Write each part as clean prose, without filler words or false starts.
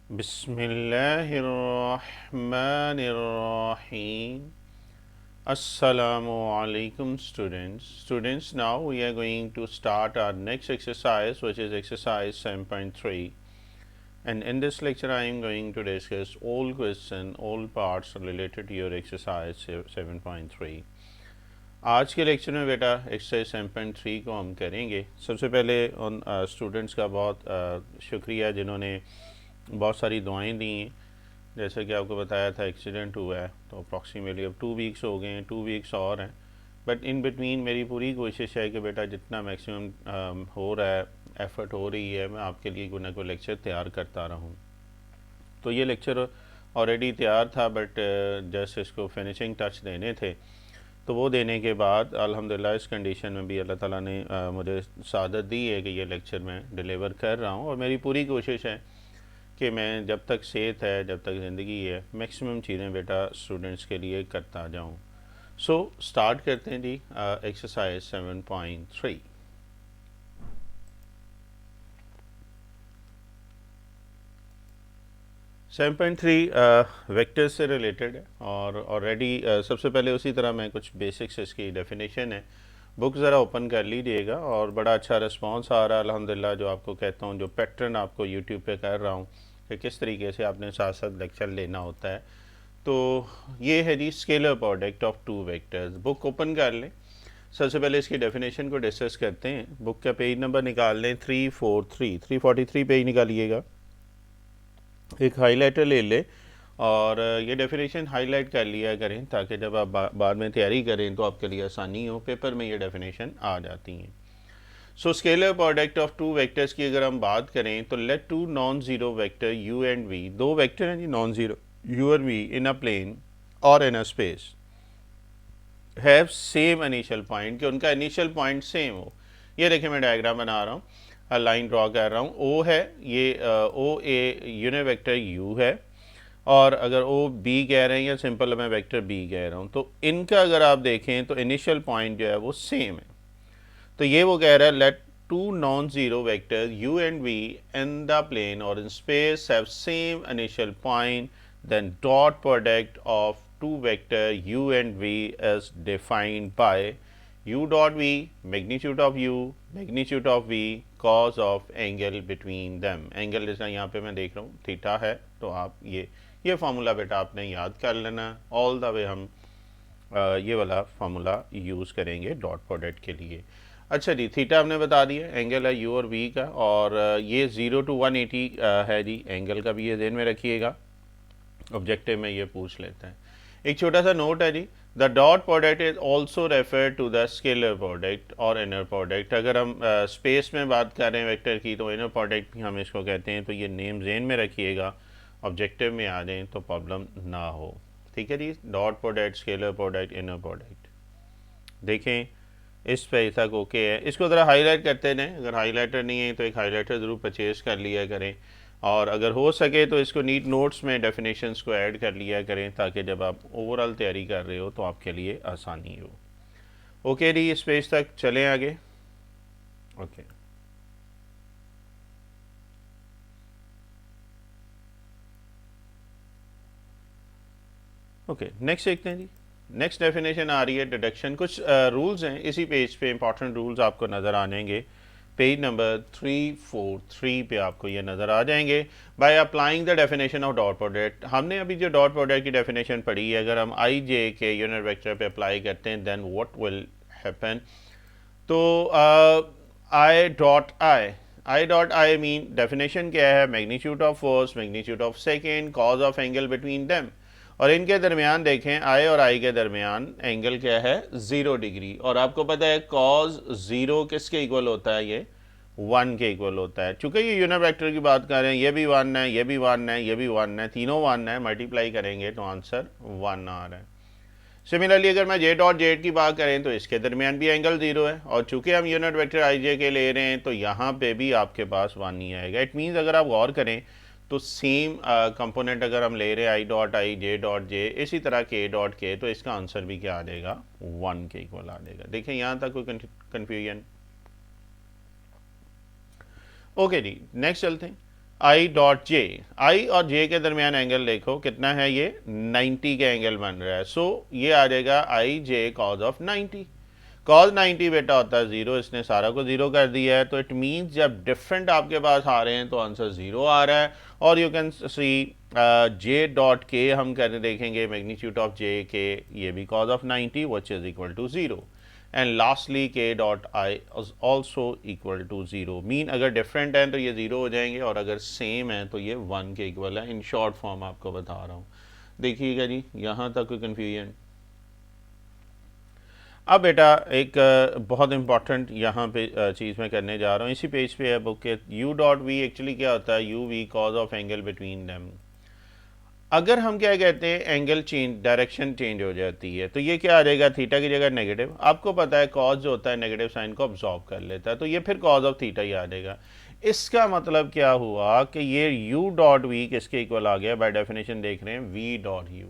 Bismillahirrahmanirrahim. Assalamu alaikum students. Students, now we are going to start our next exercise, which is exercise 7.3. And in this lecture I am going to discuss all questions, all parts related to your exercise 7.3. आज के lecture में बेटा exercise 7.3 को हम करेंगे। सबसे पहले उन स्टूडेंट्स का बहुत शुक्रिया जिन्होंने बहुत सारी दुआएं दी हैं। जैसे कि आपको बताया था एक्सीडेंट हुआ है, तो अप्रॉक्सीमेटली अब 2 वीक्स हो गए हैं, 2 वीक्स और हैं। बट इन बिटवीन मेरी पूरी कोशिश है कि बेटा जितना मैक्सिमम हो रहा है, एफ़र्ट हो रही है, मैं आपके लिए कोई ना कोई लेक्चर तैयार करता रहूँ। तो ये लेक्चर ऑलरेडी तैयार था, बट जस्ट इसको फिनिशिंग टच देने थे। तो वो देने के बाद अल्हम्दुलिल्लाह इस कंडीशन में भी अल्लाह ताला ने मुझे सादत दी है कि ये लेक्चर मैं डिलीवर कर रहा हूँ। और मेरी पूरी कोशिश है कि मैं जब तक सेहत है, जब तक ज़िंदगी है, मैक्सिमम चीज़ें बेटा स्टूडेंट्स के लिए करता जाऊँ। सो स्टार्ट करते हैं जी एक्सरसाइज 7.3। 7.3 वेक्टर्स से रिलेटेड है और ऑलरेडी सबसे पहले उसी तरह मैं कुछ बेसिक्स इसकी डेफिनेशन है, बुक ज़रा ओपन कर लीजिएगा। और बड़ा अच्छा रिस्पांस आ रहा है अल्हम्दुलिल्लाह, जो आपको कहता हूँ, जो पैटर्न आपको यूट्यूब पे कर रहा हूँ कि किस तरीके से आपने साथ साथ लेक्चर लेना होता है। तो ये है जी scalar product of two vectors. Book open कर लें। सबसे पहले इसकी डेफिनेशन को डिस्कस करते हैं। बुक का पेज नंबर निकाल लें 343 पेज निकालिएगा। एक हाइलाइटर ले ले और ये डेफिनेशन हाईलाइट कर लिया करें ताकि जब आप बाद में तैयारी करें तो आपके लिए आसानी हो। पेपर में ये डेफिनेशन आ जाती हैं। So scalar product of two vectors की अगर हम बात करें तो let two non zero vector u and v, दो वेक्टर हैं जी नॉन ज़ीरो u और v इन अ प्लेन और in a space have same initial point, कि उनका इनिशियल पॉइंट सेम हो। ये देखिए मैं डायग्राम बना रहा हूँ, लाइन ड्रॉ कर रहा हूँ। ओ है ये, ओ ए यूनिट वेक्टर u है, और अगर ओ बी कह रहे हैं या सिंपल मैं वेक्टर बी कह रहा हूँ, तो इनका अगर आप देखें तो इनिशियल पॉइंट जो है वो सेम है। तो ये वो कह रहा है let two non zero vector u and v in the plane और in space have same initial point, then dot product of two vector u and v is defined by u dot v magnitude of u, magnitude of v, cos of angle between them. Angle जैसा यहाँ पे मैं देख रहा हूँ theta है, तो आप ये फार्मूला बेटा आपने याद कर लेना। ऑल द वे हम ये वाला फार्मूला यूज़ करेंगे डॉट प्रोडक्ट के लिए। अच्छा जी, थीटा हमने बता दिया, एंगल है u और v का, और ये 0 to 180 है जी। एंगल का भी ये ध्यान में रखिएगा, ऑब्जेक्टिव में ये पूछ लेते हैं। एक छोटा सा नोट है जी, the dot product is also refer to the scalar product और इनर प्रोडक्ट। अगर हम स्पेस में बात कर रहे हैं वेक्टर की, तो इनर प्रोडक्ट भी हम इसको कहते हैं। तो ये नेम ज़हन में रखिएगा, ऑब्जेक्टिव में आ जाए तो प्रॉब्लम ना हो। ठीक है जी, dot product, scalar product, inner product. देखें इस पे तक ओके है। इसको ज़रा हाईलाइट करते रहें, अगर हाईलाइटर नहीं है तो एक हाईलाइटर ज़रूर परचेज़ कर लिया करें, और अगर हो सके तो इसको नीट नोट्स में डेफिनेशंस को ऐड कर लिया करें ताकि जब आप ओवरऑल तैयारी कर रहे हो तो आपके लिए आसानी हो। ओके जी, इस पेज तक चलें आगे। ओके ओके, नेक्स्ट देखते हैं जी। नेक्स्ट डेफिनेशन आ रही है डिडक्शन। कुछ रूल्स हैं इसी पेज पे, इंपॉर्टेंट रूल्स आपको नज़र आएंगे। पेज नंबर 343 पे आपको ये नज़र आ जाएंगे। By applying the definition of dot product, हमने अभी जो डॉट प्रोडक्ट की डेफिनेशन पढ़ी है, अगर हम आई जे के यूनिट वेक्टर पे अप्लाई करते हैं देन व्हाट विल हैपन। तो i dot i mean definition क्या है, magnitude of first, magnitude of second, cos of angle between them. और इनके दरमियान देखें, आई और आई के दरमियान एंगल क्या है, 0 डिग्री। और आपको पता है कॉज 0 किसके इक्वल होता है, ये 1 के इक्वल होता है। चूंकि ये यूनिट वेक्टर की बात कर रहे हैं, ये भी 1 है, ये भी 1 है, ये भी 1 है, तीनों 1 है, मल्टीप्लाई करेंगे तो आंसर 1 आ रहा है। सिमिलरली अगर मैं जे डॉट जेड की बात करें तो इसके दरमियान भी एंगल 0 है, और चूंकि हम यूनिट वेक्टर आई जे के ले रहे हैं तो यहाँ पे भी आपके पास 1 ही आएगा। इट मीन्स अगर आप गौर करें तो सेम कंपोनेंट अगर हम ले रहे हैं आई डॉट आई, जे डॉट जे, इसी तरह के डॉट के, तो इसका आंसर भी क्या आ जाएगा, 1 के इक्वल आ जाएगा। देखें यहाँ तक कोई कन्फ्यूजन। ओके जी, नेक्स्ट चलते हैं। आई डॉट जे, आई और जे के दरमियान एंगल देखो कितना है, ये 90 का एंगल बन रहा है। सो ये आ जाएगा आई जे कॉज ऑफ 90। कॉज 90 बेटा होता है ज़ीरो, इसने सारा को ज़ीरो कर दिया है। तो इट मीन्स जब डिफरेंट आपके पास आ रहे हैं तो आंसर ज़ीरो आ रहा है। और you can see J dot के हम करने देखेंगे, मैग्नीट्यूड ऑफ जे के, ये भी cos of 90 which is equal to zero. And lastly k dot I is also equal to zero. Mean अगर डिफरेंट है तो ये ज़ीरो हो जाएंगे, और अगर सेम है तो ये 1 के इक्वल है। इन शॉर्ट फॉर्म आपको बता रहा हूँ। देखिएगा जी, यहाँ तक कोई कन्फ्यूजन? अब बेटा एक बहुत इंपॉर्टेंट यहाँ पे चीज़ मैं करने जा रहा हूँ, इसी पेज पे है बुक के। यू डॉट वी एक्चुअली क्या होता है, u v cos of angle between them. अगर हम क्या कहते हैं, एंगल चेंज, डायरेक्शन चेंज हो जाती है, तो ये क्या आ जाएगा, थीटा की जगह नेगेटिव। आपको पता है कॉज जो होता है नेगेटिव साइन को अब्जॉर्ब कर लेता है, तो ये फिर कॉज ऑफ थीटा ही आ जाएगा। इसका मतलब क्या हुआ कि ये यू डॉट वी किसके इक्वल आ गया, बाय डेफिनेशन देख रहे हैं वी डॉट यू।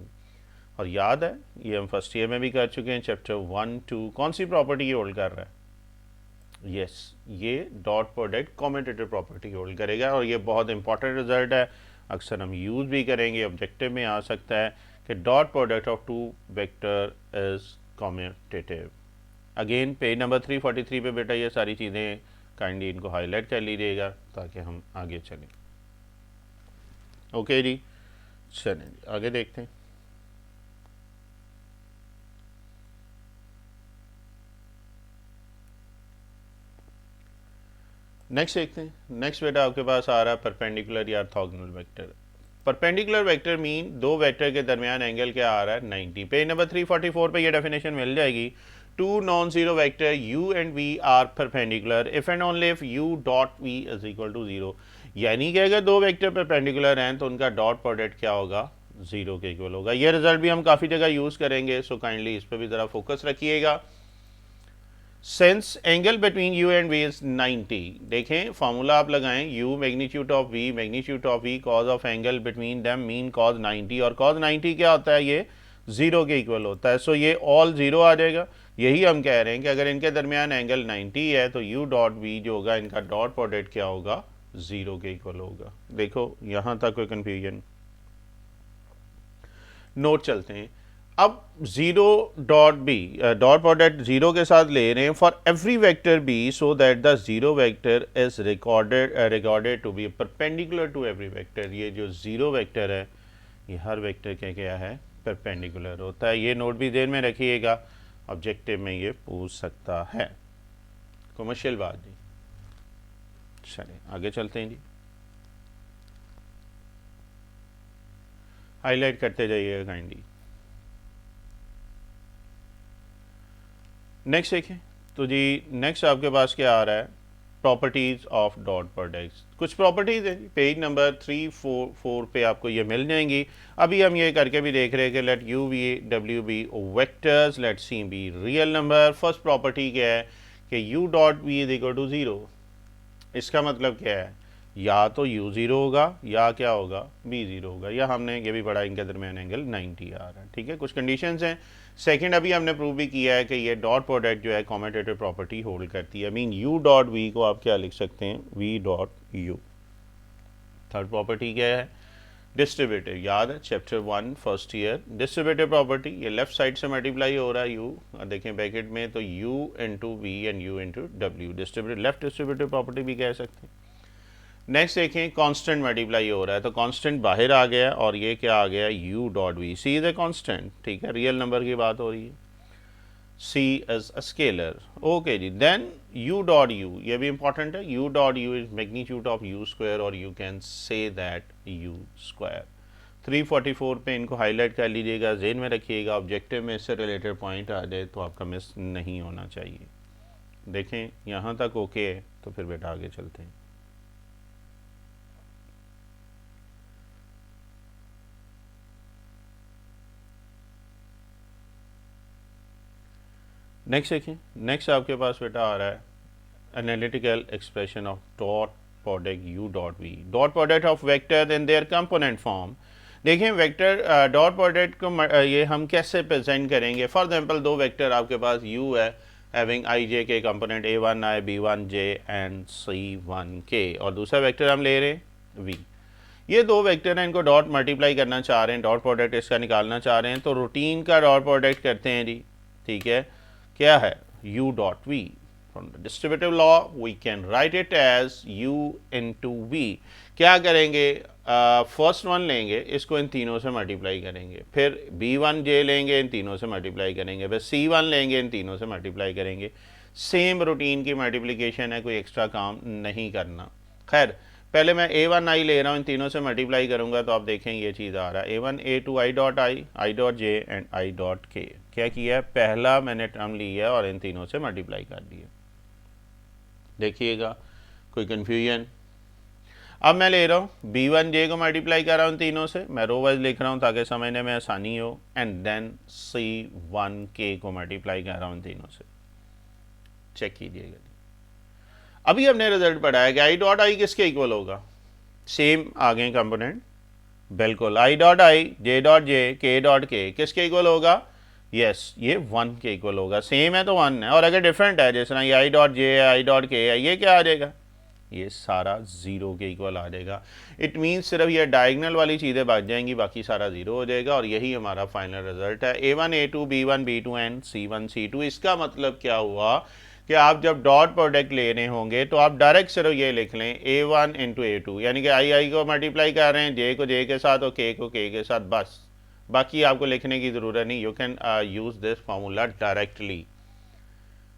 और याद है ये हम फर्स्ट ईयर में भी कर चुके हैं, चैप्टर 1 2। कौन सी प्रॉपर्टी होल्ड कर रहा है? यस, ये dot product commutative property hold करेगा। और ये बहुत इंपॉर्टेंट रिजल्ट है, अक्सर हम यूज़ भी करेंगे, ऑब्जेक्टिव में आ सकता है कि dot product of two vector is commutative. Again page number 343 पे बेटा ये सारी चीज़ें काइंडली इनको हाईलाइट कर लीजिएगा ताकि हम आगे चलें। ओके जी, चलें आगे देखते हैं। नेक्स्ट देखते हैं। नेक्स्ट बेटा आपके पास आ रहा है परपेंडिकुलर या orthogonal vector. Perpendicular vector mean दो वेक्टर के दरमियान एंगल क्या आ रहा है, 90। पेज नंबर 344 पे ये डेफिनेशन मिल जाएगी। Two non zero vector u and v are perpendicular if and only if u dot v is equal to zero. यानी कि अगर दो वेक्टर परपेंडिकुलर हैं तो उनका डॉट प्रोडक्ट क्या होगा, जीरो के इक्वल होगा। ये रिजल्ट भी हम काफ़ी जगह यूज़ करेंगे, सो काइंडली इस पर भी ज़रा फोकस रखिएगा। Since angle between u and v is 90, देखें फार्मूला आप लगाएं, u magnitude of v, magnitude of v cos of angle between them mean cause 90। और कॉज 90 क्या होता है, ये जीरो के इक्वल होता है। सो ये ऑल जीरो आ जाएगा। यही हम कह रहे हैं कि अगर इनके दरमियान एंगल 90 है तो u डॉट v जो होगा, इनका डॉट प्रोडक्ट क्या होगा, जीरो के इक्वल होगा। देखो यहाँ तक कोई कंफ्यूजन? नोट चलते हैं। अब zero dot B, dot product zero के साथ ले रहे हैं for every vector b, so that the zero vector is recorded to be perpendicular to every vector. ये जो जीरो वेक्टर है ये हर वेक्टर के क्या है, परपेंडिकुलर होता है। ये नोट भी देर में रखिएगा, ऑब्जेक्टिव में ये पूछ सकता है। कमर्शियल बात जी। चलिए आगे चलते हैं जी, हाईलाइट करते जाइएगा काइंडली। नेक्स्ट देखें तो जी, नेक्स्ट आपके पास क्या आ रहा है, प्रॉपर्टीज़ ऑफ डॉट प्रोडक्ट्स। कुछ प्रॉपर्टीज़ हैं, पेज नंबर 344 पे आपको ये मिल जाएंगी। अभी हम ये करके भी देख रहे हैं कि लेट यू वी डब्ल्यू be vectors, let c be real number. First property क्या है कि u dot v is equal to zero. इसका मतलब क्या है, या तो u ज़ीरो होगा या क्या होगा, b ज़ीरो होगा। या हमने ये भी पढ़ा, इनके दरमियान एंगल 90 आ रहा है। ठीक है, कुछ कंडीशंस हैं। सेकंड अभी हमने प्रूव भी किया है कि ये डॉट प्रोडक्ट जो है कॉम्यूटेटिव प्रॉपर्टी होल्ड करती है। मीन u डॉट v को आप क्या लिख सकते हैं, v dot u। Third property क्या है, डिस्ट्रीब्यूटिव। याद है chapter 1 first year, distributive property. ये लेफ्ट साइड से मल्टीप्लाई हो रहा है u, देखें ब्रैकेट में, तो u into v and u into डब्ल्यू, डिस्ट्रीब्यूटिव, लेफ्ट डिस्ट्रीब्यूटिव प्रॉपर्टी भी कह सकते हैं। नेक्स्ट देखें, कांस्टेंट मल्टीप्लाई हो रहा है, तो कांस्टेंट बाहर आ गया और ये क्या आ गया, u dot v. C is a constant, ठीक है, रियल नंबर की बात हो रही है। c is a scalar. Okay जी, देन u डॉट u, ये भी इंपॉर्टेंट है। u dot u is magnitude of u square, और you can say that u square. 344 पे इनको हाईलाइट कर लीजिएगा, जेन में रखिएगा, ऑब्जेक्टिव में इससे रिलेटेड पॉइंट आ जाए तो आपका मिस नहीं होना चाहिए। देखें यहाँ तक ओके है, तो फिर बेटा आगे चलते हैं। नेक्स्ट देखिए, नेक्स्ट आपके पास बेटा आ रहा है analytical expression of dot product u dot v, dot product of vector in their component form. देखें वेक्टर डॉट प्रोडक्ट को ये हम कैसे प्रेजेंट करेंगे। फॉर एग्जांपल दो वेक्टर आपके पास u है हैविंग i j के component a1 i b1 j and c1 k, और दूसरा वेक्टर हम ले रहे हैं वी। ये दो वेक्टर हैं, इनको डॉट मल्टीप्लाई करना चाह रहे हैं, डॉट प्रोडक्ट इसका निकालना चाह रहे हैं, तो रूटीन का डॉट प्रोडक्ट करते हैं जी। ठीक है, क्या है u dot v। From the distributive law we can write it as u into v. क्या करेंगे, फर्स्ट वन लेंगे, इसको इन तीनों से मल्टीप्लाई करेंगे, फिर b1j लेंगे, इन तीनों से मल्टीप्लाई करेंगे, फिर c1 लेंगे, इन तीनों से मल्टीप्लाई करेंगे। सेम रूटीन की मल्टीप्लिकेशन है, कोई एक्स्ट्रा काम नहीं करना। खैर पहले मैं a1 i ले रहा हूँ, इन तीनों से मल्टीप्लाई करूँगा तो आप देखें ये चीज़ आ रहा है a1 a2 i dot j and i dot k। क्या किया है, पहला मैंने टर्म लिया और इन तीनों से मल्टीप्लाई कर दिया। देखिएगा कोई कन्फ्यूजन। अब मैं ले रहा हूँ b1j को मल्टीप्लाई कर रहा हूँ तीनों से, मैं रो वाइज लिख रहा हूँ ताकि समझने में आसानी हो, एंड देन c1k को मल्टीप्लाई कर रहा हूँ इन तीनों से। चेक कीजिएगा, अभी हमने रिजल्ट पढ़ा है कि आई डॉट आई किसके इक्वल होगा, सेम आगे कंपोनेंट, बिल्कुल आई डॉट आई जे डॉट जे के डॉट के किसके इक्वल होगा, यस ये 1 के इक्वल होगा। सेम है तो 1 है, और अगर डिफरेंट है जिस तरह ये आई डॉट जे है, आई डॉट के है, ये क्या आ जाएगा, ये सारा 0 के इक्वल आ जाएगा। इट मीन्स सिर्फ ये डायगनल वाली चीज़ें बच जाएंगी, बाकी सारा 0 हो जाएगा, और यही हमारा फाइनल रिजल्ट है a1 a2 b1 b2 and c1 c2। इसका मतलब क्या हुआ कि आप जब डॉट प्रोडक्ट लेने होंगे तो आप डायरेक्ट सिर्फ ये लिख लें a1 इंटू a2, यानी कि आई को मल्टीप्लाई कर रहे हैं, j को j के साथ और k को k के साथ, बस बाकी आपको लिखने की ज़रूरत नहीं। You can use this formula directly.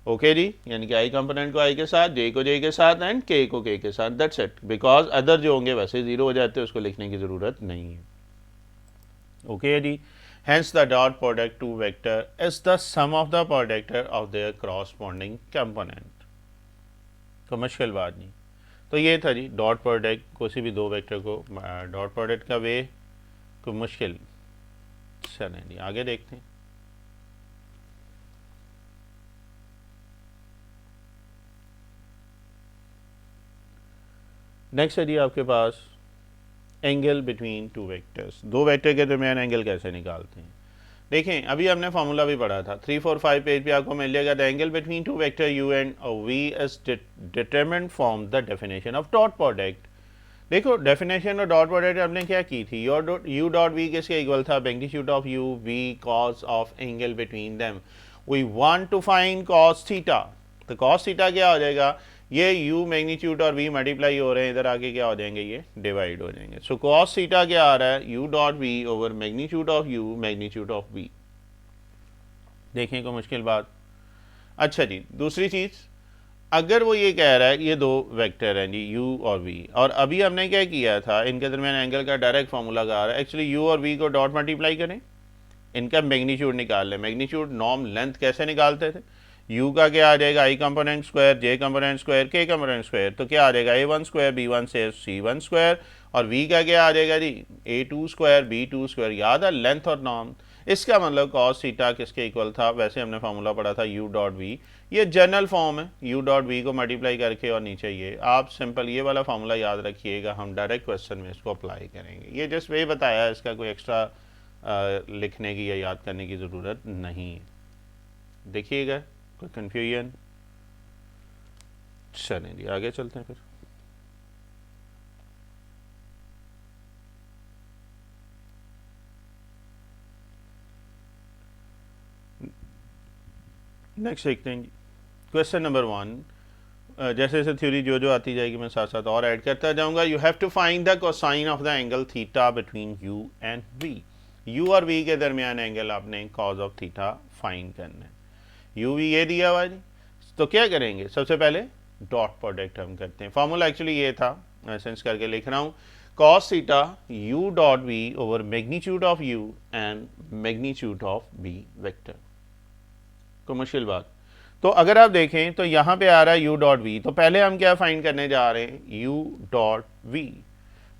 Okay जी, यानी कि आई कंपोनेंट को आई के साथ, j को j के साथ एंड k को k के साथ, दैट्स इट। बिकॉज अदर जो होंगे वैसे 0 हो जाते हैं, उसको लिखने की ज़रूरत नहीं है। ओके जी, hence the dot product two vector is the sum of the product of their corresponding component। तो मुश्किल बात नहीं। तो ये था जी डॉट प्रोडक्ट, किसी भी दो वेक्टर को डॉट प्रोडक्ट का वे कोई मुश्किल। चलें जी आगे देखते हैं। नेक्स्ट है जी आपके पास एंगल बिटवीन टू वेक्टर्स। दो वेक्टर के दरमियान एंगल कैसे निकालते हैं। देखें अभी हमने फार्मूला भी पढ़ा था, 3, 4, 5 पेज पे आपको मिल जाएगा। The angle between two vector u and v is determined from the definition of dot product. देखो डेफिनेशन ऑफ डॉट प्रोडक्ट हमने क्या की थी, u डॉट v किसके इक्वल था, magnitude of u v cos of angle between them. We want to find cos theta, तो cos theta क्या हो जाएगा, ये u मैग्नीट्यूड और v मल्टीप्लाई हो रहे हैं, इधर आके क्या हो जाएंगे, ये डिवाइड हो जाएंगे। सो cos थीटा क्या आ रहा है, u dot v over magnitude of u magnitude of v। देखें को मुश्किल बात। अच्छा जी दूसरी चीज़, अगर वो ये कह रहा है ये दो वेक्टर हैं जी u और v, और अभी हमने क्या किया था, इनके दरमियान एंगल का डायरेक्ट फार्मूला आ रहा है। एक्चुअली u और v को डॉट मल्टीप्लाई करें, इनका मैग्नीट्यूड निकाल लें। मैग्नीट्यूड नॉर्म लेंथ कैसे निकालते थे, u का क्या आ जाएगा, i component square, j component square, k component square, तो क्या आ जाएगा a1 स्क्वायर b1 से c1 स्क्वायर, और v का क्या आ जाएगा जी a2 स्क्वायर b2 स्क्वायर। याद है लेंथ और नॉर्म। इसका मतलब cos थीटा किसके इक्वल था, वैसे हमने फार्मूला पढ़ा था u डॉट v, ये जनरल फॉर्म है, u डॉट v को मल्टीप्लाई करके और नीचे ये आप सिंपल ये वाला फार्मूला याद रखिएगा, हम डायरेक्ट क्वेश्चन में इसको अप्लाई करेंगे। ये जस्ट वे बताया है, इसका कोई एक्स्ट्रा लिखने की या याद करने की ज़रूरत नहीं है। देखिएगा कोई कन्फ्यूजन। चलें जी आगे चलते हैं फिर। नेक्स्ट देखते हैं क्वेश्चन नंबर 1। जैसे जैसे थ्योरी जो जो आती जाएगी मैं साथ साथ और ऐड करता जाऊंगा। You have to find the cosine of the angle theta between u and v। u और v के दरमियान एंगल आपने कॉज ऑफ थीटा फाइंड करना है। u v ये दिया हुआ जी, तो क्या करेंगे, सबसे पहले डॉट प्रोडक्ट हम करते हैं। फार्मूला एक्चुअली ये था, मैं सेंस करके लिख रहा हूँ, cos theta u dot v over magnitude of u and magnitude of v vector. तो मुश्किल बात। तो अगर आप देखें तो यहाँ पे आ रहा है u डॉट v, तो पहले हम क्या फाइंड करने जा रहे हैं, u dot v।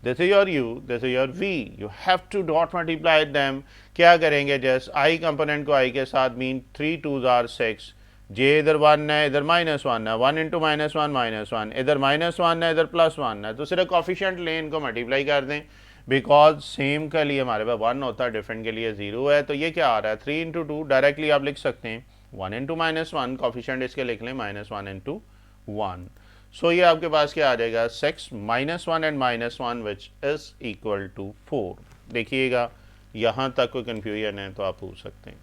This is your u, this is your v, you have to dot multiply them. क्या करेंगे, जस्ट i कंपोनेंट को i के साथ, मीन 3 2s are 6, j इधर 1 है इधर -1 है, 1 इंटू -1 -1, इधर -1 है इधर +1 है, तो सिर्फ कॉफिशिएंट ले इनको मल्टीप्लाई कर दें, बिकॉज सेम के लिए हमारे पास 1 होता है, डिफरेंट के लिए 0 है। तो ये क्या आ रहा है, 3 इंटू 2, डायरेक्टली आप लिख सकते हैं 1 इंटू -1, कॉफिशिएंट इसके लिख लें -1 इंटू 1। सो ये आपके पास क्या आ जाएगा, 6 -1 and -1 which is equal to 4। देखिएगा यहाँ तक कोई कन्फ्यूजन है तो आप पूछ सकते हैं।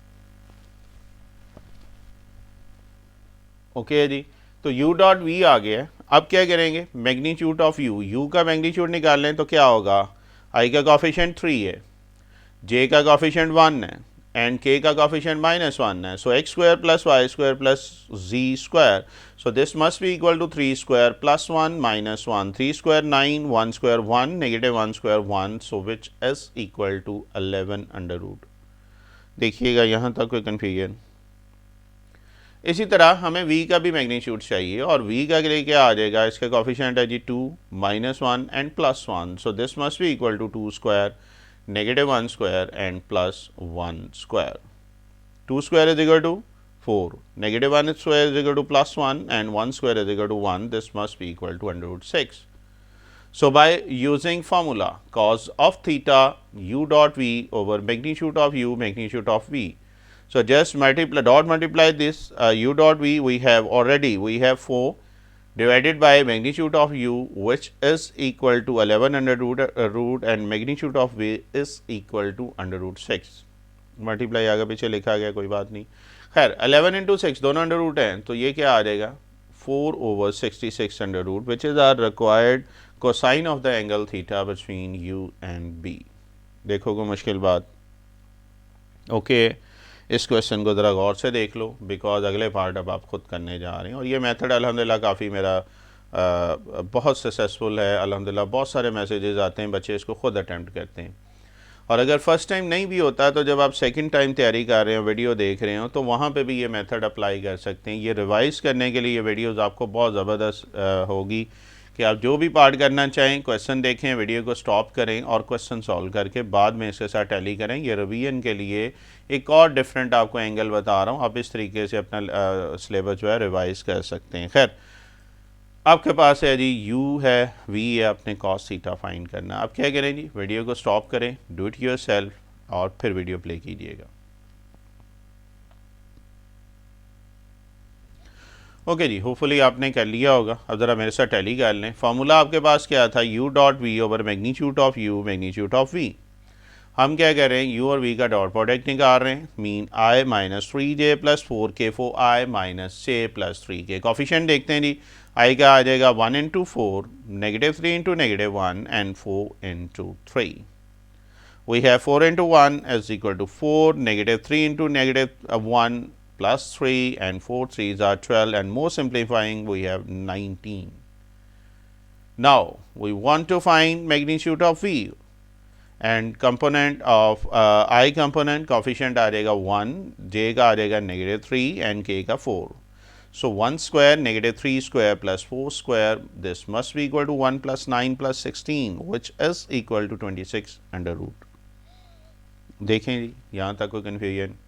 ओके जी, तो u डॉट वी आ गया है। अब क्या करेंगे, मैग्नीट्यूड ऑफ u का मैग्नीट्यूड निकाल लें तो क्या होगा, i का कॉफिशिएंट 3 है, j का कॉफिशिएंट 1 है एंड k का कॉफिशिएंट -1 है। So x square plus y square plus z square, so this must be equal to 3 square plus 1 -1, 3 square 9, 1 square 1, negative 1 square 1, so which is equal to 11 under root. देखिएगा यहाँ तक कोई confusion. इसी तरह हमें v का भी मैग्नीट्यूड चाहिए और v का लिए क्या आ जाएगा, इसका कॉफिशिएंट है जी 2, -1 and +1, so this must be equal to 2 square, negative 1 square and plus 1 square. 2 square is equal to 4, negative 1 square is equal to +1 and 1 square is equal to 1, this must be equal to √6। So by using formula cos of theta u dot v over magnitude of u magnitude of v, so just multiply this u dot v, we have 4 divided by magnitude of u which is equal to 11 under root and magnitude of v is equal to under root 6। Multiply आगे पीछे लिखा गया, कोई बात नहीं। खैर 11 into 6 दोनों under root हैं, तो ये क्या आ जाएगा 4/66 under root which is our required cosine of the angle theta between u and b। देखो कोई मुश्किल बात। ओके इस क्वेश्चन को ज़रा गौर से देख लो बिकॉज अगले पार्ट अब आप खुद करने जा रहे हैं और ये मेथड अल्हम्दुलिल्लाह काफ़ी मेरा बहुत सक्सेसफुल है। अल्हम्दुलिल्लाह बहुत सारे मैसेजेस आते हैं, बच्चे इसको खुद अटैम्प्ट करते हैं। और अगर फर्स्ट टाइम नहीं भी होता तो जब आप सेकंड टाइम तैयारी कर रहे हो, वीडियो देख रहे हो, तो वहाँ पे भी ये मेथड अप्लाई कर सकते हैं। ये रिवाइज़ करने के लिए ये वीडियोस आपको बहुत ज़बरदस्त होगी कि आप जो भी पार्ट करना चाहें क्वेश्चन देखें, वीडियो को स्टॉप करें और क्वेश्चन सॉल्व करके बाद में इसके साथ टैली करें। ये रिवीजन के लिए एक और डिफरेंट आपको एंगल बता रहा हूँ, आप इस तरीके से अपना सिलेबस जो है रिवाइज़ कर सकते हैं। खैर आपके पास है जी u है, v है, अपने cos थीटा फाइंड करना। आप क्या करें जी, वीडियो को स्टॉप करें, डू इट योरसेल्फ और फिर वीडियो प्ले कीजिएगा। ओके जी, होपफुली आपने कर लिया होगा। अब ज़रा मेरे साथ टैली कर लें। फार्मूला आपके पास क्या था, u dot v over magnitude of u magnitude of v। हम क्या कर रहे हैं, u और v का डॉट प्रोडक्ट निकाल रहे हैं, mean i minus 3j plus 4k for i minus j plus 3k। Coefficient देखते हैं जी, i का आ जाएगा 1 into 4, -3 into -1 and 4 into 3। We have 4 into 1 is equal to 4, -3 into -1 plus 3 and 4 3s are 12 and more simplifying we have 19. Now we want to find magnitude of v and component of I component coefficient आ जाएगा 1, j का आ जाएगा -3 and k का 4. So 1 square -3 square plus 4 square, this must be equal to 1 plus 9 plus 16 which is equal to 26 under root। देखें जी यहाँ तक कोई confusion.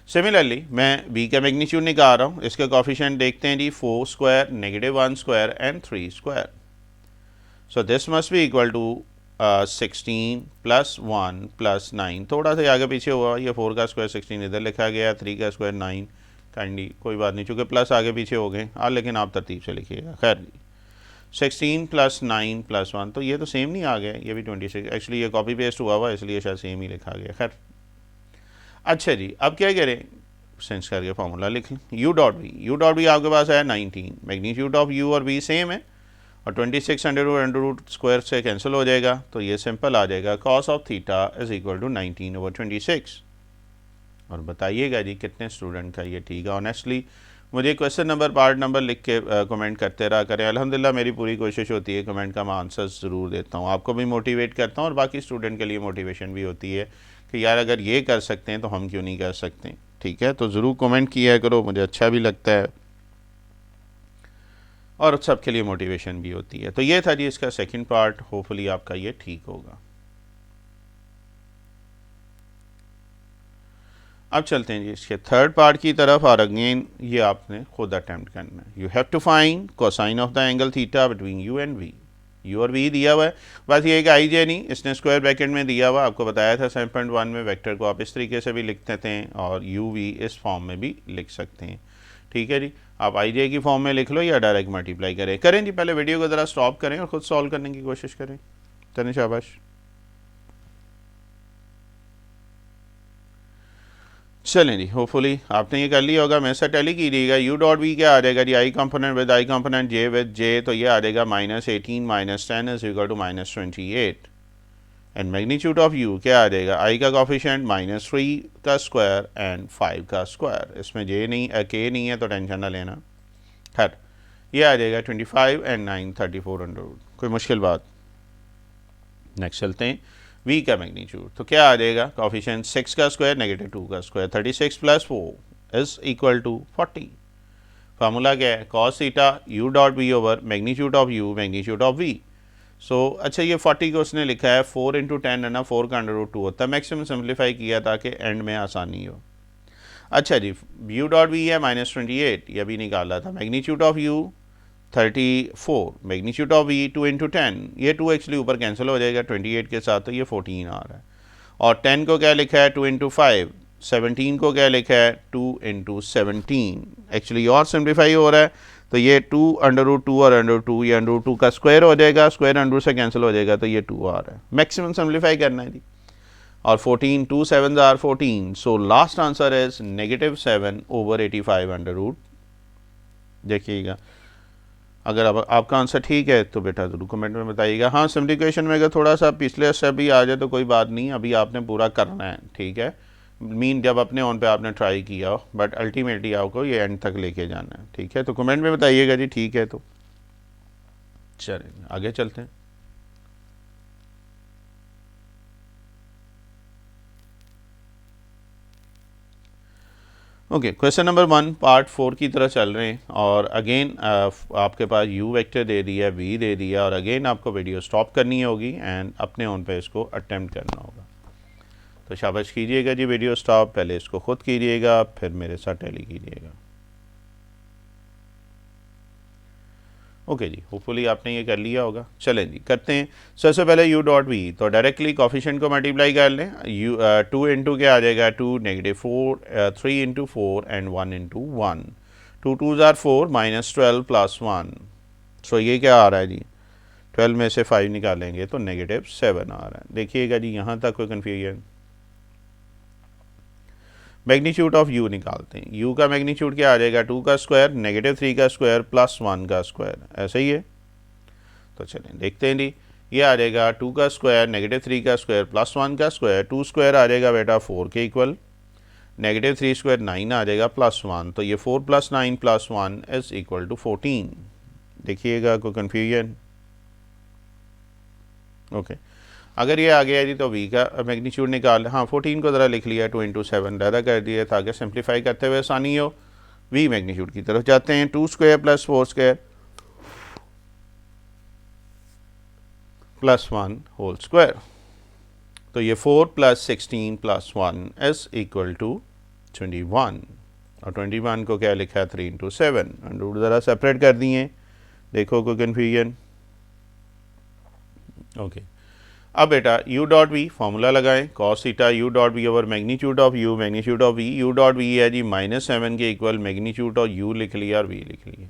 Similarly मैं b का मैग्नीट्यूड निकाल रहा हूँ, इसके कॉफिशिएंट देखते हैं जी 4 square, -1 square and 3 square. So this must be equal to 16 plus 1 plus 9। थोड़ा सा आगे पीछे हुआ, ये 4 का स्क्वायर 16 इधर लिखा गया, 3 का स्क्वायर 9, काइंडली कोई बात नहीं चूँकि प्लस आगे पीछे हो गए। हाँ लेकिन आप तरतीब से लिखिएगा। खैर 16 प्लस 9 प्लस 1, तो ये तो सेम नहीं आ गया, ये भी 26। एक्चुअली ये कॉपी पेस्ट हुआ हुआ इसलिए शायद सेम ही लिखा गया। खैर अच्छा जी, अब क्या करें, सेंस करके फार्मूला लिख लें, u डॉट वी आपके पास है 19, मैग्नीट्यूड ऑफ u और v सेम है और 26 अंडर रूट स्क्वायर से कैंसिल हो जाएगा, तो ये सिंपल आ जाएगा cos of theta is equal to 19/26। और बताइएगा जी कितने स्टूडेंट का ये ठीक है। ऑनेस्टली मुझे क्वेश्चन नंबर पार्ट नंबर लिख के कमेंट करते रहा करें। अल्हम्दुलिल्लाह मेरी पूरी कोशिश होती है कमेंट का मैं आंसर्स ज़रूर देता हूँ, आपको भी मोटिवेट करता हूँ और बाकी स्टूडेंट के लिए मोटिवेशन भी होती है कि यार अगर ये कर सकते हैं तो हम क्यों नहीं कर सकते। ठीक है, तो ज़रूर कमेंट किया करो, मुझे अच्छा भी लगता है और सबके लिए मोटिवेशन भी होती है। तो ये था जी इसका सेकंड पार्ट, होपफुली आपका ये ठीक होगा। अब चलते हैं जी इसके थर्ड पार्ट की तरफ और अगेन ये आपने खुद अटैम्प्ट करना है। You have to find cosine of the angle theta between u and v. U और वी दिया हुआ है, बस ये कि आई जे नहीं, इसने स्क्वायर ब्रैकेट में दिया हुआ, आपको बताया था 7.1 में वेक्टर को आप इस तरीके से भी लिखते थे और यू वी इस फॉर्म में भी लिख सकते हैं। ठीक है जी। आप IJ की फॉर्म में लिख लो या डायरेक्ट मल्टीप्लाई करें जी। पहले वीडियो को ज़रा स्टॉप करें और ख़ुद सॉल्व करने की कोशिश करें। चलें, शाबाश। चलें जी, होपफुली आपने ये कर लिया होगा। मेरे साथ टैली कीजिएगा। यू डॉट वी क्या आ जाएगा जी, i component with i component j with j, तो ये आ जाएगा -18 -10 is equal to -28। And magnitude of u क्या आ जाएगा, आई का कॉफिशेंट -3 का स्क्वायर एंड 5 का स्क्वायर। इसमें जे नहीं के नहीं है तो टेंशन ना लेना। खैर, ये आ जाएगा 25 एंड 9 34 अंडर रूट। कोई मुश्किल बात। नेक्स्ट चलते हैं। v का मैग्नीट्यूड तो क्या आ जाएगा, कॉफिशेंट 6 का स्क्वायर -2 का square, 36 + 4 is equal to 40। Formula क्या है, cos theta u dot v over magnitude of u magnitude of v। So अच्छा, ये 40 को उसने लिखा है 4 × 10 है ना, 4 का अंडर रूट 2 होता है। मैक्सिमम सिंप्लीफाई किया ताकि एंड में आसानी हो। अच्छा जी, u डॉट v है -28, ये भी निकाला था। Magnitude of u 34, magnitude of v 2 × 10, ये 2 एक्चुअली ऊपर कैंसिल हो जाएगा 28 के साथ, तो ये 14 आ रहा है। और 10 को क्या लिखा है 2 × 5, 17 को क्या लिखा है 2 × 17, एक्चुअली और सिंप्लीफाई हो रहा है। तो ये 2 √2 और √2, ये √2 का स्क्वायर हो जाएगा, स्क्वायर अंडर से कैंसिल हो जाएगा, तो ये 2 आ रहा है। मैक्सिमम सिंप्लीफाई करना है जी। और 14, 2 7 are 14, so last answer is -7 over 85 under root. देखिएगा, अगर आपका आंसर ठीक है तो बेटा ज़रूर कमेंट में बताइएगा। हाँ, सिम्प्लीफिकेशन में अगर थोड़ा सा पिछले स्टेप भी आ जाए तो कोई बात नहीं, अभी आपने पूरा करना है, ठीक है। मीन जब अपने ऑन पे आपने ट्राई किया हो, बट अल्टीमेटली आपको ये एंड तक लेके जाना है, ठीक है। तो कमेंट में बताइएगा जी, ठीक है। तो चलिए आगे चलते हैं। ओके, क्वेश्चन नंबर 1 पार्ट 4 की तरह चल रहे हैं। और अगेन आपके पास u वेक्टर दे दिया, v दे दिया, और अगेन आपको वीडियो स्टॉप करनी होगी एंड अपने ऑन पे इसको अटेम्प्ट करना होगा। तो शाबाश कीजिएगा जी, वीडियो स्टॉप, पहले इसको खुद कीजिएगा फिर मेरे साथ टैली कीजिएगा। ओके जी, होपफुली आपने ये कर लिया होगा। चलें जी, करते हैं। सबसे पहले u डॉट v, तो डायरेक्टली कॉफिशेंट को मल्टीप्लाई कर लें। 2 × क्या आ जाएगा 2 -4, 3 × 4 एंड 1 × 1, 2 2s are 4 -12 + 1। सो ये क्या आ रहा है जी, 12 में से 5 निकालेंगे तो -7 आ रहा है। देखिएगा जी, यहाँ तक कोई कन्फ्यूजन। मैग्नीट्यूड ऑफ u निकालते हैं। u का मैग्नीट्यूड क्या आ जाएगा, 2 का स्क्वायर -3 का स्क्वायर + 1 का स्क्वायर, ऐसे ही है। तो चलें देखते हैं जी, ये आ जाएगा 2 का स्क्वायर -3 का स्क्वायर + 1 का स्क्वायर, 2 स्क्वायर आ जाएगा बेटा 4 के इक्वल, -3 स्क्वायर 9 आ जाएगा +1, तो ये 4 + 9 + 1 इज इक्वल टू 14। देखिएगा कोई कन्फ्यूजन। ओके, अगर ये आ गया जी तो v का मैग्नीट्यूड निकाल, हाँ 14 को ज़रा लिख लिया, 2 × 7 ज़्यादा कर दिया ताकि सिंप्लीफाई करते हुए आसानी हो। v मैग्नीट्यूड की तरफ जाते हैं। 2 स्क्वायर + 4 स्क्वायर + 1 होल स्क्वायर, तो ये 4 + 16 + 1 इज इक्वल टू 21। और 21 को क्या लिखा है 3 × 7, रूट ज़रा सेपरेट कर दिए, देखो कोई कन्फ्यूजन। ओके, अब बेटा u डॉट v फार्मूला लगाएं, cos theta u dot v over magnitude of u magnitude of v। u dot v है जी -7 के इक्वल, मैग्नीट्यूड और u लिख लिया और v लिख लिया।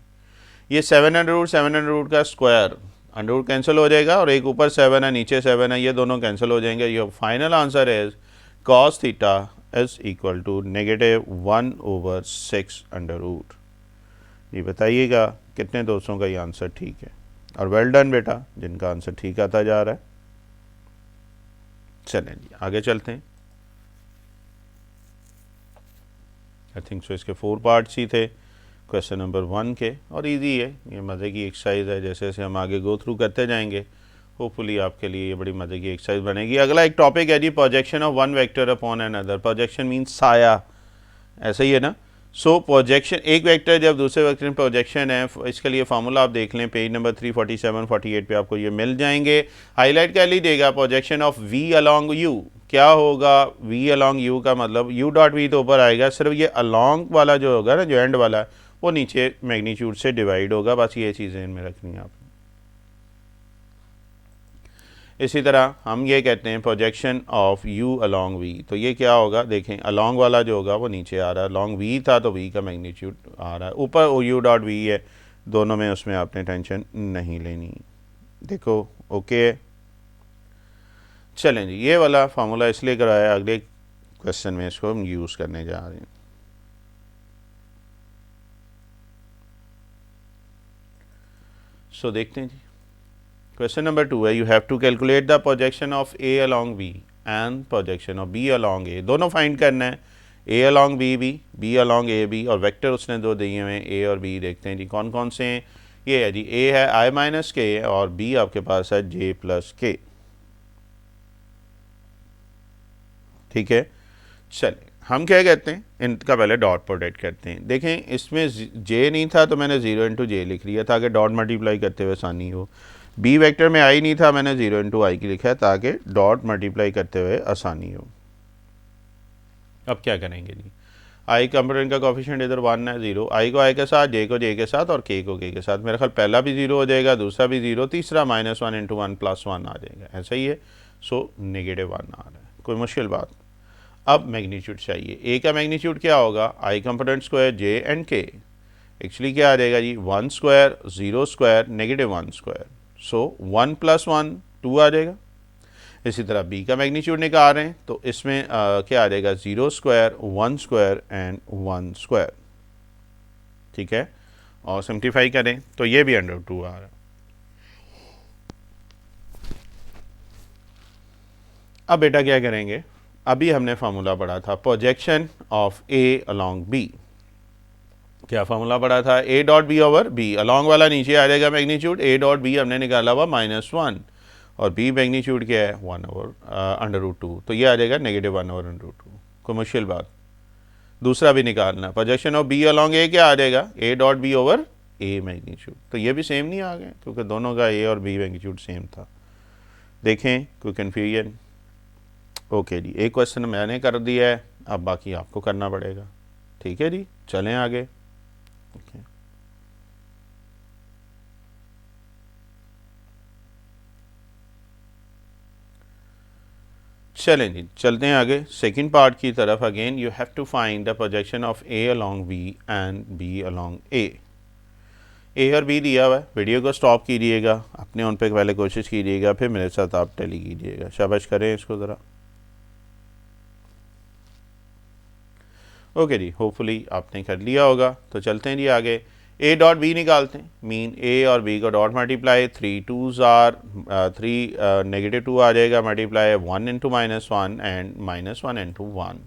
ये 7 का स्क्वायर अंडर रूट कैंसिल हो जाएगा, और एक ऊपर 7 है नीचे 7 है, ये दोनों कैंसिल हो जाएंगे। ये final answer is cos theta is equal to -1 over 6 under root. ये बताइएगा कितने दोस्तों का ये आंसर ठीक है, और वेल डन बेटा जिनका आंसर ठीक आता जा रहा है। चलें जी आगे चलते हैं। आई थिंक सो इसके 4 पार्ट्स ही थे क्वेश्चन नंबर 1 के, और इजी है, ये मज़े की एक्सरसाइज है। जैसे जैसे हम आगे गो थ्रू करते जाएंगे होपफुली आपके लिए ये बड़ी मज़े की एक्सरसाइज बनेगी। अगला एक टॉपिक है जी, projection of one vector upon another. Projection means साया, ऐसा ही है ना। सो प्रोजेक्शन, एक वेक्टर जब दूसरे वेक्टर में प्रोजेक्शन है, इसके लिए फार्मूला आप देख लें, पेज नंबर 347 48 पे आपको ये मिल जाएंगे। हाईलाइट कर लीजिएगा, projection of v along u क्या होगा। v अलॉन्ग u का मतलब u डॉट v तो ऊपर आएगा, सिर्फ ये अलॉन्ग वाला जो होगा ना, जो एंड वाला वो नीचे मैग्नीट्यूड से डिवाइड होगा। बस ये चीज़ें इनमें रखनी है आपने। इसी तरह हम ये कहते हैं projection of u along v, तो ये क्या होगा, देखें अलॉन्ग वाला जो होगा वो नीचे आ रहा है, अलॉन्ग v था तो v का मैग्नीट्यूड आ रहा है, ऊपर u डॉट v है, दोनों में उसमें आपने टेंशन नहीं लेनी। देखो ओके है। चलें जी, ये वाला फार्मूला इसलिए कराया, अगले क्वेश्चन में इसको हम यूज़ करने जा रहे हैं। सो देखते हैं जी, क्वेश्चन नंबर 2 है, you have to calculate the projection of a along b and projection of b along a, दोनों फाइंड करना है, a along b along a b, और वेक्टर उसने दो दिए हुए हैं ए और बी। देखते हैं जी कौन कौन से हैं। ये है जी, ए है आई माइनस के और बी आपके पास है जे प्लस के। ठीक है, चलिए हम क्या कहते हैं, इनका पहले डॉट प्रोडक्ट करते हैं। देखें इसमें जे नहीं था तो मैंने 0 इंटू जे लिख लिया ताकि डॉट मल्टीप्लाई करते हुए आसानी हो। बी वेक्टर में आई नहीं था, मैंने 0 इंटू आई की लिखा है ताकि डॉट मल्टीप्लाई करते हुए आसानी हो। अब क्या करेंगे जी, आई कंपोनेंट का कोफिशिएंट इधर 1 है, 0, आई को आई के साथ, जे को जे के साथ और के को के के साथ। मेरा ख्याल पहला भी 0 हो जाएगा, दूसरा भी 0, तीसरा -1 इंटू 1 प्लस 1 आ जाएगा, ऐसा ही है। सो -1 आ रहा है, कोई मुश्किल बात। अब मैग्नीट्यूड चाहिए, ए का मैग्नीट्यूड क्या होगा, आई कंपोनेंट स्क्वायर जे एंड के, एक्चुअली क्या आ जाएगा जी 1 स्क्वायर 0 स्क्वायर -1 स्क्वायर, सो 1 + 1 2 आ जाएगा। इसी तरह बी का मैग्नीट्यूड निकाल रहे हैं तो इसमें क्या आ जाएगा 0 स्क्वायर 1 स्क्वायर एंड 1 स्क्वायर। ठीक है, और सिंप्लीफाई करें तो ये भी √2 आ रहा है। अब बेटा क्या करेंगे, अभी हमने फार्मूला पढ़ा था projection of a along b. क्या फार्मूला पढ़ा था, a dot b over b, along वाला नीचे आ जाएगा मैग्नीट्यूड, ए डॉट बी हमने निकाला हुआ -1 और बी मैग्नीट्यूड क्या है 1 ओवर √2, तो ये आ जाएगा -1 ओवर √2, कोई मुश्किल बात। दूसरा भी निकालना, projection of b along a क्या आ जाएगा, ए dot b over a magnitude, तो ये भी सेम नहीं आ गए क्योंकि दोनों का ए और बी मैग्नीट्यूड सेम था। देखें कोई कन्फ्यूजन। ओके जी, एक क्वेश्चन मैंने कर दिया है, अब बाकी आपको करना पड़ेगा। ठीक है जी, चलें आगे। ओके, चलें जी, चलते हैं आगे सेकंड पार्ट की तरफ। Again you have to find the projection of a along b and b along a और बी दिया हुआ है। वीडियो को स्टॉप कीजिएगा, अपने उन पे पहले कोशिश कीजिएगा, फिर मेरे साथ आप टैली कीजिएगा, शाबाश करें इसको ज़रा। ओके जी, होपफुली आपने कर लिया होगा, तो चलते हैं जी आगे। ए डॉट बी निकालते हैं, मीन ए और B co dot multiply, 3 2s are 3 -2 आ जाएगा, मल्टीप्लाई 1 इंटू -1 एंड -1 इंटू 1,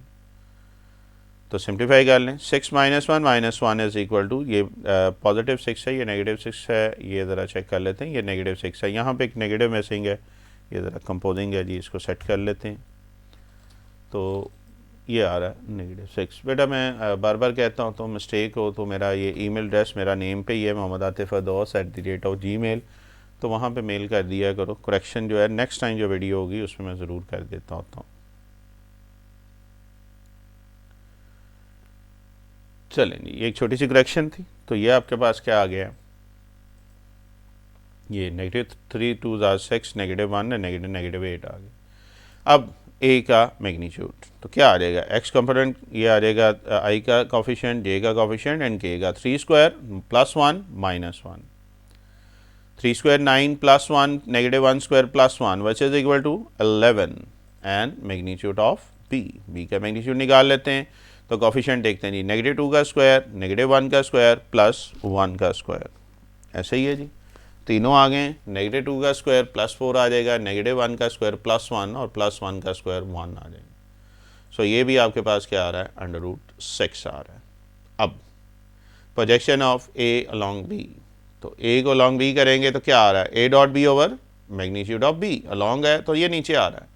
तो सिंप्लीफाई कर लें। 6 -1 -1 इज इक्वल टू, ये पॉजिटिव 6 है, ये -6 है, ये ज़रा चेक कर लेते हैं, ये -6 है, यहाँ पे एक नेगेटिव मिसिंग है, ये ज़रा कंपोजिंग है जी, इसको सेट कर लेते हैं। तो ये आ रहा है -6। बेटा मैं बार बार कहता हूँ तो मिस्टेक हो तो मेरा ये ईमेल एड्रेस मेरा नेम पे ही है, mohammadatifirdaus@gmail, तो वहाँ पे मेल कर दिया करो। करेक्शन जो है नेक्स्ट टाइम जो वीडियो होगी उसमें मैं ज़रूर कर देता होता हूँ। चलें जी, ये एक छोटी सी करेक्शन थी, तो ये आपके पास क्या आ गया, ये -3 2s आर 6 -1 -8 आ गया। अब ए का मैग्नीट्यूड तो क्या आ जाएगा, एक्स कंपोनेंट ये आ जाएगा आई का कोफिशिएंट, जे का कोफिशिएंट एंड के का, 3 square +1 -1, 3 square 9 +1 -1 square +1 which is equal to 11 and magnitude of b का मैग्नीट्यूड निकाल लेते हैं। तो कोफिशिएंट देखते हैं जी, -2 का स्क्वायर, -1 का स्क्वायर +1 का स्क्वायर, ऐसे ही है जी, तीनों आ गए। -2 का स्क्वायर +4 आ जाएगा, -1 का स्क्वायर +1 और +1 का स्क्वायर 1 आ जाएगा। सो ये भी आपके पास क्या आ रहा है, √6 आ रहा है। अब projection of a along b, तो ए को अलॉन्ग बी करेंगे तो क्या आ रहा है, ए dot b over magnitude of b, along है तो ये नीचे आ रहा है।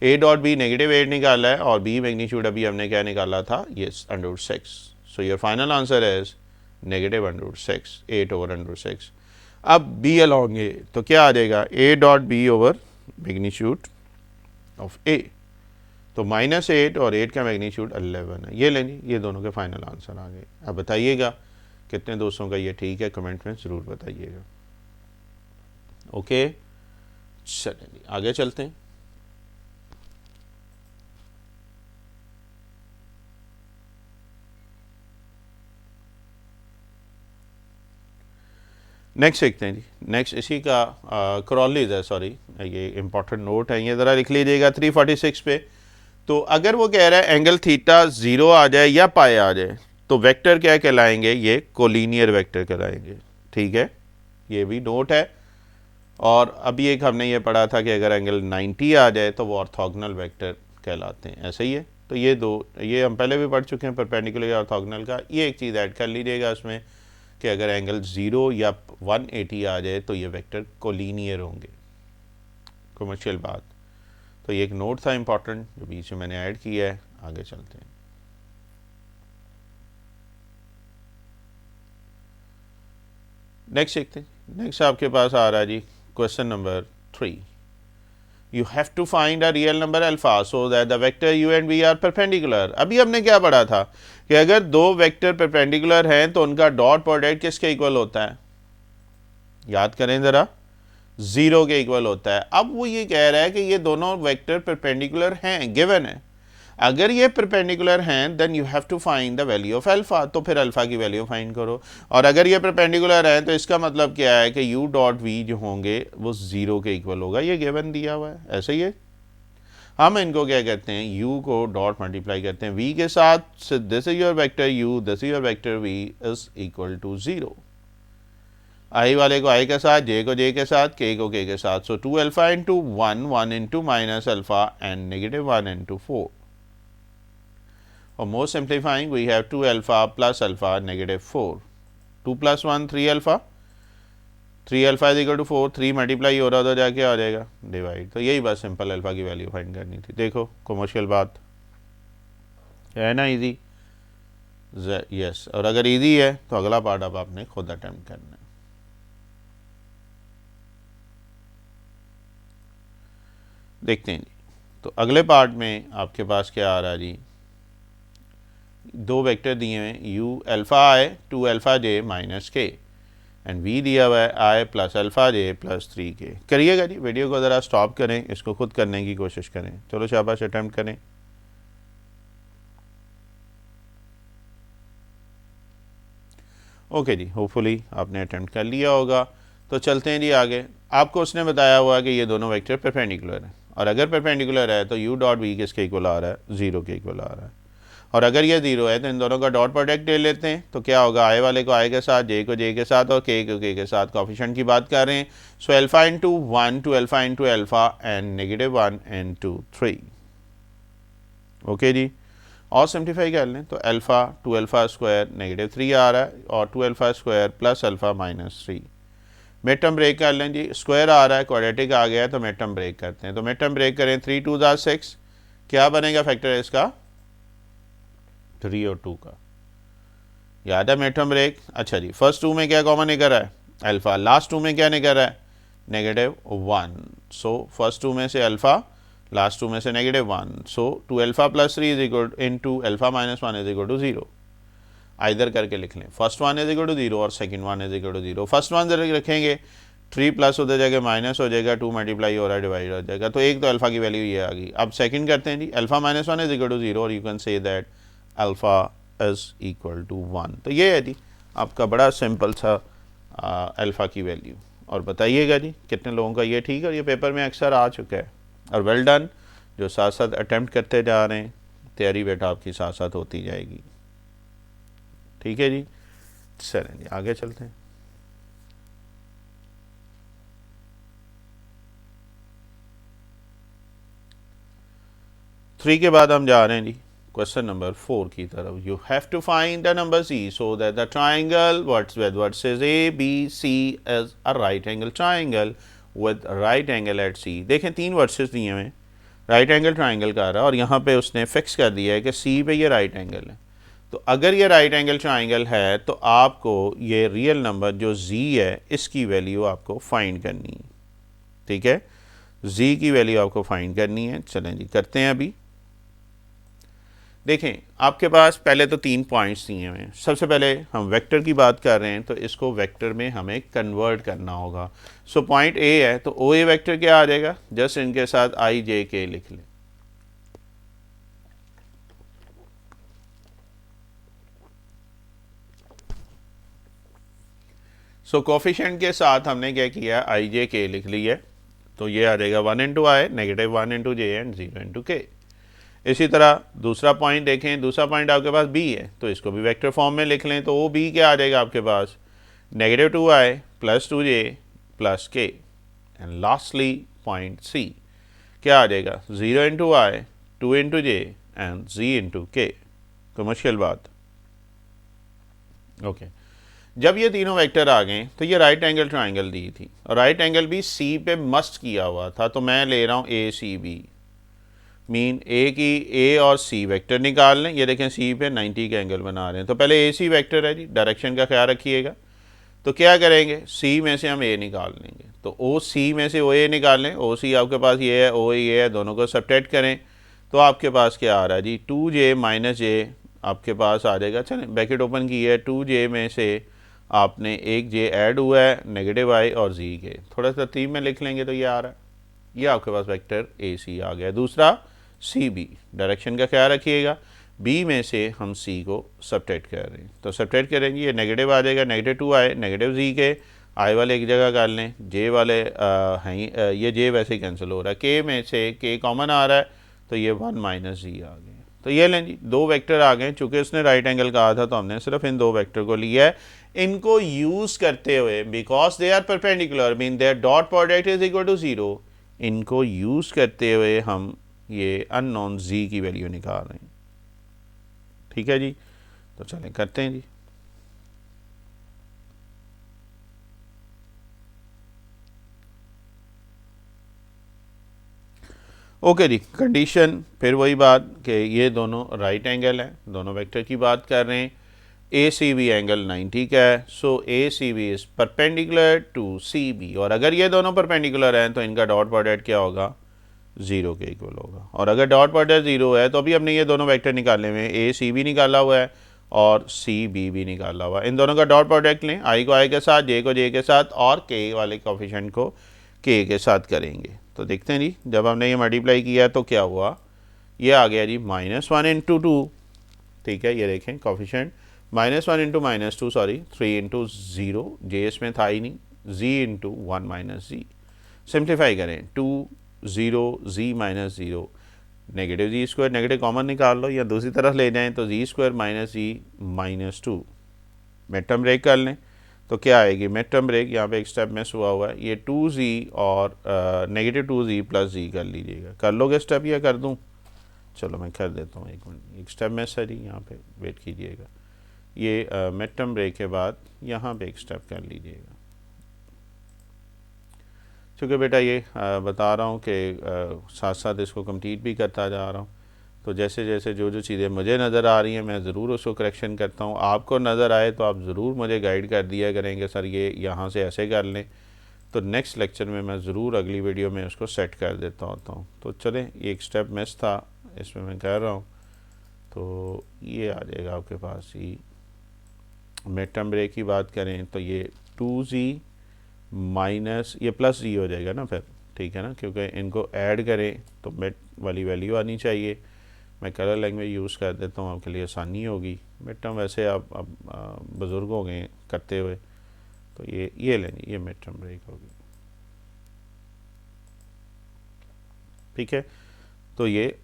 ए डॉट बी -8 निकाला है और बी मैग्नीट्यूड अभी हमने क्या निकाला था, ये √6। So your final answer is -√6, 8 over √6। अब बी अलॉन्ग ए तो क्या आ जाएगा, ए dot b over magnitude of a, तो -8 और 8 का मैग्नीट्यूड 11 है। ये लेंगे, ये दोनों के फाइनल आंसर आ गए। अब बताइएगा कितने दोस्तों का ये ठीक है, कमेंट में ज़रूर बताइएगा। ओके, चलें जी आगे चलते हैं। नेक्स्ट देखते हैं जी। नेक्स्ट इसी का क्रॉलीज है, सॉरी ये इंपॉर्टेंट नोट है, ये ज़रा लिख लीजिएगा 346 पे। तो अगर वो कह रहा है एंगल थीटा 0 आ जाए या पाए आ जाए तो वेक्टर क्या कहलाएंगे, ये कोलिनियर वेक्टर कहलाएंगे। ठीक है, ये भी नोट है। और अभी एक हमने ये पढ़ा था कि अगर एंगल 90 आ जाए तो वो ऑर्थोगोनल वेक्टर कहलाते हैं, ऐसा ही है। तो ये दो, ये हम पहले भी पढ़ चुके हैं परपेंडिकुलर या ऑर्थोगोनल का। ये एक चीज़ ऐड कर लीजिएगा उसमें कि अगर एंगल 0 या 180 आ जाए तो ये वेक्टर कोलिनियर होंगे। कमर्शियल बात। तो ये एक नोट था इंपॉर्टेंट जो बीच में मैंने ऐड किया है। आगे चलते हैं। नेक्स्ट देखते हैं। नेक्स्ट आपके पास आ रहा है जी question number 3। You have to find a real number alpha so that the vector u and v are perpendicular. अभी हमने क्या पढ़ा था कि अगर दो वेक्टर परपेंडिकुलर हैं तो उनका डॉट प्रोडक्ट किसके इक्वल होता है, याद करें ज़रा, 0 के इक्वल होता है। अब वो ये कह रहा है कि ये दोनों वेक्टर परपेंडिकुलर हैं, गिवन है। अगर ये परपेंडिकुलर हैं then you have to find the value of alpha, तो फिर अल्फा की वैल्यू फाइंड करो। और अगर ये परपेंडिकुलर है तो इसका मतलब क्या है कि u डॉट v जो होंगे वो 0 के इक्वल होगा, ये गिवन दिया हुआ है, ऐसा ही है। हम इनको क्या कहते हैं, u को डॉट मल्टीप्लाई करते हैं v के साथ। This is your vector u, this is your vector v is equal to 0। I वाले को आई के साथ, जे को जे के साथ, के को के के साथ। So 2 alpha into 1, 1 into minus alpha and negative 1 into 4। और more simplifying we have 2 alpha plus alpha negative 4। 2 प्लस 1 3 alpha, 3 alpha is equal to 4। 3 multiply हो रहा तो जाके आ जाएगा डिवाइड। तो यही बस सिंपल अल्फा की वैल्यू फाइंड करनी थी। देखो कमर्शियल बात है ना, इजी। यस, और अगर इजी है तो अगला पार्ट अब आपने खुद अटेम्प्ट करना है। देखते हैं जी। तो अगले पार्ट में आपके पास क्या आ रहा है जी, दो वेक्टर दिए हैं u alpha i 2 alpha j minus के एंड v दिया हुआ है i plus alpha j plus 3k। करिएगा जी, वीडियो को ज़रा स्टॉप करें, इसको खुद करने की कोशिश करें। चलो शाबाश, अटेम्प्ट करें। ओके जी, होपफुली आपने अटेम्प्ट कर लिया होगा। तो चलते हैं जी आगे। आपको उसने बताया हुआ कि ये दोनों वेक्टर परपेंडिकुलर हैं, और अगर परपेंडिकुलर है तो u डॉट v किसके इक्वल आ रहा है, 0 के इक्वल आ रहा है। और अगर ये 0 है तो इन दोनों का डॉट प्रोडक्ट ले लेते हैं। तो क्या होगा, आई वाले को आई के साथ, जे को जे के साथ और के को के साथ। कोफिशिएंट की बात कर रहे हैं। So alpha into 1 two alpha into alpha and negative 1 into 3। Okay जी, और सिंप्लीफाई कर लें तो अल्फा 2 अल्फा स्क्वायर नेगेटिव 3 आ रहा है और 2 alpha square plus alpha minus 3। Mid term break कर लें जी, स्क्वायर आ रहा है, क्वाड्रेटिक आ गया है, तो मिड टर्म ब्रेक करते हैं। तो मिड टर्म ब्रेक करें, 3 2 ज़ा 6। क्या बनेगा फैक्टर इसका, 3 और 2 का। याद है मिड टर्म ब्रेक। अच्छा जी, फर्स्ट 2 में क्या कॉमन निकल रहा है, अल्फा। लास्ट 2 में क्या निकल रहा है, नेगेटिव 1। सो फर्स्ट 2 में से अल्फा, लास्ट 2 में से negative 1। So 2 alpha plus 3 is equal into alpha minus 1 is equal to 0। Either करके लिख लें, फर्स्ट 1 इज इक्वल टू 0 और second 1 is equal to 0। First 1 जरा रखेंगे, 3 प्लस होते जाएगा माइनस हो जाएगा, 2 मल्टीप्लाई हो रहा है डिवाइड हो जाएगा। तो एक तो अल्फा की वैल्यू ये आ गई। अब सेकंड करते हैं जी, alpha minus 1 is equal to 0 और you can say that alpha is equal to 1। तो ये है जी आपका बड़ा सिंपल सा अल्फा की वैल्यू। और बताइएगा जी कितने लोगों का ये ठीक है, और ये पेपर में अक्सर आ चुका है। और वेल डन, जो साथ साथ अटेम्प्ट करते जा रहे हैं, तैयारी बेटा आपकी साथ साथ होती जाएगी। ठीक है जी, चलें जी आगे चलते हैं। थ्री के बाद हम जा रहे हैं जी क्वेश्चन नंबर 4 की तरफ। You have to find the number c so that the triangle what says a B c is a right angle triangle with right angle at c। देखें 3 वर्सेस दिए हुए, राइट एंगल ट्राइंगल का रहा है, और यहाँ पे उसने फिक्स कर दिया है कि c पे ये राइट एंगल है। तो अगर ये राइट एंगल ट्राइंगल है तो आपको ये रियल नंबर जो z है इसकी वैल्यू आपको फाइंड करनी है। ठीक है, z की वैल्यू आपको फाइंड करनी है। चलें जी करते हैं। अभी देखें आपके पास पहले तो 3 पॉइंट्स दिए हुए हैं। सबसे पहले हम वेक्टर की बात कर रहे हैं तो इसको वेक्टर में हमें कन्वर्ट करना होगा। सो पॉइंट ए है तो ओ ए वेक्टर क्या आ जाएगा, जस्ट इनके साथ आई जे के लिख लें। सो कोफिशिएंट के साथ हमने क्या किया, आई जे के लिख ली है, तो ये आ जाएगा 1 into I, -1 into j and 0 into के। इसी तरह दूसरा पॉइंट देखें, दूसरा पॉइंट आपके पास बी है तो इसको भी वेक्टर फॉर्म में लिख लें, तो वो बी क्या आ जाएगा आपके पास, -2i plus 2j plus k. And lastly point c क्या आ जाएगा, 0 into i, 2 into j and g into k. तो मुश्किल बात, ओके। जब ये तीनों वेक्टर आ गए तो ये राइट एंगल ट्राइंगल दी थी और राइट एंगल भी सी पे मस्ट किया हुआ था, तो मैं ले रहा हूँ ए सी बी। मीन ए की ए और सी वेक्टर निकाल लें। ये देखें सी पे 90 का एंगल बना रहे हैं, तो पहले ए सी वेक्टर है जी, डायरेक्शन का ख्याल रखिएगा। तो क्या करेंगे, सी में से हम ए निकाल लेंगे, तो ओ सी में से ओ ए निकाल लें। ओ सी आपके पास ये है, ओ ये है, दोनों को सब्ट्रैक्ट करें तो आपके पास क्या आ रहा है जी, 2j माइनस जे आपके पास आ जाएगा। चलें ब्रैकेट ओपन की है, 2j में से आपने एक जे ऐड हुआ है, नेगेटिव आई और जी के, थोड़ा सा तरतीब में लिख लेंगे तो ये आ रहा है, ये आपके पास वेक्टर ए सी आ गया। दूसरा सी बी, डायरेक्शन का ख्याल रखिएगा, बी में से हम सी को सब्ट्रैक्ट कर रहे हैं, तो सब्ट्रैक्ट करेंगे, ये नेगेटिव आ जाएगा, -2 आए, नेगेटिव जी के, आई वाले एक जगह कर लें, जे वाले हैं, ये जे वैसे ही कैंसिल हो रहा है, के में से के कॉमन आ रहा है, तो ये 1 माइनस जी आ गया। तो ये लें जी, दो वेक्टर आ गए, चूंकि उसने राइट एंगल कहा था तो हमने सिर्फ इन दो वेक्टर को लिया है। इनको यूज करते हुए, because they are perpendicular mean their dot product is equal to 0, इनको यूज करते हुए हम ये अननोन जी की वैल्यू निकाल रहे हैं। ठीक है जी, तो चलें करते हैं जी। ओके जी, कंडीशन फिर वही बात कि ये दोनों राइट एंगल हैं, दोनों वेक्टर की बात कर रहे हैं। ए सी बी एंगल 90 का है, so a C b is perpendicular to c b, और अगर ये दोनों परपेंडिकुलर हैं तो इनका डॉट प्रोडक्ट क्या होगा, 0 के इक्वल होगा। और अगर डॉट प्रोडक्ट 0 है तो अभी हमने ये दोनों वेक्टर निकाले हुए हैं, ए सी बी निकाला हुआ है और सी बी भी निकाला हुआ है। इन दोनों का डॉट प्रोडक्ट लें, आई को आई के साथ, जे को जे के साथ और के वाले कोफिशिएंट को के के साथ करेंगे। तो देखते हैं जी, जब हमने ये मल्टीप्लाई किया तो क्या हुआ, ये आ गया जी -1 इंटू 2। ठीक है, ये देखें कोफिशिएंट -1 इंटू -2 सॉरी 3 इंटू 0, जे इसमें था ही नहीं, जी इंटू 1 माइनस जी। सिंप्लीफाई करें, 2 0 जी माइनस 0, नेगेटिव जी स्क्वायर, नेगेटिव कॉमन निकाल लो या दूसरी तरफ ले जाएं तो जी स्क्वायर माइनस जी -2। मिड टर्म ब्रेक कर लें तो क्या आएगी, मिड टर्म ब्रेक, यहाँ पे एक स्टेप मिस हुआ है, ये 2z और -2z प्लस जी कर लीजिएगा। कर लोगे स्टेप या कर दूँ, चलो मैं कर देता हूँ, एक मिनट, एक स्टेप मिस है जी, यहाँ पे वेट कीजिएगा। ये मिड टर्म ब्रेक के बाद यहाँ पे एक स्टेप कर लीजिएगा। चूँकि बेटा ये बता रहा हूँ कि साथ साथ इसको कंप्लीट भी करता जा रहा हूँ, तो जैसे जैसे जो जो चीज़ें मुझे नज़र आ रही हैं मैं ज़रूर उसको करेक्शन करता हूँ। आपको नज़र आए तो आप ज़रूर मुझे गाइड कर दिया करेंगे, सर ये यहाँ से ऐसे कर लें, तो नेक्स्ट लेक्चर में मैं ज़रूर अगली वीडियो में उसको सेट कर देता होता हूँ। तो चलें, एक स्टेप मिस था इसमें मैं कर रहा हूँ, तो ये आ जाएगा आपके पास ही। मिड टर्म ब्रेक की बात करें तो ये 2z माइनस ये प्लस जी हो जाएगा ना फिर, ठीक है ना, क्योंकि इनको ऐड करें तो मिड वाली वैल्यू आनी चाहिए। मैं कलर लैंग्वेज यूज़ कर देता हूँ, आपके लिए आसानी होगी। मिड टर्म वैसे आप अब बुज़ुर्ग हो गए करते हुए, तो ये लेंगे, ये मिड टर्म ब्रेक होगी। ठीक है, तो ये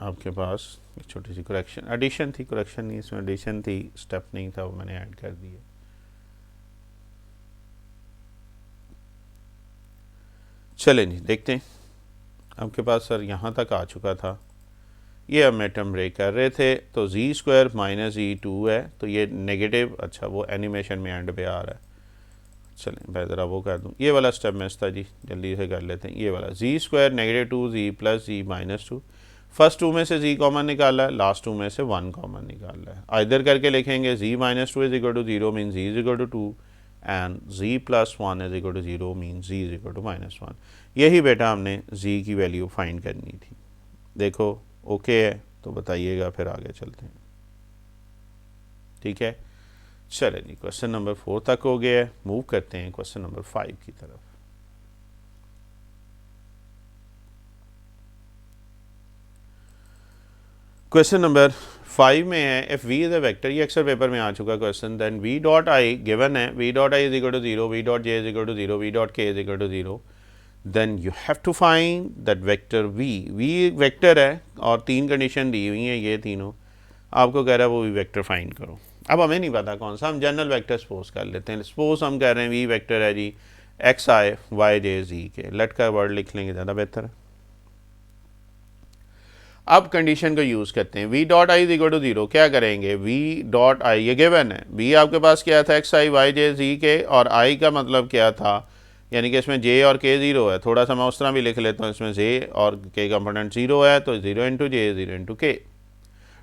आपके पास एक छोटी सी करेक्शन, एडिशन थी, करेक्शन नहीं, इसमें एडिशन थी, स्टेप नहीं था, वो मैंने ऐड कर दिया। चलें जी, देखते हैं। आपके पास सर यहाँ तक आ चुका था, ये हम मिड टर्म ब्रेक कर रहे थे, तो जी स्क्वायर माइनस जी 2 है, तो ये नेगेटिव, अच्छा वो एनिमेशन में एंड पे आ रहा है, चलें मैं ज़रा वो कर दूँ, ये वाला स्टेप मिस था जी, जल्दी से कर लेते हैं। ये वाला जी स्क्वायर -2z प्लस जी -2, फर्स्ट 2 में से z कॉमन निकाला है, लास्ट 2 में से 1 कॉमन निकाला है। आइदर करके लिखेंगे, z -2 is equal to 0 mean z is equal to 2 and z plus 1 is equal to 0 mean z is equal to -1। यही बेटा हमने z की वैल्यू फाइंड करनी थी। देखो ओके है, तो बताइएगा, फिर आगे चलते हैं। ठीक है, चले जी, क्वेश्चन नंबर 4 तक हो गया है। मूव करते हैं क्वेश्चन नंबर 5 की तरफ। क्वेश्चन नंबर 5 में है, if V is a vector, ये अक्सर पेपर में आ चुका question, then V dot I given है, V dot I is equal to 0, V dot J is equal to 0, V dot K is equal to 0, then you have to find that vector V vector है और 3 condition दी हुई हैं, ये तीनों आपको कह रहा है वो वी वेक्टर फाइंड करो। अब हमें नहीं पता कौन सा, हम जनरल वेक्टर सपोज कर लेते हैं। सपोज हम कह रहे हैं वी वेक्टर है जी एक्स आई वाई जे जी के, लेट का वर्ड लिख लेंगे, ज़्यादा बेहतर है। अब कंडीशन को यूज़ करते हैं, V dot I is equal to 0, क्या करेंगे, वी डॉट आई ये गिवन है, वी आपके पास क्या था, एक्स आई वाई जे जी के, और आई का मतलब क्या था, यानी कि इसमें जे और के 0 है। थोड़ा सा मैं उस तरह भी लिख लेता हूँ, इसमें जे और के कंपोनेंट 0 है, तो 0 इंटू जे 0 इंटू के,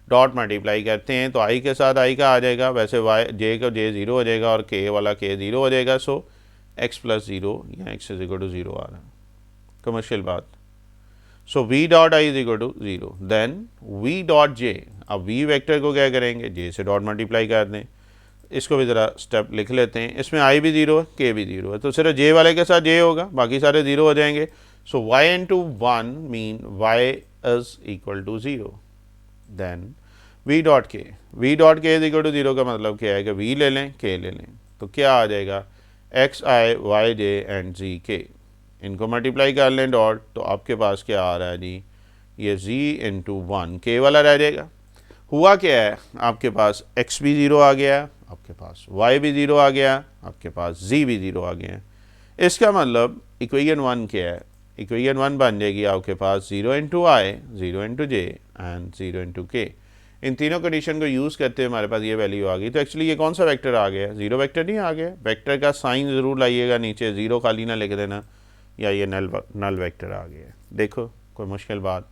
डॉट मल्टीप्लाई करते हैं तो आई के साथ आई का आ जाएगा, वैसे वाई जे का जे 0 हो जाएगा और के वाला के 0 हो जाएगा। सो एक्स प्लस 0 या एक्स इज इक्वल टू 0 आ रहा है, कमर्शियल बात। So V dot I is equal to 0, then V dot J, अब वी वेक्टर को क्या करेंगे, जे से डॉट मल्टीप्लाई कर दें। इसको भी ज़रा स्टेप लिख लेते हैं, इसमें आई भी 0 है, के भी 0 है, तो सिर्फ जे वाले के साथ जे होगा, बाकी सारे 0 हो जाएंगे। So Y into 1 mean Y is equal to 0, then V dot K is equal to 0 का मतलब क्या है कि वी ले लें, के ले लें, तो क्या आ जाएगा, X I Y J and Z K, इनको मल्टीप्लाई कर लें डॉट, तो आपके पास क्या आ रहा है जी, ये z इंटू 1 के वाला रह जाएगा। हुआ क्या है, आपके पास x भी 0 आ गया, आपके पास y भी 0 आ गया, आपके पास z भी 0 आ गया। इसका मतलब इक्वेशन 1 क्या है, इक्वेशन 1 बन जाएगी आपके पास 0 into I, 0 into j and 0 into के। इन तीनों कंडीशन को यूज़ करते हुए हमारे पास ये वैल्यू आ गई। तो एक्चुअली ये कौन सा वेक्टर आ गया, जीरो वेक्टर नहीं आ गया, वेक्टर का साइन ज़रूर लाइएगा नीचे, ज़ीरो खाली ना लिख देना, या ये नल वेक्टर आ गया। देखो कोई मुश्किल बात,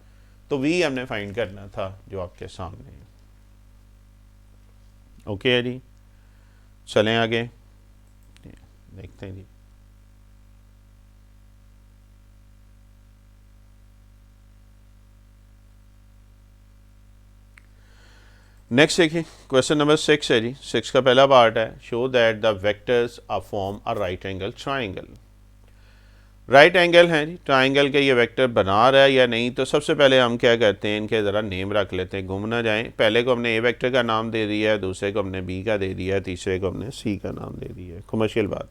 तो वी हमने फाइंड करना था जो आपके सामने है। ओके है जी, चलें आगे देखते हैं जी। नेक्स्ट देखिए, क्वेश्चन नंबर 6 है जी, 6 का पहला पार्ट है, show that the vectors are form a right angle triangle. Right angle है जी, ट्राइंगल के ये वेक्टर बना रहा है या नहीं। तो सबसे पहले हम क्या करते हैं, इनके ज़रा नेम रख लेते हैं, घूम ना जाएं। पहले को हमने ए वेक्टर का नाम दे दिया है, दूसरे को हमने बी का दे दिया है, तीसरे को हमने सी का नाम दे दिया है, कमर्शियल बात।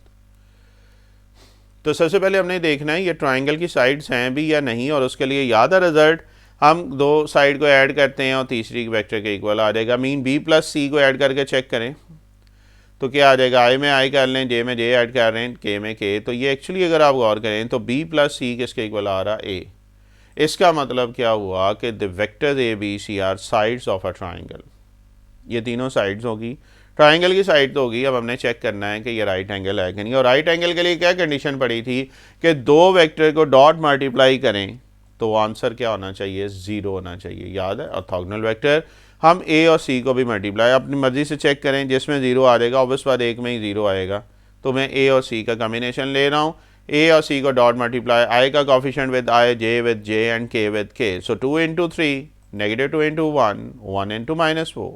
तो सबसे पहले हमने देखना है ये ट्राइंगल की साइड्स हैं भी या नहीं, और उसके लिए याद है रिजल्ट, हम दो साइड को ऐड करते हैं और तीसरी वेक्टर के इक्वल आ जाएगा। मीन बी प्लस सी को ऐड करके चेक करें तो क्या आ जाएगा, आई में आई कर लें, जे में जे ऐड कर रहे हैं, के में के, तो ये एक्चुअली अगर आप गौर करें तो बी प्लस सी किसके इक्वल आ रहा, ए। इसका मतलब क्या हुआ कि the vectors A B C are sides of a triangle, ये तीनों साइड्स होगी, ट्राइंगल की साइड तो होगी। अब हमने चेक करना है कि ये राइट एंगल है कि नहीं, और राइट एंगल के लिए क्या कंडीशन पड़ी थी कि दो वेक्टर को डॉट मल्टीप्लाई करें तो आंसर क्या होना चाहिए, 0 होना चाहिए। याद है, ऑर्थोगोनल वेक्टर हम ए और सी को भी मल्टीप्लाई अपनी मर्जी से चेक करें, जिसमें 0 आ जाएगा ऑब्वियस बात, एक में ही 0 आएगा, तो मैं ए और सी का कॉम्बिनेशन ले रहा हूँ। ए और सी को डॉट मल्टीप्लाई, आई का coefficient with I, J with J and K with K, so 2 into 3 negative 2 into 1 1 into -4,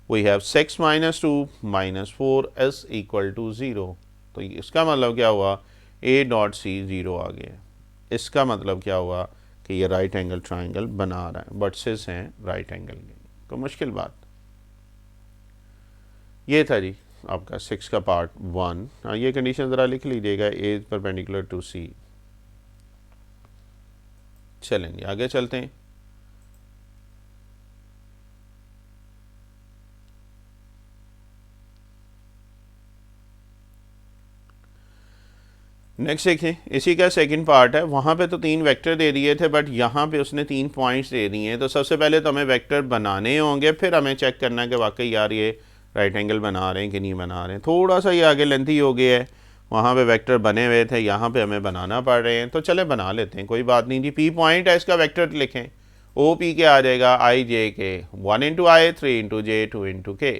we have 6 minus 2 -4 is equal to 0। तो इसका मतलब क्या हुआ, ए डॉट सी 0 आ गया। इसका मतलब क्या हुआ कि ये राइट एंगल ट्राइंगल बना रहा है, बट्सेस हैं राइट एंगल के, तो मुश्किल बात। ये था जी आपका 6 का पार्ट 1। हाँ, ये कंडीशन ज़रा लिख लीजिएगा, ए परपेंडिकुलर टू सी। चलेंगे आगे चलते हैं। नेक्स्ट देखिए, इसी का सेकंड पार्ट है। वहाँ पे तो 3 वेक्टर दे दिए थे, बट यहाँ पे उसने 3 पॉइंट्स दे दिए हैं। तो सबसे पहले तो हमें वेक्टर बनाने होंगे, फिर हमें चेक करना है कि वाकई यार ये राइट एंगल बना रहे हैं कि नहीं बना रहे हैं। थोड़ा सा ये आगे लेंथी हो गया है, वहाँ पे वेक्टर बने हुए थे, यहाँ पे हमें बनाना पड़ रहे हैं, तो चले बना लेते हैं, कोई बात नहीं जी। पी पॉइंट है, इसका वेक्टर लिखें, ओ पी के आ जाएगा आई जे के, 1 इंटू आई, 3 इंटू जे, 2 इंटू के।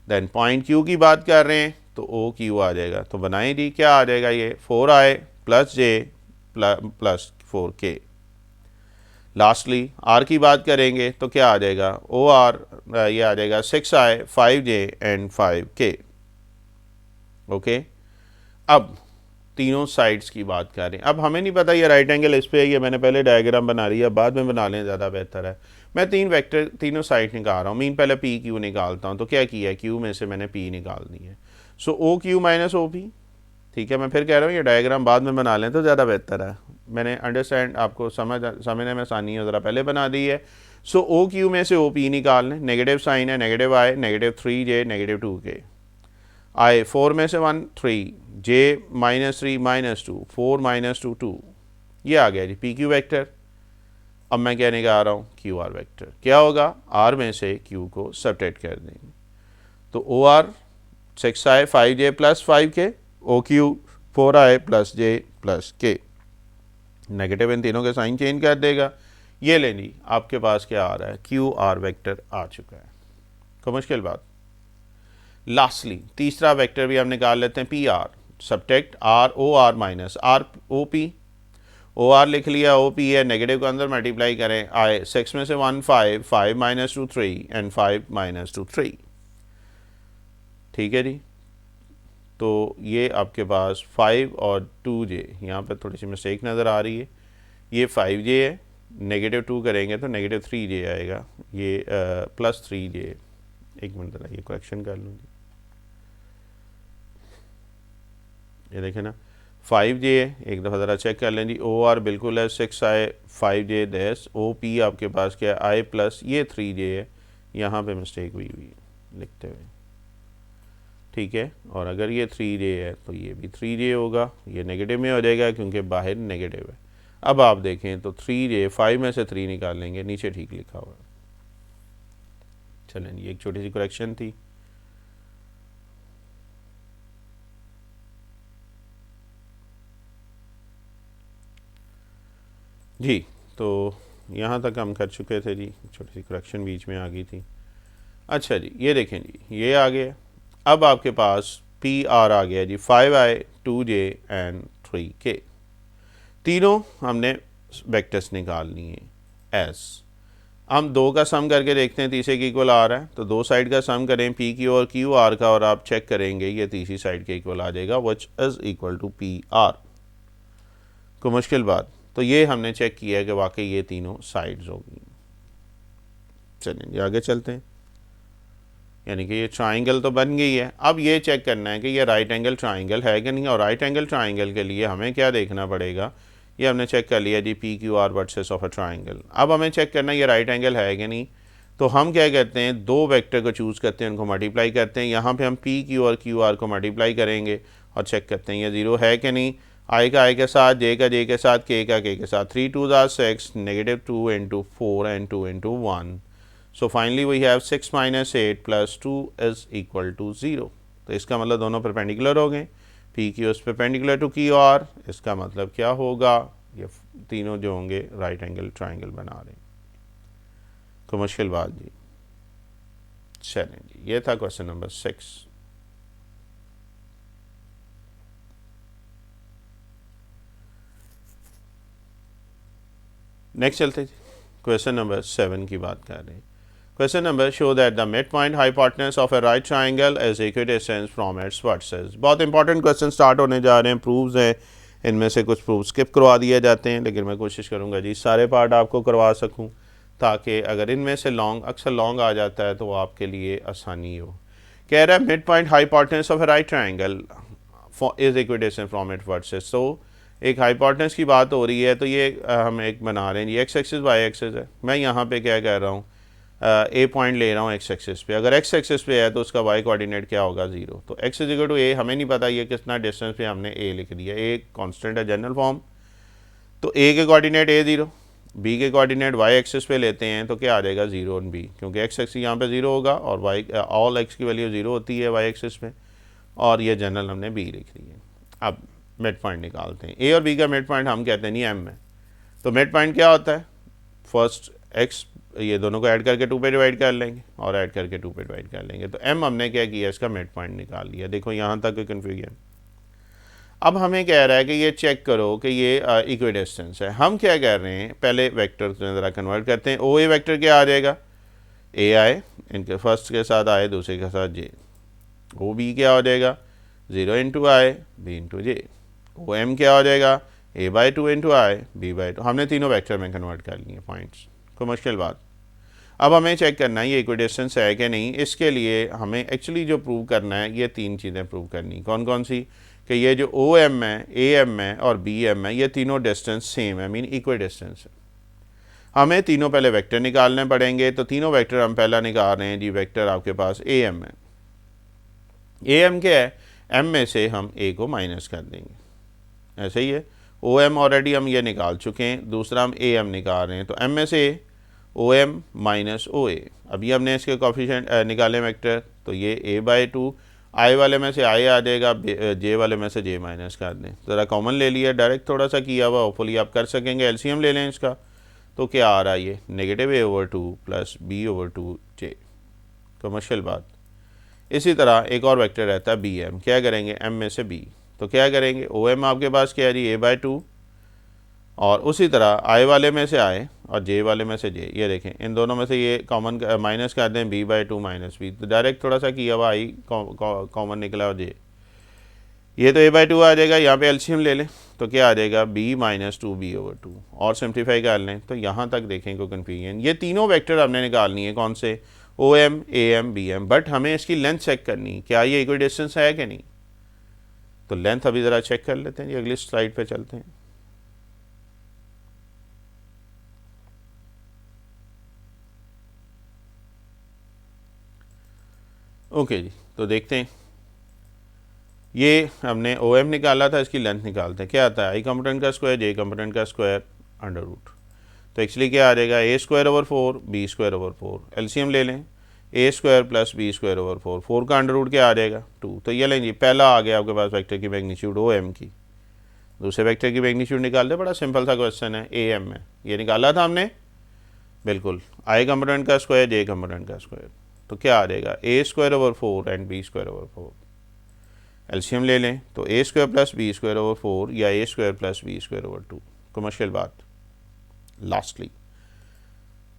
देन पॉइंट क्यू की बात कर रहे हैं तो ओ क्यू आ जाएगा, तो बनाएं जी, क्या आ जाएगा ये 4i plus J plus 4k। Lastly R की बात करेंगे तो क्या आ जाएगा, ओ आर ये आ जाएगा 6i 5j and 5k। Okay, अब तीनों साइड्स की बात करें। अब हमें नहीं पता ये राइट एंगल इस पे है, ये मैंने पहले डायग्राम बना लिया, बाद में बना लें ज़्यादा बेहतर है। मैं तीन वेक्टर तीनों साइड निकाल रहा हूँ, मीन पहले पी क्यू निकालता हूँ। तो क्या किया है, क्यू में से मैंने पी निकाल दी है। So O Q minus O P. ठीक है, मैं फिर कह रहा हूँ ये डायग्राम बाद में बना लें तो ज़्यादा बेहतर है। मैंने अंडरस्टैंड आपको समझने में आसानी है ज़रा पहले बना दी है। सो ओ क्यू में से ओ पी निकाल लें, नेगेटिव साइन है, नेगेटिव आई, नेगेटिव 3j, नेगेटिव 2k। आई 4 में से 1 3, j -3 -2, 4 -2 2, ये आ गया जी पी क्यू वैक्टर। अब मैं कहने का आ रहा हूँ क्यू आर वैक्टर क्या होगा, आर में से क्यू को सबट्रैक्ट कर देंगे। तो O R 6i 5j plus 5k, O Q 4i plus j plus k। Negative इन तीनों के साइन चेंज कर देगा। ये लें जी, आपके पास क्या आ रहा है, क्यू आर वैक्टर आ चुका है। कोई मुश्किल बात। लास्टली तीसरा वेक्टर भी हम निकाल लेते हैं, P R subtract R O R minus R O P. O R लिख लिया, ओ पी है, नेगेटिव को अंदर मल्टीप्लाई करें, आए 6 में से 1 5, 5 -2 3 एंड 5 -2 3। ठीक है जी, तो ये आपके पास 5 और 2j, यहाँ पर थोड़ी सी मिस्टेक नज़र आ रही है, ये 5j है, नेगेटिव 2 करेंगे तो नेगेटिव 3j आएगा, ये प्लस 3j। एक मिनट ज़रा ये करेक्शन कर लूँगी, ये देखें ना 5j है, एक दफ़ा ज़रा चेक कर लें जी। ओ आर बिल्कुल है 6i 5j दैस, ओ पी आपके पास क्या है i प्लस ये 3j है, यहाँ पे मिस्टेक हुई हुई है लिखते हुए। ठीक है, और अगर ये 3j है तो ये भी 3j होगा, ये नेगेटिव में हो जाएगा क्योंकि बाहर नेगेटिव है। अब आप देखें तो 3j 5 में से 3 निकाल लेंगे, नीचे ठीक लिखा हुआ है। चलें, ये एक छोटी सी करेक्शन थी। जी, तो यहाँ तक हम कर चुके थे जी, छोटी सी करेक्शन बीच में आ गई थी। अच्छा जी, ये देखें जी, ये आ गया। अब आपके पास पी आर आ गया जी, 5i 2j एंड 3k। तीनों हमने वेक्टर्स निकाल लिए एस। हम दो का सम करके देखते हैं तीसरे की इक्वल आ रहा है, तो दो साइड का सम करें पी क्यू और क्यू आर का, और आप चेक करेंगे ये तीसरी साइड के इक्वल आ जाएगा, which is equal to P R. को मुश्किल बात, तो ये हमने चेक किया है कि वाकई ये तीनों साइड्स होगी। चलिए आगे चलते हैं, यानी कि ये ट्राइंगल तो बन गई है। अब ये चेक करना है कि ये राइट एंगल ट्राइंगल है कि नहीं, और राइट एंगल ट्राइंगल के लिए हमें क्या देखना पड़ेगा, ये हमने चेक कर लिया G P Q R versus of a triangle. अब हमें चेक करना है ये राइट एंगल है कि नहीं। तो हम क्या करते हैं, दो वेक्टर को चूज़ करते हैं, उनको मल्टीप्लाई करते हैं। यहाँ पे हम पी क्यू और क्यू आर को मल्टीप्लाई करेंगे और चेक करते हैं ये ज़ीरो है कि नहीं। आई का आई के साथ, जे का जे के साथ, के का के साथ, 3 2 6, negative 2 into 4 and 2 into 1। So finally we have 6 minus 8 plus 2 is equal to 0। तो इसका मतलब दोनों परपेंडिकुलर हो गए, P Q is perpendicular to Q R. इसका मतलब क्या होगा, ये तीनों जो होंगे राइट एंगल ट्राइंगल बना रहे हैं। कोई मुश्किल बात जी। चलें जी, ये था क्वेश्चन नंबर 6। नेक्स्ट चलते जी, क्वेश्चन नंबर 7 की बात कर रहे हैं। Question number, show that the midpoint hypotenuse of a right triangle is equidistant from its vertices। बहुत इंपॉर्टेंट क्वेश्चन स्टार्ट होने जा रहे हैं, प्रूव्स हैं, इनमें से कुछ प्रूव स्किप करवा दिए जाते हैं, लेकिन मैं कोशिश करूंगा जी सारे पार्ट आपको करवा सकूं, ताकि अगर इनमें से लॉन्ग अक्सर लॉन्ग आ जाता है तो वो आपके लिए आसानी हो। कह रहा है mid point hypotenuse of A right triangle is equidistant from it versus. तो एक हाइपोटेनस की बात हो रही है, तो ये हम एक बना रहे हैं, ये एक्स एक्सिस वाई एक्सिस है। मैं यहाँ पे क्या कह रहा हूँ, ए पॉइंट ले रहा हूँ एक्स एक्सिस पे। अगर एक्स एक्सिस पे है तो उसका वाई कोऑर्डिनेट क्या होगा, 0। तो एक्स इज इक्वल टू ए, हमें नहीं पता ये कितना डिस्टेंस पे, हमने ए लिख दिया। ए कांस्टेंट है जनरल फॉर्म, तो ए के कोऑर्डिनेट ए 0, बी के कोऑर्डिनेट वाई एक्सिस पे लेते हैं तो क्या आ जाएगा 0 और बी, क्योंकि एक्स एक्सिस यहाँ पे 0 होगा और वाई ऑल एक्स की वैल्यू 0 होती है वाई एक्सिस पे, और ये जनरल हमने बी लिख दी है। अब मिड पॉइंट निकालते हैं। ए और बी का मिड पॉइंट हम कहते हैं नहीं एम है। तो मिड पॉइंट क्या होता है, फर्स्ट एक्स ये दोनों को ऐड करके 2 पे डिवाइड कर लेंगे और ऐड करके 2 पे डिवाइड कर लेंगे। तो एम हमने क्या किया, इसका मिड पॉइंट निकाल लिया। देखो यहाँ तक कोई कन्फ्यूजन। अब हमें कह रहा है कि ये चेक करो कि ये इक्विडिस्टेंस है। हम क्या कर रहे हैं, पहले वेक्टर ज़रा कन्वर्ट करते हैं। ओ ए वेक्टर क्या आ जाएगा, ए आए, इनके फर्स्ट के साथ आए, दूसरे के साथ जे। ओ बी क्या हो जाएगा, 0 into I B into J. O M क्या हो जाएगा, A by 2 into I B by 2। हमने तीनों वेक्टर में कन्वर्ट कर लिए पॉइंट्स, कोई मुश्किल बात। अब हमें चेक करना है ये इक्विडिस्टेंस है कि नहीं। इसके लिए हमें एक्चुअली जो प्रूव करना है, ये तीन चीज़ें प्रूव करनी। कौन कौन सी, कि ये जो ओ एम है, ए एम है और बी एम है, ये तीनों डिस्टेंस सेम है, मीन इक्वल डिस्टेंस है। हमें तीनों पहले वेक्टर निकालने पड़ेंगे। तो तीनों वेक्टर हम पहला निकाल रहे हैं जी। वेक्टर आपके पास ए एम है। ए एम क्या है, एम में से हम ए को माइनस कर देंगे, ऐसे ही है। ओ एम ऑलरेडी हम ये निकाल चुके हैं, दूसरा हम ए एम निकाल रहे हैं। तो एम में से ओ एम माइनस ओ ए। अभी हमने इसके कोफिशिएंट निकाले वेक्टर, तो ये ए बाई 2, आई वाले में से आई आ जाएगा, जे वाले में से जे माइनस कर दें। ज़रा कॉमन ले लिया, डायरेक्ट थोड़ा सा किया हुआ, होपफुली आप कर सकेंगे। एलसीएम ले लें इसका, तो क्या आ रहा है ये नेगेटिव ए ओवर 2 प्लस बी ओवर 2 जे। कमर्शियल बात। इसी तरह एक और वेक्टर रहता है बी एम, क्या करेंगे, एम में से बी। तो क्या करेंगे, ओ एम आपके पास क्या है जी, ए बाई 2, और उसी तरह आई वाले में से आए और जे वाले में से जे। ये देखें, इन दोनों में से ये कॉमन माइनस कर दें, बी बाई 2 माइनस बी। तो डायरेक्ट थोड़ा सा किया हुआ, आई कॉमन निकला और जे। ये तो ए बाई 2 आ जाएगा, यहाँ पे एलसीएम ले लें तो क्या आ जाएगा, बी माइनस 2 बी ओवर 2। और सिंप्लीफाई कर लें तो यहाँ तक देखें को कन्फ्यूजन। ये तीनों वेक्टर हमने निकालनी है, कौन से, O M, A M, B M. But हमें इसकी लेंथ चेक करनी, क्या ये इक्वल डिस्टेंस है कि नहीं। तो लेंथ अभी ज़रा चेक कर लेते हैं जी, अगली स्लाइड पे चलते हैं। ओके जी, तो देखते हैं। ये हमने ओ एम निकाला था, इसकी लेंथ निकालते हैं। क्या आता है, आई कंपोनेंट का स्क्वायर जे कंपोनेंट का स्क्वायर अंडर रूट। तो एक्चुअली क्या आ जाएगा, A square over 4 B square over 4। LCM ले लें, A square plus B square over 4। 4 का अंडर रूट क्या आ जाएगा, 2। तो ये लें जी, पहला आ गया आपके पास वेक्टर की मैग्नीट्यूड ओ एम की। दूसरे वेक्टर की मैग्नीट्यूड निकाल दे, बड़ा सिंपल सा क्वेश्चन है। ए एम में ये निकाला था हमने, बिल्कुल, आई कंपोनेंट का स्क्वायर जे कंपोनेंट का स्क्वायर। तो क्या आ जाएगा, A square over 4 and B square over 4। LCM ले लें तो A square plus B square over 4 या A square plus B square over 2। Commercial बात। लास्टली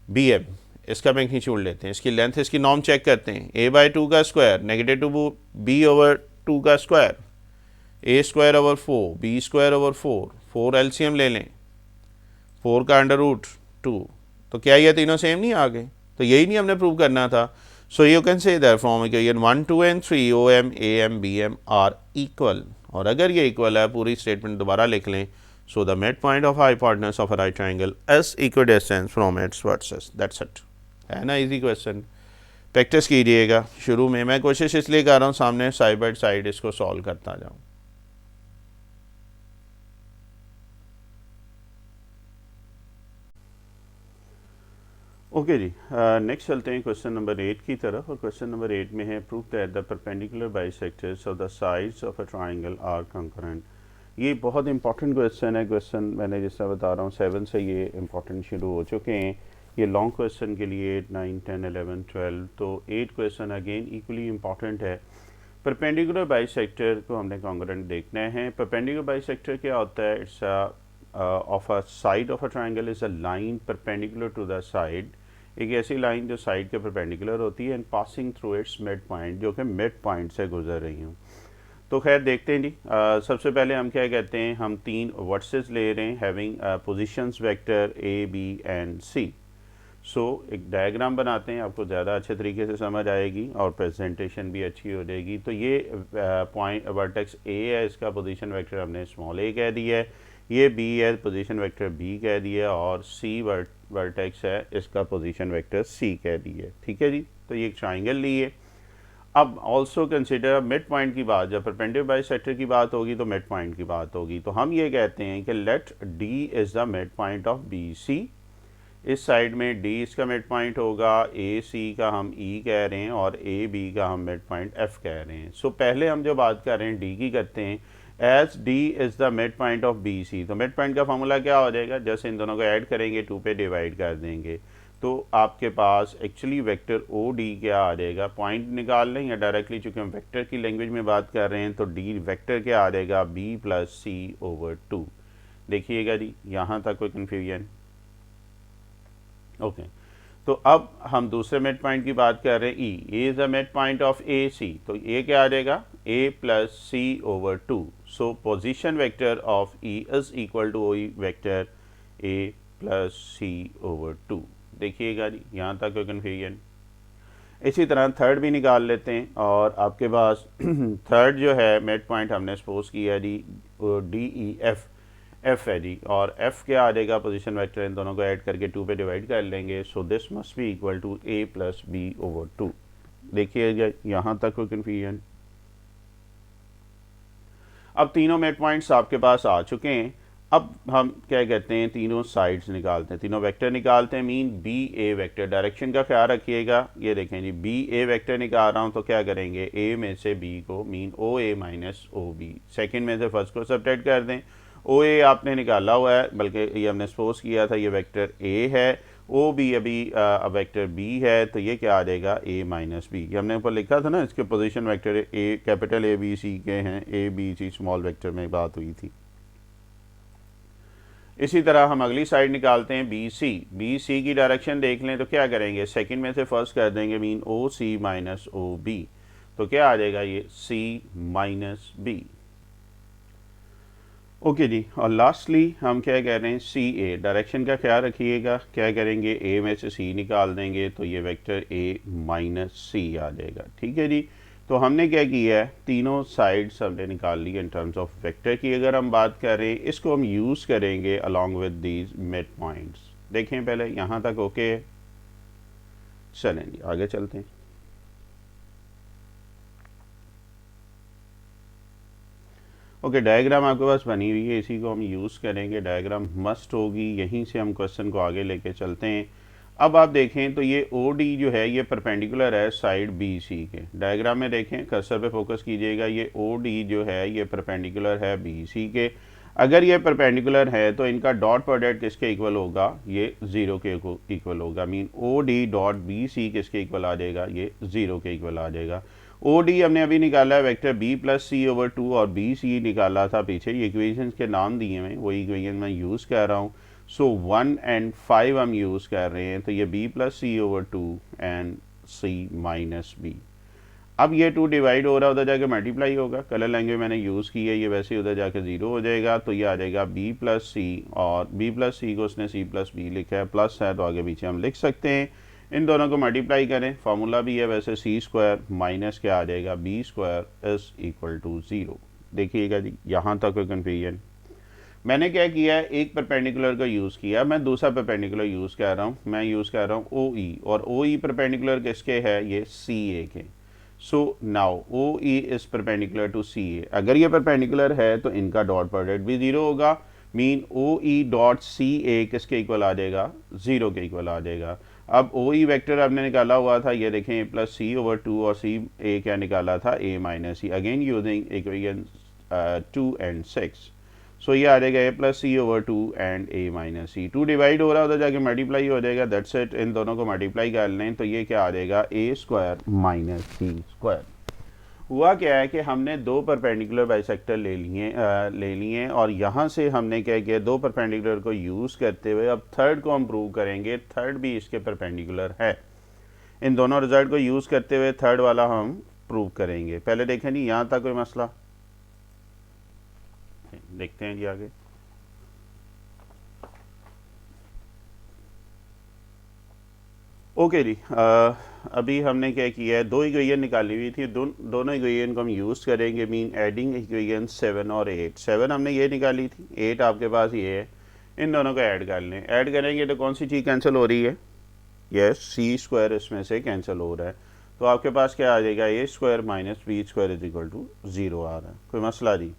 बी एम, इसका मैग्नीट्यूड लेते हैं, इसकी लेंथ, इसकी नॉर्म चेक करते हैं। ए बाई 2 का स्क्वायर नेगेटिव 2 बी ओवर 2 का square, A square over 4 B square over 4। 4 LCM ले लें, 4 का अंडर रूट 2। तो क्या ये तीनों सेम नहीं आ गए, तो यही नहीं हमने प्रूव करना था। So you can say that from equation 1, 2 and 3 O M, A M, B M are equal. और अगर ये इक्वल है, पूरी स्टेटमेंट दोबारा लिख लें। So the mid point of hypotenuse of a right triangle is equidistance from its versus. That's it, है ना, इजी क्वेश्चन। प्रैक्टिस कीजिएगा। शुरू में मैं कोशिश इसलिए कर रहा हूँ, सामने साइड बाई साइड इसको सॉल्व करता जाऊँ। ओके जी, नेक्स्ट चलते हैं क्वेश्चन नंबर 8 की तरफ। और क्वेश्चन नंबर 8 में है, prove that the perpendicular bisectors of the sides of a triangle are concurrent. ये बहुत इंपॉर्टेंट क्वेश्चन है। क्वेश्चन मैंने जिस तरह बता रहा हूँ 7 से ये इंपॉर्टेंट शुरू हो चुके हैं। ये लॉन्ग क्वेश्चन के लिए 8, 9, 10, 11, 12, तो 8 क्वेश्चन अगेन इक्वली इंपॉर्टेंट है। परपेंडिकुलर बाइसेक्टर को हमने कॉन्करेंट देखना है। परपेंडिकुलर बाइसेक्टर क्या होता है, its of a side of a triangle is a line perpendicular to the side. एक ऐसी लाइन जो साइड के परपेंडिकुलर होती है and passing through its mid point, जो कि मिड पॉइंट से गुजर रही हूँ। तो खैर देखते हैं जी। सबसे पहले हम क्या कहते हैं, हम 3 वर्सेस ले रहे हैं having positions vector A B and C. So एक डायग्राम बनाते हैं, आपको ज़्यादा अच्छे तरीके से समझ आएगी और प्रेजेंटेशन भी अच्छी हो जाएगी। तो ये पॉइंट वर्टेक्स ए है, इसका पोजीशन वेक्टर हमने स्मॉल ए कह दिया है। ये बी है, पोजीशन वेक्टर बी कह दिया, और सी वर्टेक्स है, इसका पोजीशन वेक्टर सी कह दिया। ठीक है जी, तो ये एक ट्राइंगल ली है। अब ऑल्सो कंसिडर मिड पॉइंट की बात, जब परपेंडिकुलर बाइसेक्टर की बात होगी तो मिड पॉइंट की बात होगी। तो हम ये कहते हैं कि let D is the mid point of B C. इस साइड में डी इसका मिड पॉइंट होगा, ए सी का हम ई कह रहे हैं और ए बी का हम मिड पॉइंट एफ कह रहे हैं। सो पहले हम जो बात कर रहे हैं डी की करते हैं, as D is the mid point of B C. तो मिड पॉइंट का फॉर्मूला क्या हो जाएगा, जैसे इन दोनों को ऐड करेंगे 2 पे डिवाइड कर देंगे। तो आपके पास एक्चुअली वेक्टर ओ डी क्या आ जाएगा, पॉइंट निकाल लें या डायरेक्टली, चूँकि हम वेक्टर की लैंग्वेज में बात कर रहे हैं तो डी वेक्टर क्या आ जाएगा, बी प्लस सी ओवर 2। देखिएगा जी यहाँ तक कोई कन्फ्यूजन? ओके, तो अब हम दूसरे मिड पॉइंट की बात कर रहे हैं, E is the mid point of A C, तो ये क्या आ जाएगा, A plus C over 2। So position vector of E is equal to O vector A plus C over 2। देखिएगा जी यहाँ तक कोई कन्फ्यूजन? इसी तरह थर्ड भी निकाल लेते हैं, और आपके पास थर्ड जो है मिड पॉइंट हमने सपोज किया जी डी ई एफ है जी, और एफ क्या आ जाएगा, पोजीशन वेक्टर, इन दोनों को ऐड करके 2 पे डिवाइड कर लेंगे। So this must be equal to A plus B over 2। देखिए यहाँ तक कोई कन्फ्यूजन? अब तीनों मिड पॉइंट्स आपके पास आ चुके हैं। अब हम क्या कहते हैं, तीनों साइड्स निकालते हैं, तीनों वेक्टर निकालते हैं। मीन बी ए वेक्टर, डायरेक्शन का ख्याल रखिएगा। ये देखें जी, बी ए वेक्टर निकाल रहा हूँ तो क्या करेंगे, ए में से बी को, मीन ओ ए माइनस ओ बी, सेकेंड में से फर्स्ट को सब्ट्रैक्ट कर दें। ओ ए आपने निकाला हुआ है, बल्कि ये हमने सपोज किया था ये वेक्टर ए है, ओ बी अभी वेक्टर बी है, तो ये क्या आ जाएगा, ए माइनस बी। ये हमने ऊपर लिखा था ना, इसके position vector A capital A B C के हैं, A B C small vector में बात हुई थी। इसी तरह हम अगली साइड निकालते हैं बी सी की डायरेक्शन देख लें तो क्या करेंगे, सेकंड में से फर्स्ट कर देंगे, मीन ओ सी माइनस ओ बी, तो क्या आ जाएगा ये सी माइनस बी। ओके जी, और लास्टली हम क्या कह रहे हैं, सी ए, डायरेक्शन का ख्याल रखिएगा। क्या करेंगे, ए में से सी निकाल देंगे तो ये वेक्टर ए माइनस सी आ जाएगा। ठीक है जी, तो हमने क्या किया है, तीनों साइड्स हमने निकाल ली इन टर्म्स ऑफ वेक्टर की। अगर हम बात करें, इसको हम यूज़ करेंगे along with these mid points. देखें पहले यहाँ तक ओके है, चलें जी आगे चलते हैं। ओके, डायग्राम आपके पास बनी हुई है, इसी को हम यूज़ करेंगे। डायग्राम मस्ट होगी, यहीं से हम क्वेश्चन को आगे लेके चलते हैं। अब आप देखें तो ये ओ डी जो है ये परपेंडिकुलर है साइड बी सी के। डायग्राम में देखें, कर्सर पे फोकस कीजिएगा, ये ओ डी जो है ये परपेंडिकुलर है बी सी के। अगर ये परपेंडिकुलर है तो इनका डॉट प्रोडक्ट किसके इक्वल होगा, ये 0 के इक्वल होगा। Mean O D dot B C किसके इक्वल आ जाएगा, ये 0 के इक्वल आ जाएगा। ओ डी हमने अभी निकाला है vector B plus C over 2, और बी सी निकाला था पीछे। ये इक्वेशंस के नाम दिए हैं, वही इक्वेशन मैं यूज़ कर रहा हूँ। सो 1 और 5 हम यूज़ कर रहे हैं, तो ये B plus C over 2 and C minus B. अब ये 2 डिवाइड हो रहा है, उधर जाके मल्टीप्लाई होगा। कलर लैंग्वेज मैंने यूज़ की है, ये वैसे उधर जाके 0 हो जाएगा, तो ये आ जाएगा बी प्लस सी, और बी प्लस सी को उसने सी प्लस बी लिखा है, प्लस है तो आगे पीछे हम लिख सकते हैं। इन दोनों को मल्टीप्लाई करें, फार्मूला भी है वैसे, सी स्क्वायर माइनस क्या आ जाएगा, B square is equal to 0। देखिएगा जी यहाँ तक कोई कन्फ्यूजन? मैंने क्या किया है, एक परपेंडिकुलर का यूज़ किया, मैं दूसरा परपेंडिकुलर यूज़ कर रहा हूँ। मैं यूज़ कर रहा हूँ ओ ई, और ओ ई परपेंडिकुलर किसके है, ये सी ए के। So now O E is perpendicular to C A. अगर ये परपेंडिकुलर है तो इनका डॉट प्रोडक्ट भी 0 होगा। मीन ओ ई डॉट सी ए किसके इक्वल आ जाएगा, 0 के इक्वल आ जाएगा। अब ओ ई वेक्टर हमने निकाला हुआ था, ये देखें, ए प्लस सी ओवर 2, और सी ए क्या निकाला था, A minus C, again using equation 2 and 6। So ये आ जाएगा A plus C over 2 and A minus C. 2 divide हो रहा है, उधर जाके मल्टीप्लाई हो जाएगा, दैट्स इट। इन दोनों को मल्टीप्लाई कर लें तो ये क्या आ जाएगा, A square minus C square. हुआ क्या है कि हमने 2 परपेंडिकुलर बाइसेक्टर ले लिए, और यहाँ से हमने क्या किया, 2 परपेंडिकुलर को यूज़ करते हुए अब थर्ड को हम प्रूव करेंगे, थर्ड भी इसके परपेंडिकुलर है। इन दोनों रिजल्ट को यूज़ करते हुए थर्ड वाला हम प्रूव करेंगे। पहले देखें जी यहाँ तक कोई मसला, देखते हैं जी आगे। ओके जी, अभी हमने क्या किया है, 2 इक्वेशन निकाली हुई थी, दोनों इक्वेशन को हम यूज़ करेंगे। मीन एडिंग इक्वेशन 7 और 8। 7 हमने ये निकाली थी, 8 आपके पास ये है, इन दोनों को ऐड कर लें। ऐड करेंगे तो कौन सी चीज़ कैंसिल हो रही है, यस, सी स्क्वायर इसमें से कैंसिल हो रहा है, तो आपके पास क्या आ जाएगा, A square minus B square is equal to 0 आ रहा है। कोई मसला जी?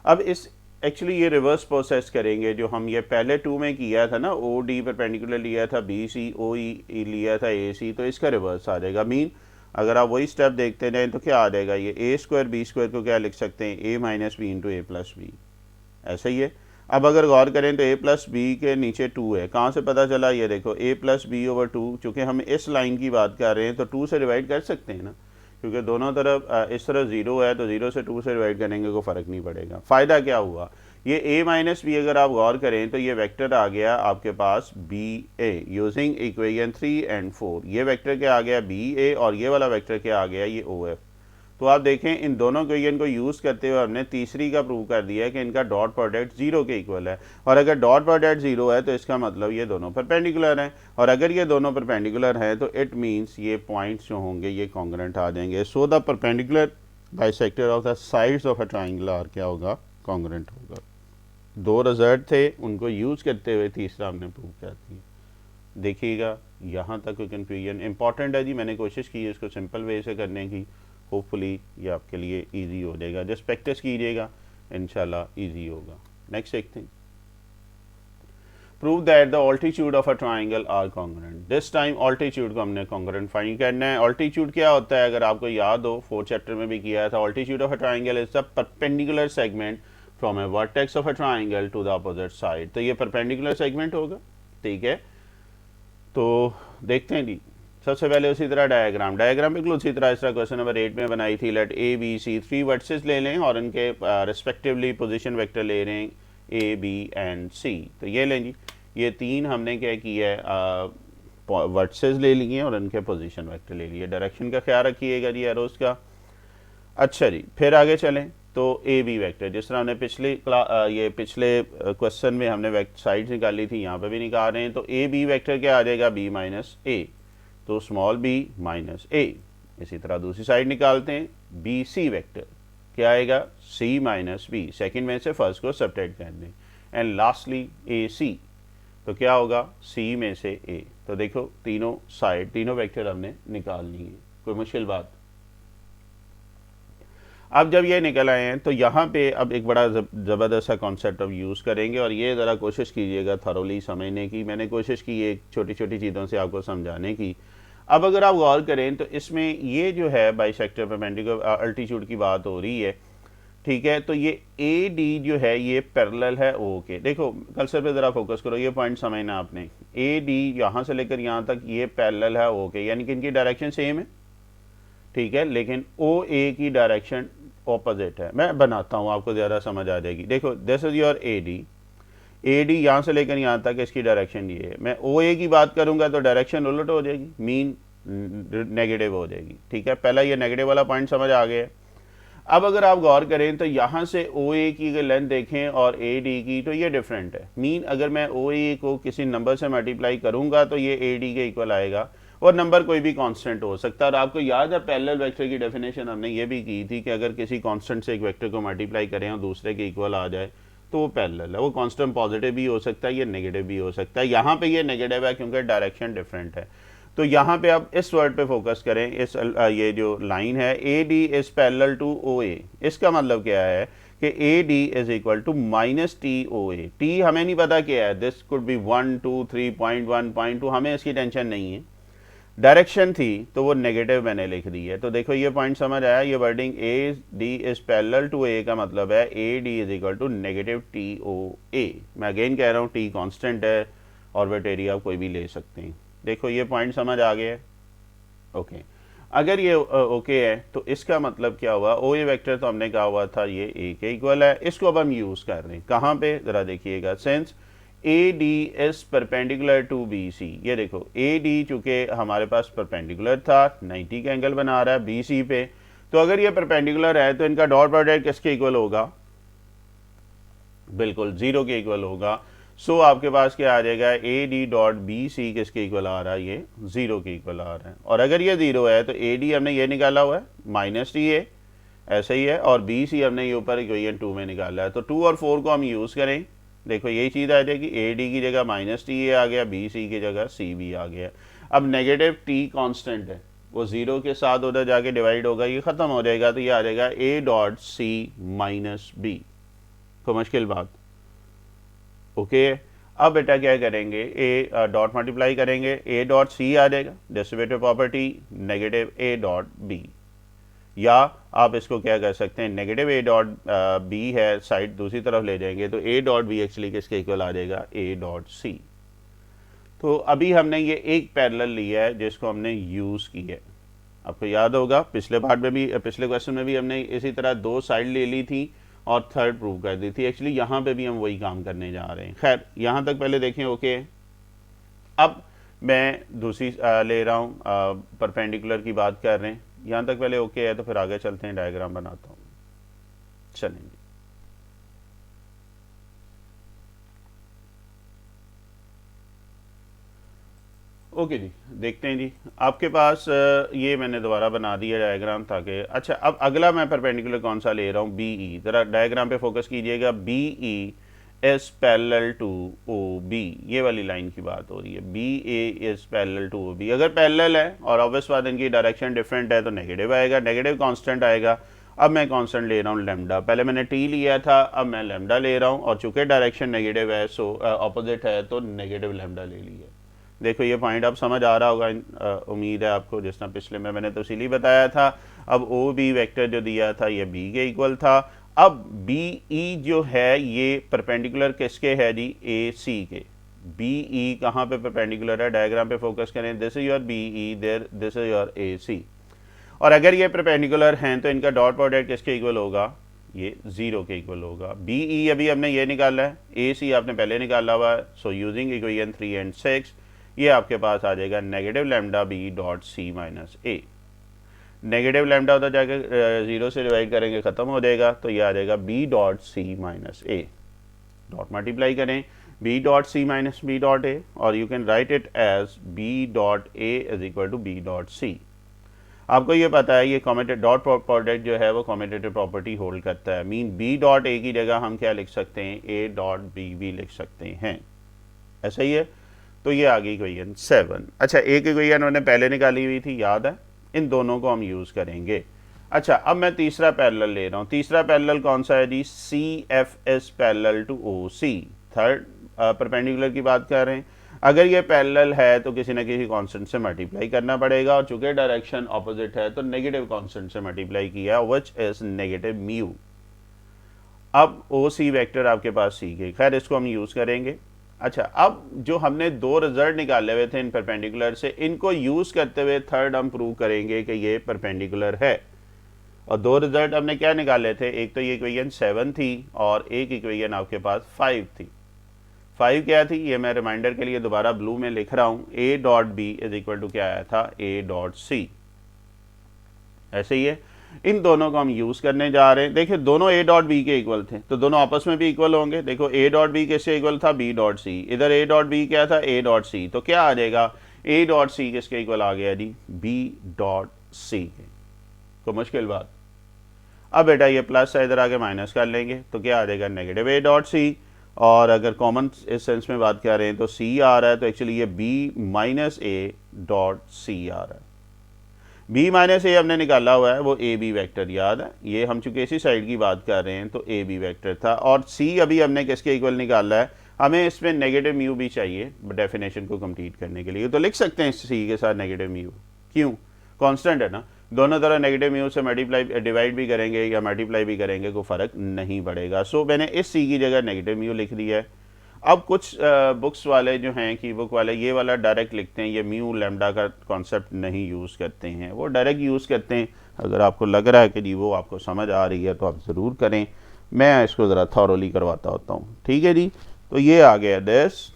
अब इस एक्चुअली ये रिवर्स प्रोसेस करेंगे, जो हम ये पहले 2 में किया था ना, ओ डी परपेंडिकुलर लिया था, बी सी ओ ई लिया था, ए सी, तो इसका रिवर्स आ जाएगा। मीन अगर आप वही स्टेप देखते जाएँ तो क्या आ जाएगा, ये ए स्क्वायर बी स्क्वायर को क्या लिख सकते हैं, ए माइनस बी इंटू ए प्लस बी, ऐसा ही है। अब अगर गौर करें तो a प्लस बी के नीचे 2 है, कहाँ से पता चला, ये देखो a प्लस बी ओवर 2, चूँकि हम इस लाइन की बात कर रहे हैं तो 2 से डिवाइड कर सकते हैं ना, क्योंकि दोनों तरफ इस तरफ 0 है तो 0 से 2 से डिवाइड करेंगे कोई फ़र्क नहीं पड़ेगा। फ़ायदा क्या हुआ, ये a माइनस बी अगर आप गौर करें तो ये वेक्टर आ गया आपके पास B A using equation 3 and 4, ये वेक्टर क्या आ गया बी ए और ये वाला वेक्टर क्या आ गया ये ओ एफ। तो आप देखें इन दोनों इक्वेशन को यूज़ करते हुए हमने तीसरी का प्रूव कर दिया है कि इनका डॉट प्रोडक्ट 0 के इक्वल है, और अगर डॉट प्रोडक्ट 0 है तो इसका मतलब ये दोनों परपेंडिकुलर हैं, और अगर ये दोनों परपेंडिकुलर हैं तो इट मीन्स ये पॉइंट्स जो होंगे ये कॉन्ग्रुएंट आ जाएंगे। So the perpendicular bisector of the sides of a triangle are क्या होगा, कॉन्ग्रुएंट होगा। दो रिजल्ट थे, उनको यूज़ करते हुए तीसरा हमने प्रूव कर दिया। देखिएगा यहाँ तक कोई कन्फ्यूजन इंपॉर्टेंट है जी, मैंने कोशिश की है इसको सिंपल वे से करने की, होपफुली ये आपके लिए इजी हो जाएगा। जस्ट प्रैक्टिस कीजिएगा, इंशाल्लाह इजी होगा। नेक्स्ट देखते हैं, prove that the altitude of a triangle are congruent. This time altitude को हमने कॉन्ग्रुएंट फाइंड करना है। ऑल्टीट्यूड क्या होता है, अगर आपको याद हो 4th चैप्टर में भी किया था, altitude of a triangle is the perpendicular segment from a vertex of a triangle to the opposite side. तो ये परपेंडिकुलर सेगमेंट होगा, ठीक है। तो देखते हैं जी, सबसे पहले उसी तरह डायग्राम बिल्कुल उसी तरह इस तरह क्वेश्चन नंबर 8 में बनाई थी। Let A B C 3 vectors ले लें और इनके रिस्पेक्टिवली पोजीशन वेक्टर ले रहे हैं ए बी एंड सी। तो ये लें जी, ये 3 हमने क्या किया है, वर्सेस ले लिए और इनके पोजीशन वेक्टर ले लिए। डायरेक्शन का ख्याल रखिएगा जी एरोस का। अच्छा जी, फिर आगे चलें तो ए बी वेक्टर, जिस तरह हमने पिछले क्वेश्चन में हमने साइड निकाली थी, यहाँ पे भी निकाल रहे हैं। तो ए बी वेक्टर क्या आ जाएगा, बी माइनस ए, तो स्मॉल बी माइनस ए। इसी तरह दूसरी साइड निकालते हैं, बी सी वेक्टर क्या आएगा, सी माइनस बी, सेकेंड में से फर्स्ट को सब्ट्रैक्ट कर दें। एंड लास्टली ए सी, तो क्या होगा, सी में से ए। तो देखो तीनों साइड तीनों वेक्टर हमने निकाल लिए, कोई मुश्किल बात। अब जब ये निकल आए हैं तो यहाँ पे अब एक बड़ा ज़बरदस्त सा कॉन्सेप्ट अब यूज़ करेंगे, और ये ज़रा कोशिश कीजिएगा थरोली समझने की। मैंने कोशिश की एक छोटी छोटी चीज़ों से आपको समझाने की। अब अगर आप गौर करें तो इसमें ये जो है बाइसेक्टर परपेंडिकुलर अल्टीट्यूड की बात हो रही है, ठीक है। तो ये ए डी जो है ये पैरेलल है ओ के। देखो कर्सर पे ज़रा फोकस करो, ये पॉइंट समझना आपने। ए डी यहाँ से लेकर यहाँ तक ये पैरेलल है ओ के, यानी कि इनकी डायरेक्शन सेम है, ठीक है, लेकिन ओ ए की डायरेक्शन ऑपोजिट है। मैं बनाता हूँ, आपको ज़्यादा समझ आ जाएगी। देखो this is your A D यहाँ से लेकर यहाँ तक इसकी डायरेक्शन ये है। मैं ओ ए की बात करूँगा तो डायरेक्शन उलट हो जाएगी, मीन नेगेटिव हो जाएगी, ठीक है। पहला ये नेगेटिव वाला पॉइंट समझ आ गया। अब अगर आप गौर करें तो यहाँ से ओ ए की अगर लेंथ देखें और ए डी की, तो ये डिफरेंट है। मीन अगर मैं ओ ए को किसी नंबर से मल्टीप्लाई करूँगा तो ये ए डी के इक्वल आएगा, और नंबर कोई भी कांस्टेंट हो सकता है। और आपको याद है पैरेलल वेक्टर की डेफिनेशन हमने ये भी की थी कि अगर किसी कांस्टेंट से एक वेक्टर को मल्टीप्लाई करें और दूसरे के इक्वल आ जाए तो वो पैरेलल है। वो कांस्टेंट पॉजिटिव भी हो सकता है, ये नेगेटिव भी हो सकता है। यहाँ पे ये नेगेटिव है क्योंकि डायरेक्शन डिफरेंट है। तो यहाँ पे आप इस वर्ड पे फोकस करें, इस ये जो लाइन है A D is parallel to O A. इसका मतलब क्या है कि A D is equal to minus T O A. T हमें नहीं पता क्या है, दिस कुड बी 1 2 3.1 0.2, हमें इसकी टेंशन नहीं है। डायरेक्शन थी तो वो नेगेटिव मैंने लिख दी है। तो देखो ये पॉइंट समझ आया, ये wording A D is parallel to A का मतलब है A D is equal to negative T O A. मैं अगेन कह रहा हूँ टी कांस्टेंट है, ऑर्बिट एरिया कोई भी ले सकते हैं। देखो ये पॉइंट समझ आ गया, ओके। अगर ये ओके है तो इसका मतलब क्या हुआ, ओ ए वेक्टर तो हमने कहा हुआ था ये ए के इक्वल है। इसको अब हम यूज़ कर रहे हैं कहाँ पे, ज़रा देखिएगा। Since A D is perpendicular to B C, ये देखो ए डी चूँकि हमारे पास परपेंडिकुलर था, 90 का एंगल बना रहा है बी सी पे, तो अगर ये परपेंडिकुलर है तो इनका डॉट प्रोडक्ट किसके इक्वल होगा, बिल्कुल 0 के इक्वल होगा। सो आपके पास क्या आ जाएगा, A D dot B C किसके इक्वल आ रहा है, ये 0 के इक्वल आ रहा है। और अगर ये 0 है तो ए डी हमने ये निकाला हुआ है माइनस टी ए, ऐसे ही है, और बी सी हमने ये ऊपर इक्वेशन 2 में निकाला है। तो 2 और 4 को हम यूज़ करें, देखो यही चीज़ आ जाएगी, ए डी की जगह माइनस टी ए आ गया, बी सी की जगह सी बी आ गया। अब नेगेटिव टी कांस्टेंट है, वो 0 के साथ उधर जाके डिवाइड होगा, ये ख़त्म हो जाएगा। तो ये आ जाएगा ए डॉट सी माइनस बी। तो मुश्किल बात, ओके। अब बेटा क्या करेंगे, ए डॉट मल्टीप्लाई करेंगे, ए डॉट सी आ जाएगा, derivative property negative A dot B, या आप इसको क्या कर सकते हैं, नेगेटिव ए डॉट बी है, साइड दूसरी तरफ ले जाएंगे तो ए डॉट बी एक्चुअली किसके इक्वल आ जाएगा, ए डॉट सी। तो अभी हमने ये एक पैरेलल लिया है जिसको हमने यूज़ की है। आपको याद होगा पिछले पार्ट में भी, पिछले क्वेश्चन में भी हमने इसी तरह दो साइड ले ली थी और थर्ड प्रूव कर दी थी। एक्चुअली यहाँ पे भी हम वही काम करने जा रहे हैं। खैर यहाँ तक पहले देखें, ओके। अब मैं दूसरी ले रहा हूँ, परपेंडिकुलर की बात कर रहे हैं, यहाँ तक पहले ओके है। तो फिर आगे चलते हैं, डायग्राम बनाता हूँ, चलेंगे। ओके जी, देखते हैं जी। आपके पास ये मैंने दोबारा बना दिया डायग्राम ताकि, अच्छा अब अगला मैं परपेंडिकुलर कौन सा ले रहा हूँ, बी ई। ज़रा डायग्राम पे फोकस कीजिएगा। B E is parallel to O B, ये वाली लाइन की बात हो रही है। B A is parallel to O B. अगर पैरेलल है और ऑब्वियस बात इनकी डायरेक्शन डिफरेंट है तो नेगेटिव आएगा, नेगेटिव कांस्टेंट आएगा। अब मैं कांस्टेंट ले रहा हूँ लेमडा, पहले मैंने टी लिया था, अब मैं लेमडा ले रहा हूँ और चूंकि डायरेक्शन नेगेटिव है, सो ऑपोजिट है, तो नेगेटिव लेमडा ले लिया। देखो ये पॉइंट अब समझ आ रहा होगा, उम्मीद है आपको, जिस तरह पिछले में मैंने तो इसीलिए बताया था। अब ओ बी वेक्टर जो दिया था ये बी के इक्वल था। अब बी ई जो है ये परपेंडिकुलर किसके है जी, ए सी के। बी ई कहाँ पे परपेंडिकुलर है, डायग्राम पे फोकस करें। This is your B E, there this is your A C. और अगर ये परपेंडिकुलर हैं तो इनका डॉट प्रोडक्ट किसके इक्वल होगा, ये जीरो के इक्वल होगा। बी ई अभी हमने ये निकाला है, ए सी आपने पहले निकाला हुआ है। सो यूजिंग इक्वेशन 3 एंड 6 ये आपके पास आ जाएगा negative lambda B dot C minus A. Negative lambda होता जाकर जीरो से डिवाइड करेंगे ख़त्म हो जाएगा, तो ये आ जाएगा B dot C minus A. Dot multiply करें, B dot C minus B dot A, और you can write it as B dot A is equal to B dot C. आपको ये पता है ये कॉमेटेड डॉट प्रोडक्ट जो है वो कॉमेटेटिव प्रॉपर्टी होल्ड करता है। मीन बी डॉट ए की जगह हम क्या लिख सकते हैं, ए डॉट बी भी लिख सकते हैं। ऐसा ही है। तो ये आ गई इक्वेशन 7। अच्छा एक इक्वेशन मैंने पहले निकाली हुई थी, याद है, इन दोनों को हम यूज़ करेंगे। अच्छा अब मैं तीसरा पैरेलल ले रहा हूँ। तीसरा पैरेलल कौन सा है जी, C F S parallel to O C. Third perpendicular की बात कर रहे हैं। अगर ये पैरेलल है तो किसी ना किसी कांस्टेंट से मल्टीप्लाई करना पड़ेगा, और चूंकि डायरेक्शन ऑपोजिट है तो नेगेटिव कांस्टेंट से मल्टीप्लाई किया, व्हिच इज नेगेटिव म्यू। अब ओ सी वैक्टर आपके पास सी के, खैर इसको हम यूज़ करेंगे। अच्छा अब जो हमने दो रिजल्ट निकाले हुए थे इन परपेंडिकुलर से, इनको यूज़ करते हुए थर्ड हम प्रूव करेंगे कि ये परपेंडिकुलर है। और दो रिजल्ट हमने क्या निकाले थे, एक तो ये इक्वेशन 7 थी और एक इक्वेशन आपके पास 5 थी। 5 क्या थी, ये मैं रिमाइंडर के लिए दोबारा ब्लू में लिख रहा हूँ। A dot B is equal to क्या आया था, ए डॉट सी। ऐसे ही है, इन दोनों को हम यूज़ करने जा रहे हैं। देखिए दोनों ए डॉट बी के इक्वल थे तो दोनों आपस में भी इक्वल होंगे। देखो ए डॉट बी किससे इक्वल था, बी डॉट सी। इधर ए डॉट बी क्या था, ए डॉट सी। तो क्या आ जाएगा, ए डॉट सी किसके इक्वल आ गया जी, बी डॉट सी के। तो मुश्किल बात। अब बेटा ये प्लस है, इधर आके माइनस कर लेंगे तो क्या आ जाएगा, नेगेटिव ए डॉट सी। और अगर कॉमन इस सेंस में बात कर रहे हैं तो सी आ रहा है, तो एक्चुअली ये B minus A dot C आ रहा है। बी माइनस ए हमने निकाला हुआ है वो ए बी वैक्टर, याद है, ये हम चूंकि इसी साइड की बात कर रहे हैं तो ए बी वैक्टर था। और सी अभी हमने किसके इक्वल निकाला है, हमें इसमें नेगेटिव म्यू भी चाहिए डेफिनेशन को कंप्लीट करने के लिए, तो लिख सकते हैं सी के साथ नेगेटिव म्यू। क्यों, कांस्टेंट है ना, दोनों तरह नेगेटिव म्यू से मल्टीप्लाई डिवाइड भी करेंगे या मल्टीप्लाई भी करेंगे कोई फ़र्क नहीं पड़ेगा। सो मैंने इस सी की जगह नेगेटिव म्यू लिख दिया है। अब कुछ बुक्स वाले जो हैं की बुक वाले ये वाला डायरेक्ट लिखते हैं, ये म्यू लैम्डा का कॉन्सेप्ट नहीं यूज़ करते हैं, वो डायरेक्ट यूज़ करते हैं। अगर आपको लग रहा है कि जी वो आपको समझ आ रही है तो आप ज़रूर करें, मैं इसको ज़रा थॉरोली करवाता होता हूँ, ठीक है जी। तो ये आ गया दिस।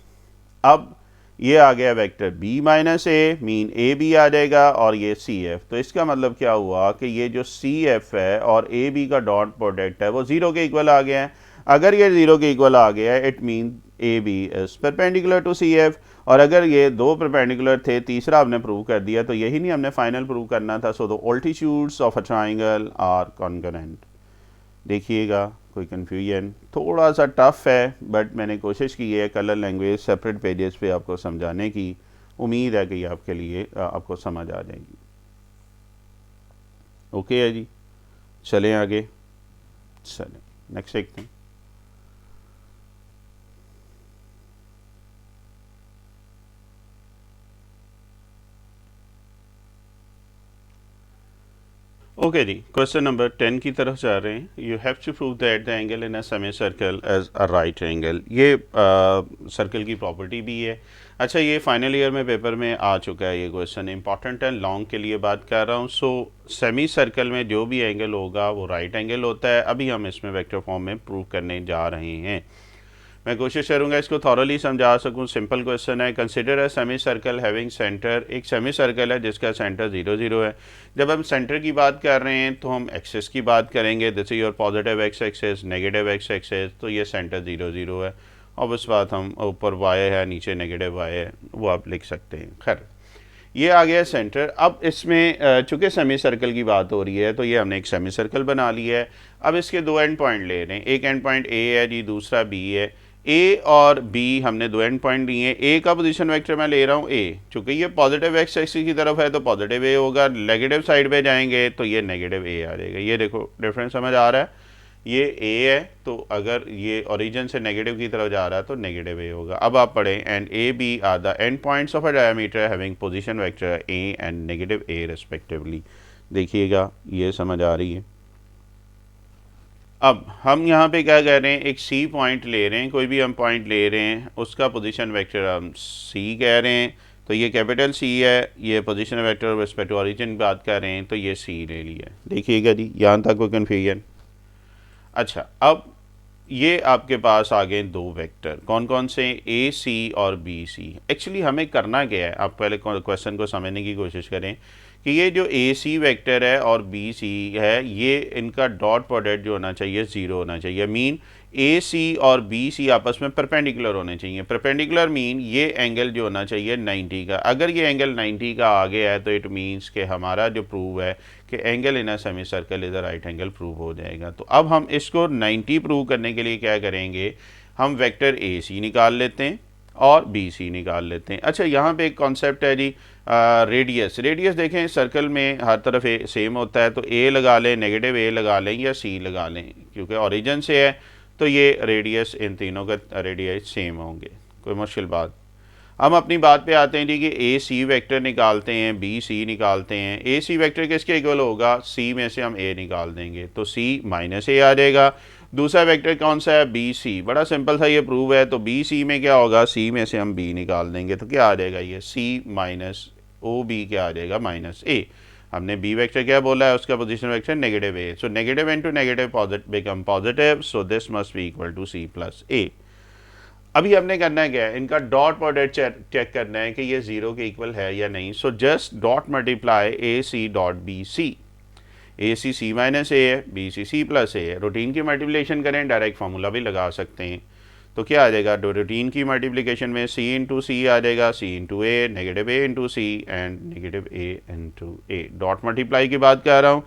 अब ये आ गया vector b minus A, mean A B आ जाएगा, और ये सी एफ। तो इसका मतलब क्या हुआ कि ये जो सी एफ है और ए बी का डॉट प्रोडक्ट है वो ज़ीरो के इक्वल आ गया है। अगर ये ज़ीरो के इक्वल आ गया है it mean A B is perpendicular to C F. और अगर ये दो परपेंडिकुलर थे, तीसरा हमने प्रूव कर दिया, तो यही नहीं हमने फाइनल प्रूव करना था। So the altitudes of a triangle are congruent. देखिएगा कोई कन्फ्यूजन, थोड़ा सा टफ है बट मैंने कोशिश की है कलर लैंग्वेज सेपरेट पेजेस पे आपको समझाने की। उम्मीद है कि आपके लिए आपको समझ आ जाएगी। ओके है जी, चलें आगे, चलें नेक्स्ट देखते हैं। ओके जी, क्वेश्चन नंबर 10 की तरफ जा रहे हैं। You have to prove that the angle in a semi circle as a right angle. ये सर्कल की प्रॉपर्टी भी है। अच्छा, ये फाइनल ईयर में पेपर में आ चुका है। ये क्वेश्चन इंपॉर्टेंट है, लॉन्ग के लिए बात कर रहा हूँ। सो सेमी सर्कल में जो भी एंगल होगा वो राइट एंगल होता है। अभी हम इसमें वेक्टर फॉर्म में प्रूव करने जा रहे हैं। मैं कोशिश करूंगा इसको थॉरली समझा सकूं। सिंपल क्वेश्चन है, consider a semi circle having centre. एक सेमी सर्कल है जिसका सेंटर 0 0 है। जब हम सेंटर की बात कर रहे हैं तो हम एक्सेस की बात करेंगे। This is your positive X axis, negative X axis. तो ये सेंटर 0 0 है। और उस बात हम ऊपर वाई है, नीचे नेगेटिव वाई है, वो आप लिख सकते हैं। खैर, ये आ गया सेंटर। अब इसमें चूंकि सेमी सर्कल की बात हो रही है तो ये हमने एक सेमी सर्कल बना लिया है। अब इसके दो एंड पॉइंट ले रहे हैं। एक एंड पॉइंट ए है जी, दूसरा बी है। ए और बी हमने दो एंड पॉइंट लिए हैं। ए का पोजीशन वेक्टर मैं ले रहा हूँ ए, चूंकि ये पॉजिटिव एक्स एक्सिस की तरफ है तो पॉजिटिव ए होगा। नेगेटिव साइड पे जाएंगे तो ये नेगेटिव ए आ जाएगा। ये देखो डिफरेंस समझ आ रहा है। ये ए है तो अगर ये ओरिजिन से नेगेटिव की तरफ जा रहा है तो नेगेटिव ए होगा। अब आप पढ़ें, and A B are the end points of a diameter having position vector A and negative A respectively. देखिएगा, ये समझ आ रही है। अब हम यहाँ पे क्या कह रहे हैं, एक सी पॉइंट ले रहे हैं। कोई भी हम पॉइंट ले रहे हैं, उसका पोजीशन वेक्टर हम सी कह रहे हैं। तो ये कैपिटल सी है, ये position vector respect to origin की बात कर रहे हैं तो ये सी ले लिया। देखिएगा जी, यहाँ तक कोई कन्फ्यूजन? अच्छा, अब ये आपके पास आ गए दो वेक्टर। कौन कौन से? ए सी और बी सी। एक्चुअली हमें करना क्या है, आप पहले क्वेश्चन को समझने की कोशिश करें कि ये जो ए सी वेक्टर है और बी सी है, ये इनका डॉट प्रोडक्ट जो होना चाहिए 0 होना चाहिए। मीन ए सी और बी सी आपस में परपेंडिकुलर होने चाहिए। परपेंडिकुलर मीन ये एंगल जो होना चाहिए 90 का। अगर ये एंगल 90 का आ गया है तो इट मीन्स कि हमारा जो प्रूव है कि angle in a semi circle is a right angle prove हो जाएगा। तो अब हम इसको 90 प्रूव करने के लिए क्या करेंगे, हम वेक्टर ए सी निकाल लेते हैं और बी सी निकाल लेते हैं। अच्छा, यहाँ पे एक कॉन्सेप्ट है जी, रेडियस। रेडियस देखें, सर्कल में हर तरफ ए सेम होता है तो ए लगा लें, नेगेटिव ए लगा लें या सी लगा लें। क्योंकि ओरिजिन से है तो ये रेडियस, इन तीनों का रेडियस सेम होंगे। कोई मुश्किल बात? हम अपनी बात पे आते हैं जी कि ए सी वेक्टर निकालते हैं, बी सी निकालते हैं। ए सी वेक्टर किसके इक्वल होगा? सी में से हम ए निकाल देंगे तो सी माइनस ए आ जाएगा। दूसरा वेक्टर कौन सा है? B C. बड़ा सिंपल सा ये प्रूव है। तो बी सी में क्या होगा? सी में से हम बी निकाल देंगे तो क्या आ जाएगा? ये सी माइनस ओ बी क्या आ जाएगा? Minus A. हमने बी वेक्टर क्या बोला है, उसका position vector negative A. So negative into negative become positive, so this must be equal to C plus A. अभी हमने करना है क्या है, इनका डॉट प्रोडक्ट चेक करना है कि ये 0 के इक्वल है या नहीं। सो जस्ट डॉट मल्टीप्लाई ए सी डॉट बी सी। ए सी सी माइनस ए है, बी सी सी प्लस ए है। रूटीन की मल्टीप्लिकेशन करें, डायरेक्ट फार्मूला भी लगा सकते हैं। तो क्या आ जाएगा? रूटीन की मल्टीप्लिकेशन में सी इंटू सी आ जाएगा, C into A, negative A into C and negative A into A. Dot multiply की बात कर रहा हूँ।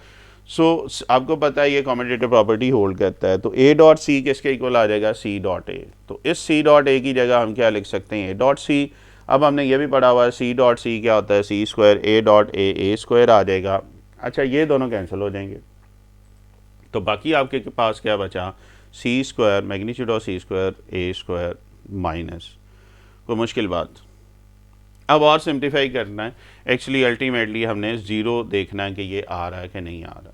सो आपको पता है ये कॉम्यूटेटिव प्रॉपर्टी होल्ड करता है। तो ए डॉट सी किसके इक्वल आ जाएगा? C dot A. तो इस सी डॉट ए की जगह हम क्या लिख सकते हैं? A dot C. अब हमने ये भी पढ़ा हुआ है सी डॉट सी क्या होता है? C square. A dot A square आ जाएगा। अच्छा, ये दोनों कैंसिल हो जाएंगे तो बाकी आपके पास क्या बचा? C square magnitude of C square A square minus. कोई मुश्किल बात? अब और सिंप्लीफाई करना है। एक्चुअली अल्टीमेटली हमने 0 देखना है कि ये आ रहा है कि नहीं आ रहा।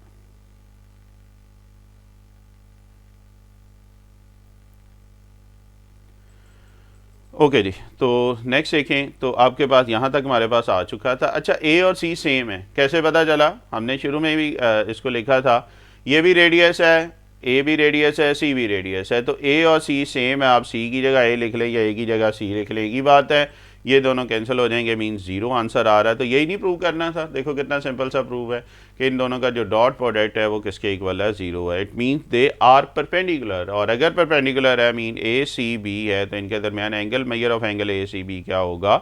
ओके जी, तो नेक्स्ट देखें। तो आपके पास यहाँ तक हमारे पास आ चुका था। अच्छा, ए और सी सेम है, कैसे पता चला? हमने शुरू में भी इसको लिखा था। ये भी रेडियस है, ए भी रेडियस है, सी भी रेडियस है। तो ए और सी सेम है, आप सी की जगह ए लिख लें या ए की जगह सी लिख लें, की बात है। ये दोनों कैंसिल हो जाएंगे, मीन्स 0 आंसर आ रहा है। तो यही नहीं प्रूव करना था। देखो कितना सिंपल सा प्रूव है कि इन दोनों का जो डॉट प्रोडक्ट है वो किसके इक्वल है? 0 है। It means they are perpendicular. और अगर परपेंडिकुलर है मीन ए सी बी है तो इनके दरमियान angle, measure of angle A C B क्या होगा?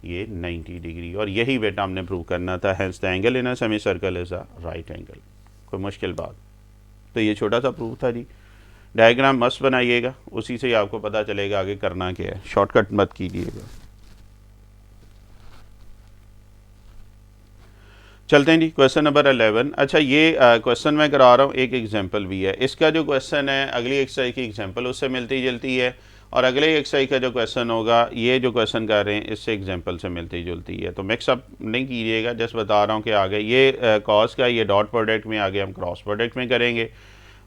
ये 90 डिग्री। और यही बेटा हमने प्रूव करना था। Hence the angle in a semi circle is a right angle. कोई मुश्किल बात? तो ये छोटा सा प्रूफ था जी। डायग्राम मस्त बनाइएगा, उसी से ही आपको पता चलेगा आगे करना क्या है। शॉर्टकट मत कीजिएगा। चलते हैं जी, क्वेश्चन नंबर 11। अच्छा, ये क्वेश्चन मैं करा रहा हूँ, एक एग्जांपल भी है। इसका जो क्वेश्चन है अगली एक्सरसाइज की एग्जांपल उससे मिलती जुलती है और अगले एक्सरसाइज का जो क्वेश्चन होगा, ये जो क्वेश्चन कर रहे हैं इससे एग्जांपल से मिलती जुलती है, तो मिक्सअप नहीं कीजिएगा, जस्ट बता रहा हूँ कि आगे ये कॉस का ये डॉट प्रोडक्ट में, आगे हम क्रॉस प्रोडक्ट में करेंगे।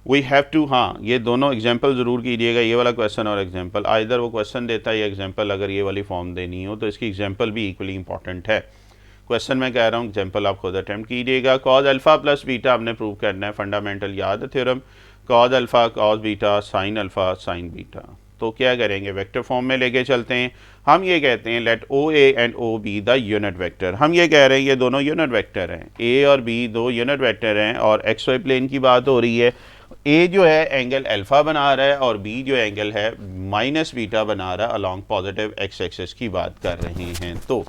वी हैव टू, हाँ ये दोनों एग्जांपल ज़रूर कीजिएगा, ये वाला क्वेश्चन और एग्जांपल, आइदर वो क्वेश्चन देता है या एग्जांपल, अगर ये वाली फॉर्म देनी हो तो इसकी एग्जांपल भी इक्वली इंपॉर्टेंट है। क्वेश्चन मैं कह रहा हूँ, एग्जांपल आप खुद अटैम्प्ट कीजिएगा। कॉज अल्फ़ा प्लस बीटा आपने प्रूव करना है, फंडामेंटल याद है theorem, cause alpha cos beta sine alpha sine beta. तो क्या करेंगे, वेक्टर फॉर्म में लेके चलते हैं। हम ये कहते हैं let O A and O B the unit vector. हम ये कह रहे हैं ये दोनों यूनिट वेक्टर हैं, ए और बी दो यूनिट वेक्टर हैं, और एक्स वाई प्लेन की बात हो रही है। ए जो है एंगल अल्फ़ा बना रहा है और बी जो एंगल है माइनस बीटा बना रहा है, अलॉन्ग पॉजिटिव एक्स एक्सिस की बात कर रहे हैं। तो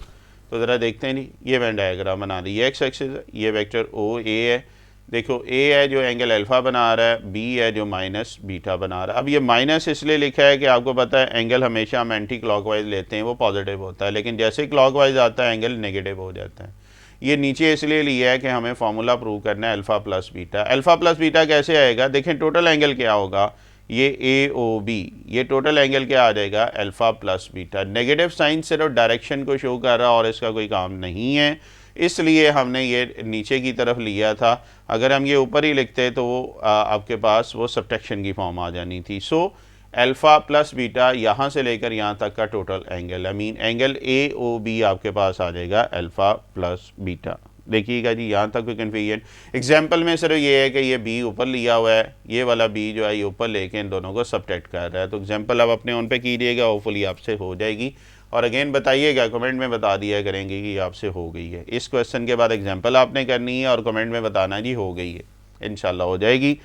ज़रा देखते हैं, नहीं ये मैंने डायग्राम बना दी, ये एक्स एक्सिस है, ये वेक्टर ओ ए है, देखो ए है जो एंगल अल्फ़ा बना रहा है, बी है जो माइनस बीटा बना रहा है। अब ये माइनस इसलिए लिखा है कि आपको पता है एंगल हमेशा हम एंटी क्लॉकवाइज लेते हैं, वो पॉजिटिव होता है, लेकिन जैसे क्लॉकवाइज आता है एंगल नेगेटिव हो जाता है। ये नीचे इसलिए लिया है कि हमें फार्मूला प्रूव करना है alpha plus beta. Alpha plus beta कैसे आएगा, देखें टोटल एंगल क्या होगा, ये ए ओ बी, ये टोटल एंगल क्या आ जाएगा, alpha plus beta. Negative sign सिर्फ डायरेक्शन को शो कर रहा और इसका कोई काम नहीं है, इसलिए हमने ये नीचे की तरफ लिया था। अगर हम ये ऊपर ही लिखते तो वो आपके पास वो सब्ट्रैक्शन की फॉर्म आ जानी थी। सो अल्फ़ा प्लस बीटा यहाँ से लेकर यहाँ तक का total angle, I mean angle A O B आपके पास आ जाएगा अल्फ़ा प्लस बीटा। देखिएगा जी, यहाँ तक कोई कन्फ्यूजन, एग्जाम्पल में सिर्फ ये है कि ये बी ऊपर लिया हुआ है, ये वाला बी जो है ये ऊपर लेके इन दोनों को सब्ट्रैक्ट कर रहा है। तो एग्जाम्पल आप अपने ऑन पे कीजिएगा, होपफुली आपसे हो जाएगी, और अगेन बताइएगा, कमेंट में बता दिया करेंगे कि आपसे हो गई है। इस क्वेश्चन के बाद एग्जाम्पल आपने करनी है और कमेंट में बताना जी हो गई है, इंशाल्लाह हो जाएगी।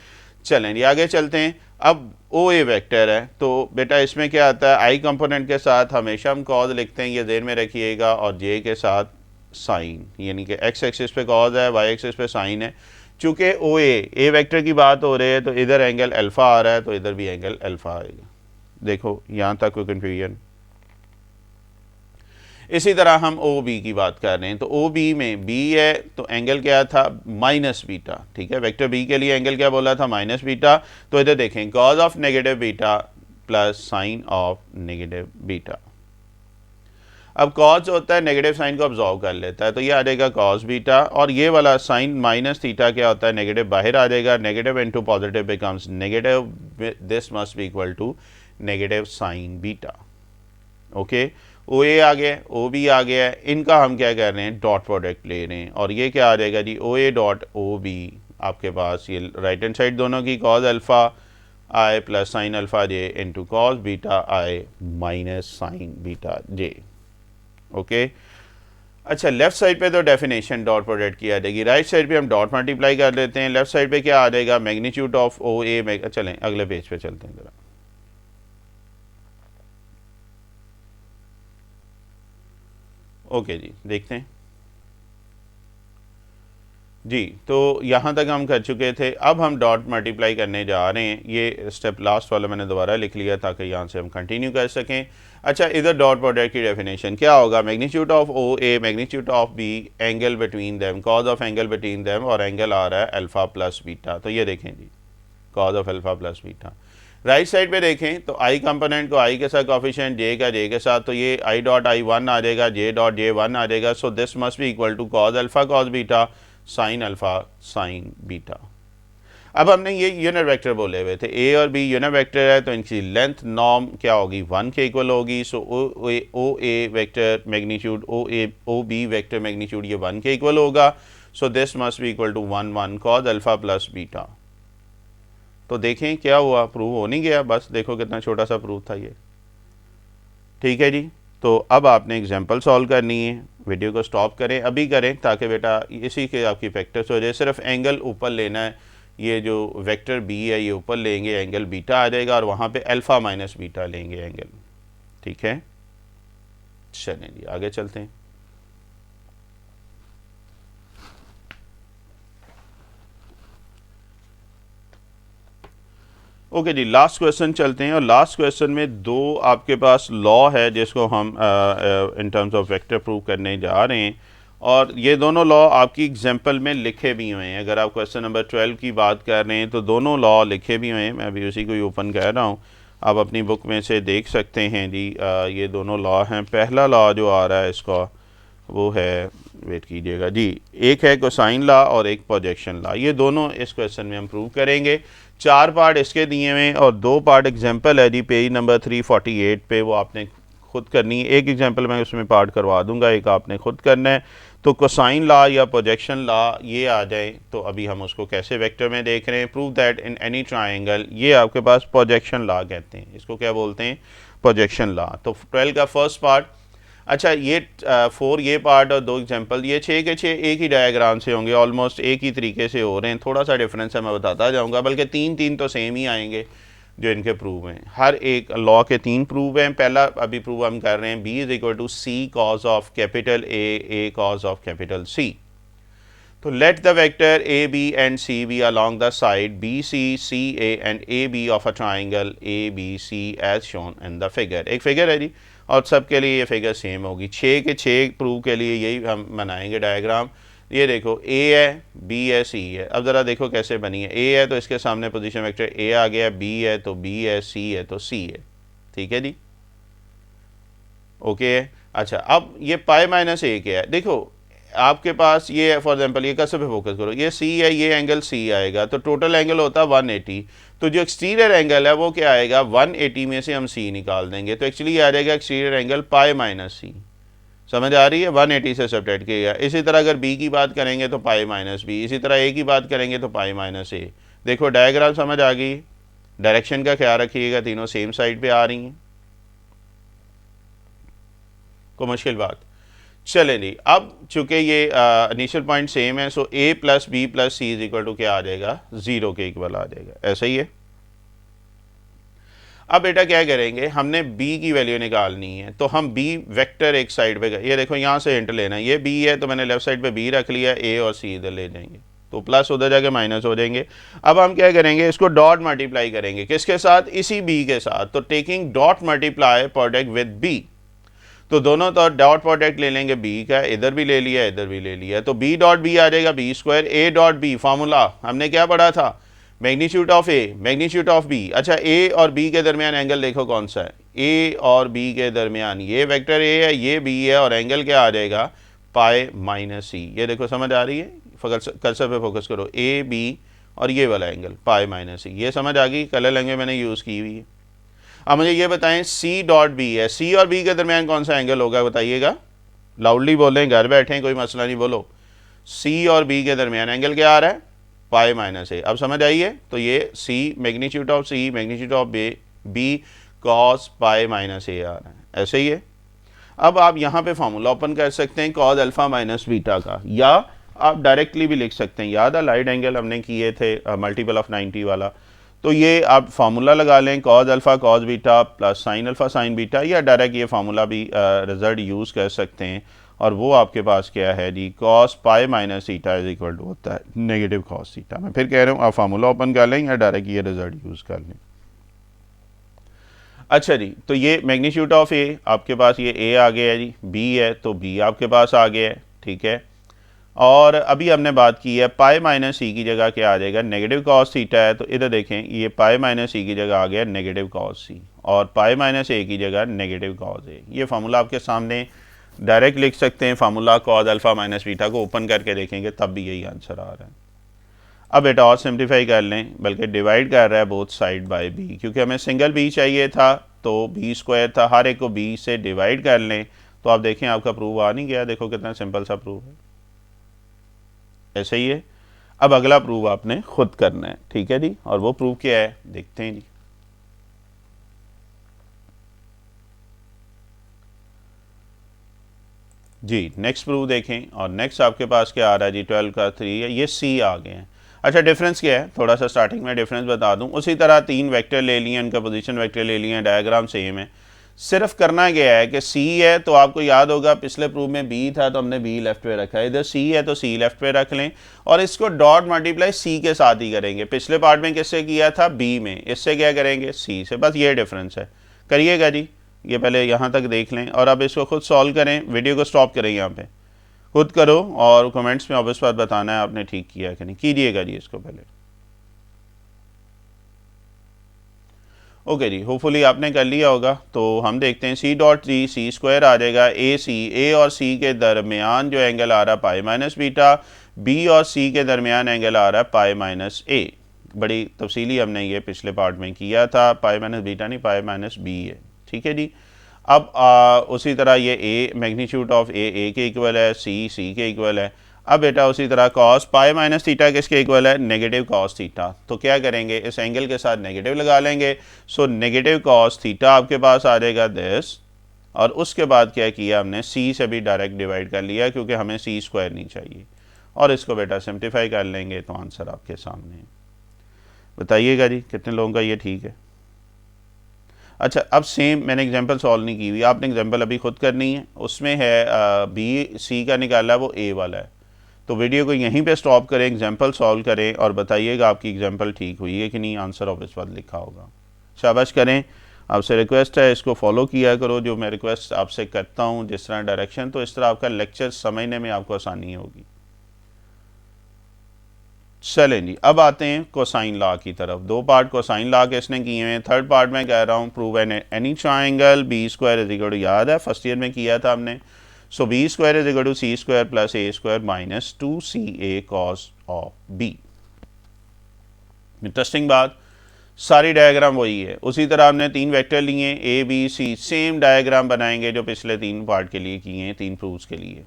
चलें जी आगे चलते हैं। अब ओ ए वेक्टर है, तो बेटा इसमें क्या आता है, आई कंपोनेंट के साथ हमेशा हम कॉज लिखते हैं, ये ध्यान में रखिएगा, और जे के साथ साइन, यानी कि एक्स एक्सिस पे कॉज है, वाई एक्सिस पे साइन है। चूँकि ओ ए वेक्टर की बात हो रही है तो इधर एंगल अल्फ़ा आ रहा है, तो इधर भी एंगल अल्फ़ा आएगा। देखो यहाँ तक कोई कन्फ्यूजन। इसी तरह हम ओ बी की बात कर रहे हैं, तो ओ बी में बी है तो एंगल क्या था, माइनस बीटा, ठीक है, वेक्टर बी के लिए एंगल क्या बोला था, माइनस बीटा। तो इधर देखें cause of negative beta plus sign of negative beta. अब कॉज होता है नेगेटिव साइन को ऑब्जॉर्व कर लेता है, तो ये आ जाएगा कॉस बीटा, और ये वाला साइन माइनस थीटा क्या होता है, नेगेटिव बाहर आ जाएगा, negative into positive becomes negative, this must be equal to negative sine beta. Okay, O A आ गया, ओ बी आ गया, इनका हम क्या कर रहे हैं, डॉट प्रोडक्ट ले रहे हैं, और ये क्या आ जाएगा जी, ओ ए डॉट ओ बी, आपके पास ये राइट हैंड साइड दोनों की कॉज अल्फ़ा आई plus sine alpha J into cos beta आई माइनस साइन बीटा जे। ओके, अच्छा लेफ्ट साइड पे तो डेफिनेशन डॉट प्रोडक्ट की आ जाएगी, राइट साइड पे हम डॉट मल्टीप्लाई कर देते हैं। लेफ्ट साइड पे क्या आ जाएगा, मैग्नीट्यूड ऑफ ओ ए, चलें अगले पेज पे चलते हैं ज़रा। ओके जी, देखते हैं जी, तो यहाँ तक हम कर चुके थे, अब हम डॉट मल्टीप्लाई करने जा रहे हैं। ये स्टेप लास्ट वाला मैंने दोबारा लिख लिया ताकि यहाँ से हम कंटिन्यू कर सकें। अच्छा, इधर डॉट प्रोडक्ट की डेफिनेशन क्या होगा, magnitude of O A magnitude of B, angle between them, cos of angle between them, और एंगल आ रहा है अल्फ़ा प्लस बीटा। तो ये देखें जी, cos of alpha plus beta. Right side पे देखें तो आई कंपोनेंट को आई के साथ कॉफिशिएंट, जे का जे के साथ, तो ये आई डॉट आई वन आ जाएगा, जे डॉट जे वन आ जाएगा। So this must be equal to cos alpha cos beta sine alpha sine beta. अब हमने ये यूनिट वेक्टर बोले हुए थे, ए और बी यूनिट वेक्टर है, तो इनकी लेंथ नॉर्म क्या होगी, 1 के इक्वल होगी। So O A vector magnitude, O B vector magnitude ये 1 के इक्वल होगा। So this must be equal to 1 1 cos alpha plus beta. तो देखें क्या हुआ, प्रूव हो नहीं गया, बस देखो कितना छोटा सा प्रूव था ये, ठीक है जी। तो अब आपने एग्जांपल सॉल्व करनी है, वीडियो को स्टॉप करें, अभी करें ताकि बेटा इसी के आपकी प्रैक्टिस हो जाए। सिर्फ एंगल ऊपर लेना है, ये जो वेक्टर बी है ये ऊपर लेंगे, एंगल बीटा आ जाएगा, और वहाँ पे अल्फ़ा माइनस बीटा लेंगे एंगल, ठीक है। चलें जी आगे चलते हैं। ओके जी, लास्ट क्वेश्चन चलते हैं, और लास्ट क्वेश्चन में दो आपके पास लॉ है जिसको हम in terms of vector prove करने जा रहे हैं, और ये दोनों लॉ आपकी एग्जाम्पल में लिखे भी हुए हैं। अगर आप क्वेश्चन नंबर 12 की बात कर रहे हैं तो दोनों लॉ लिखे भी हुए हैं, मैं अभी उसी को ही ओपन कर रहा हूँ। आप अपनी बुक में से देख सकते हैं जी। ये दोनों लॉ हैं। पहला लॉ जो आ रहा है इसका वो है, वेट कीजिएगा जी, एक है कोसाइन लॉ और एक प्रोजेक्शन लॉ। ये दोनों इस क्वेश्चन में हम प्रूव करेंगे। 4 पार्ट इसके दिए हुए और 2 पार्ट एग्जाम्पल है जी, पेज नंबर 348 पे, वो आपने खुद करनी है। एक एग्जाम्पल मैं उसमें पार्ट करवा दूंगा, एक आपने खुद करना है। तो कोसाइन लॉ या प्रोजेक्शन लॉ ये आ जाए तो अभी हम उसको कैसे वेक्टर में देख रहे हैं। Prove that in any triangle, ये आपके पास प्रोजेक्शन लॉ कहते हैं, इसको क्या बोलते हैं, प्रोजेक्शन लॉ। तो 12 का फर्स्ट पार्ट। अच्छा, ये 4 ये पार्ट और 2 एग्जाम्पल, ये 6 के 6 एक ही डायग्राम से होंगे, ऑलमोस्ट एक ही तरीके से हो रहे हैं। थोड़ा सा डिफरेंस है, मैं बताता जाऊँगा, बल्कि 3 तो सेम ही आएंगे जो इनके प्रूव हैं। हर एक लॉ के 3 प्रूव हैं। पहला अभी प्रूव हम कर रहे हैं, B is equal to C cos of capital A cos of capital C. तो let the vector A B and C B along the side B C A and A B of a triangle A B C as shown in the figure. एक figure है जी और सबके लिए ये figure same होगी। 6 के 6 prove के लिए यही हम बनाएंगे डायग्राम। ये देखो, ए है, बी है, सी है। अब ज़रा देखो कैसे बनी है। ए है तो इसके सामने पोजीशन वेक्टर ए आ गया, बी है तो बी है, सी है तो सी है। ठीक है जी, ओके है। अच्छा, अब ये पाई माइनस ए क्या है, देखो आपके पास ये फॉर एग्जांपल, ये कैसे पे फोकस करो, ये सी है, ये एंगल सी आएगा, तो टोटल एंगल होता है 180। तो जो एक्सटीरियर एंगल है वो क्या आएगा, 180 में से हम सी निकाल देंगे, तो एक्चुअली आ जाएगा एक्सटीरियर एंगल पाई माइनस सी। समझ आ रही है, 180 से सब्ट्रैक्ट किया। इसी तरह अगर बी की बात करेंगे तो पाई माइनस बी, इसी तरह ए की बात करेंगे तो पाई माइनस ए। देखो डायग्राम समझ आ गई। डायरेक्शन का ख्याल रखिएगा, तीनों सेम साइड पे आ रही हैं, कोई मुश्किल बात। चले जी, अब चूंकि ये इनिशियल पॉइंट सेम है, so A plus B plus C is equal to क्या आ जाएगा, 0 के इक्वल आ जाएगा। ऐसा ही है। अब बेटा क्या करेंगे, हमने b की वैल्यू निकालनी है, तो हम b वेक्टर एक साइड पे, ये देखो यहाँ से हिंट लेना है, ये b है तो मैंने लेफ्ट साइड पे b रख लिया, a और c इधर ले जाएंगे, तो प्लस उधर जाके माइनस हो जाएंगे। अब हम क्या करेंगे, इसको डॉट मल्टीप्लाई करेंगे, किसके साथ, इसी b के साथ। तो taking dot multiply product with b, तो दोनों तो डॉट प्रोडक्ट ले लेंगे b का, इधर भी ले लिया इधर भी ले लिया, तो b डॉट b आ जाएगा b square. a dot b formula हमने क्या पढ़ा था, magnitude of A magnitude of B. अच्छा, ए और बी के दरमियान एंगल देखो कौन सा है, ए और बी के दरमियान ये वेक्टर ए है, ये बी है, और एंगल क्या आ जाएगा, पाई माइनस सी। ये देखो समझ आ रही है, कर्सर पे फोकस करो, ए बी और ये वाला एंगल पाई माइनस सी, ये समझ आ गई। कलर लैंग्वेज मैंने यूज़ की हुई है। अब मुझे ये बताएं, सी डॉट बी है, सी और बी के दरमियान कौन सा एंगल होगा, बताइएगा। लाउडली बोलें, घर बैठे कोई मसला नहीं, बोलो। सी और बी के दरमियान एंगल क्या आ रहा है, पाई माइनस ए। अब समझ आइए, तो ये C magnitude of C magnitude of B cos pi minus A आ रहा है, ऐसे ही है। अब आप यहाँ पे फार्मूला ओपन कर सकते हैं कॉज अल्फा माइनस बीटा का, या आप डायरेक्टली भी लिख सकते हैं। याद है लाइट एंगल हमने किए थे मल्टीपल ऑफ 90 वाला, तो ये आप फार्मूला लगा लें, cos alpha cos beta plus sine alpha sine beta, या डायरेक्ट ये फार्मूला भी रिजल्ट यूज़ कर सकते हैं। और वो आपके पास क्या है जी, cos pi minus theta is equal to होता है नेगेटिव कॉस थीटा। मैं फिर कह रहा हूँ, आप फार्मूला ओपन कर लें या डायरेक्ट ये रिजल्ट यूज़ कर लें। अच्छा जी, तो ये मैग्नीट्यूड ऑफ ए आपके पास, ये ए आ गया है जी, बी है तो बी आपके पास आ गया है, ठीक है। और अभी हमने बात की है पाई माइनस सी की जगह क्या आ जाएगा, नेगेटिव कॉस थीटा है, तो इधर देखें ये पाई माइनस सी की जगह आ गया नेगेटिव कॉस सी, और पाई माइनस ए की जगह नेगेटिव कॉस ए। ये फार्मूला आपके सामने डायरेक्ट लिख सकते हैं, formula cause alpha minus beta को ओपन करके देखेंगे तब भी यही आंसर आ रहा है। अब बेटा और सिंप्लीफाई कर लें, बल्कि डिवाइड कर रहा है बोथ साइड बाय बी, क्योंकि हमें सिंगल बी चाहिए था तो बी स्क्वायर था, हर एक को बी से डिवाइड कर लें, तो आप देखें आपका प्रूव आ नहीं गया। देखो कितना सिंपल सा प्रूव है, ऐसे ही है। अब अगला प्रूव आपने खुद करना है, ठीक है जी, और वो प्रूव क्या है देखते हैं जी। जी नेक्स्ट प्रूव देखें, और नेक्स्ट आपके पास क्या आ रहा है जी, 12 का 3 है, ये सी आ गए हैं। अच्छा, डिफरेंस क्या है, थोड़ा सा स्टार्टिंग में डिफरेंस बता दूं। उसी तरह 3 वेक्टर ले लिए, उनका पोजीशन वेक्टर ले लिए, डायग्राम सेम है। सिर्फ करना क्या है कि सी है तो आपको याद होगा पिछले प्रूव में बी था तो हमने बी लेफ्ट पे रखा है, इधर सी है तो सी लेफ्ट पे रख लें, और इसको डॉट मल्टीप्लाई सी के साथ ही करेंगे। पिछले पार्ट में किससे किया था, बी में, इससे क्या करेंगे, सी से। बस ये डिफरेंस है, करिएगा जी। ये पहले यहाँ तक देख लें और अब इसको खुद सॉल्व करें, वीडियो को स्टॉप करें, यहाँ पे खुद करो और कमेंट्स में ऑब्वियस बात बताना है आपने ठीक किया कि नहीं, कीजिएगा जी इसको पहले। ओके जी, होपफुली आपने कर लिया होगा। तो हम देखते हैं सी डॉट जी, सी स्क्वायर आ जाएगा ए और सी के दरमियान जो एंगल आ रहा है पाई माइनस बीटा, बी और सी के दरमियान एंगल आ रहा है पाई माइनस ए। बड़ी तफसीली हमने ये पिछले पार्ट में किया था, पाई माइनस बीटा नहीं, पाई माइनस बी है, ठीक है जी। अब उसी तरह ये ए मैग्नीट्यूड ऑफ ए के इक्वल है, सी के इक्वल है। अब बेटा उसी तरह कॉस पाई माइनस थीटा किसके इक्वल है, नेगेटिव कॉस थीटा। तो क्या करेंगे, इस एंगल के साथ नेगेटिव लगा लेंगे। सो नेगेटिव कॉस थीटा आपके पास आ जाएगा दिस, और उसके बाद क्या किया हमने, सी से भी डायरेक्ट डिवाइड कर लिया क्योंकि हमें सी स्क्वायर नहीं चाहिए। और इसको बेटा सिंप्लीफाई कर लेंगे तो आंसर आपके सामने है। बताइएगा जी कितने लोगों का ये ठीक है। अच्छा, अब सेम मैंने एग्जांपल सॉल्व नहीं की हुई, आपने एग्जांपल अभी खुद करनी है। उसमें है बी सी का निकाला, वो ए वाला है। तो वीडियो को यहीं पे स्टॉप करें, एग्जांपल सॉल्व करें और बताइएगा आपकी एग्जांपल ठीक हुई है कि नहीं। आंसर ऑफ इस बात लिखा होगा। शाबाश करें, आपसे रिक्वेस्ट है इसको फॉलो किया करो जो मैं रिक्वेस्ट आपसे करता हूँ, जिस तरह डायरेक्शन, तो इस तरह आपका लेक्चर समझने में आपको आसानी होगी। चलें जी, अब आते हैं कोसाइन लॉ की तरफ। दो पार्ट कोसाइन लॉ के इसने किए हैं, थर्ड पार्ट में कह रहा हूँ prove any triangle B square is equal to, याद है फर्स्ट ईयर में किया था हमने। So B square is equal to C square plus A square minus 2ca cos of B. Interesting बात, सारी डायग्राम वही है। उसी तरह हमने तीन वेक्टर लिए A B C, same diagram बनाएंगे जो पिछले तीन पार्ट के लिए किए हैं, तीन प्रूव्स के लिए।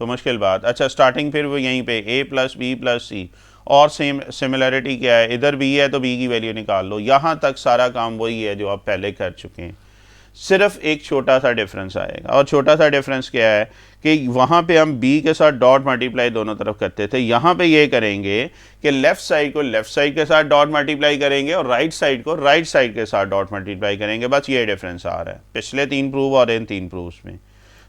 कोई मुश्किल बात। अच्छा, स्टार्टिंग फिर वो यहीं पे a प्लस बी प्लस सी, और सेम सिमिलरिटी क्या है, इधर b है तो b की वैल्यू निकाल लो। यहाँ तक सारा काम वही है जो आप पहले कर चुके हैं, सिर्फ एक छोटा सा डिफरेंस आएगा। और छोटा सा डिफरेंस क्या है कि वहाँ पे हम b के साथ डॉट मल्टीप्लाई दोनों तरफ करते थे, यहाँ पे ये करेंगे कि लेफ्ट साइड को लेफ्ट साइड के साथ डॉट मल्टीप्लाई करेंगे और राइट साइड को राइट साइड के साथ डॉट मल्टीप्लाई करेंगे। बस ये डिफरेंस आ रहा है पिछले तीन प्रूव और इन तीन प्रूव्स में।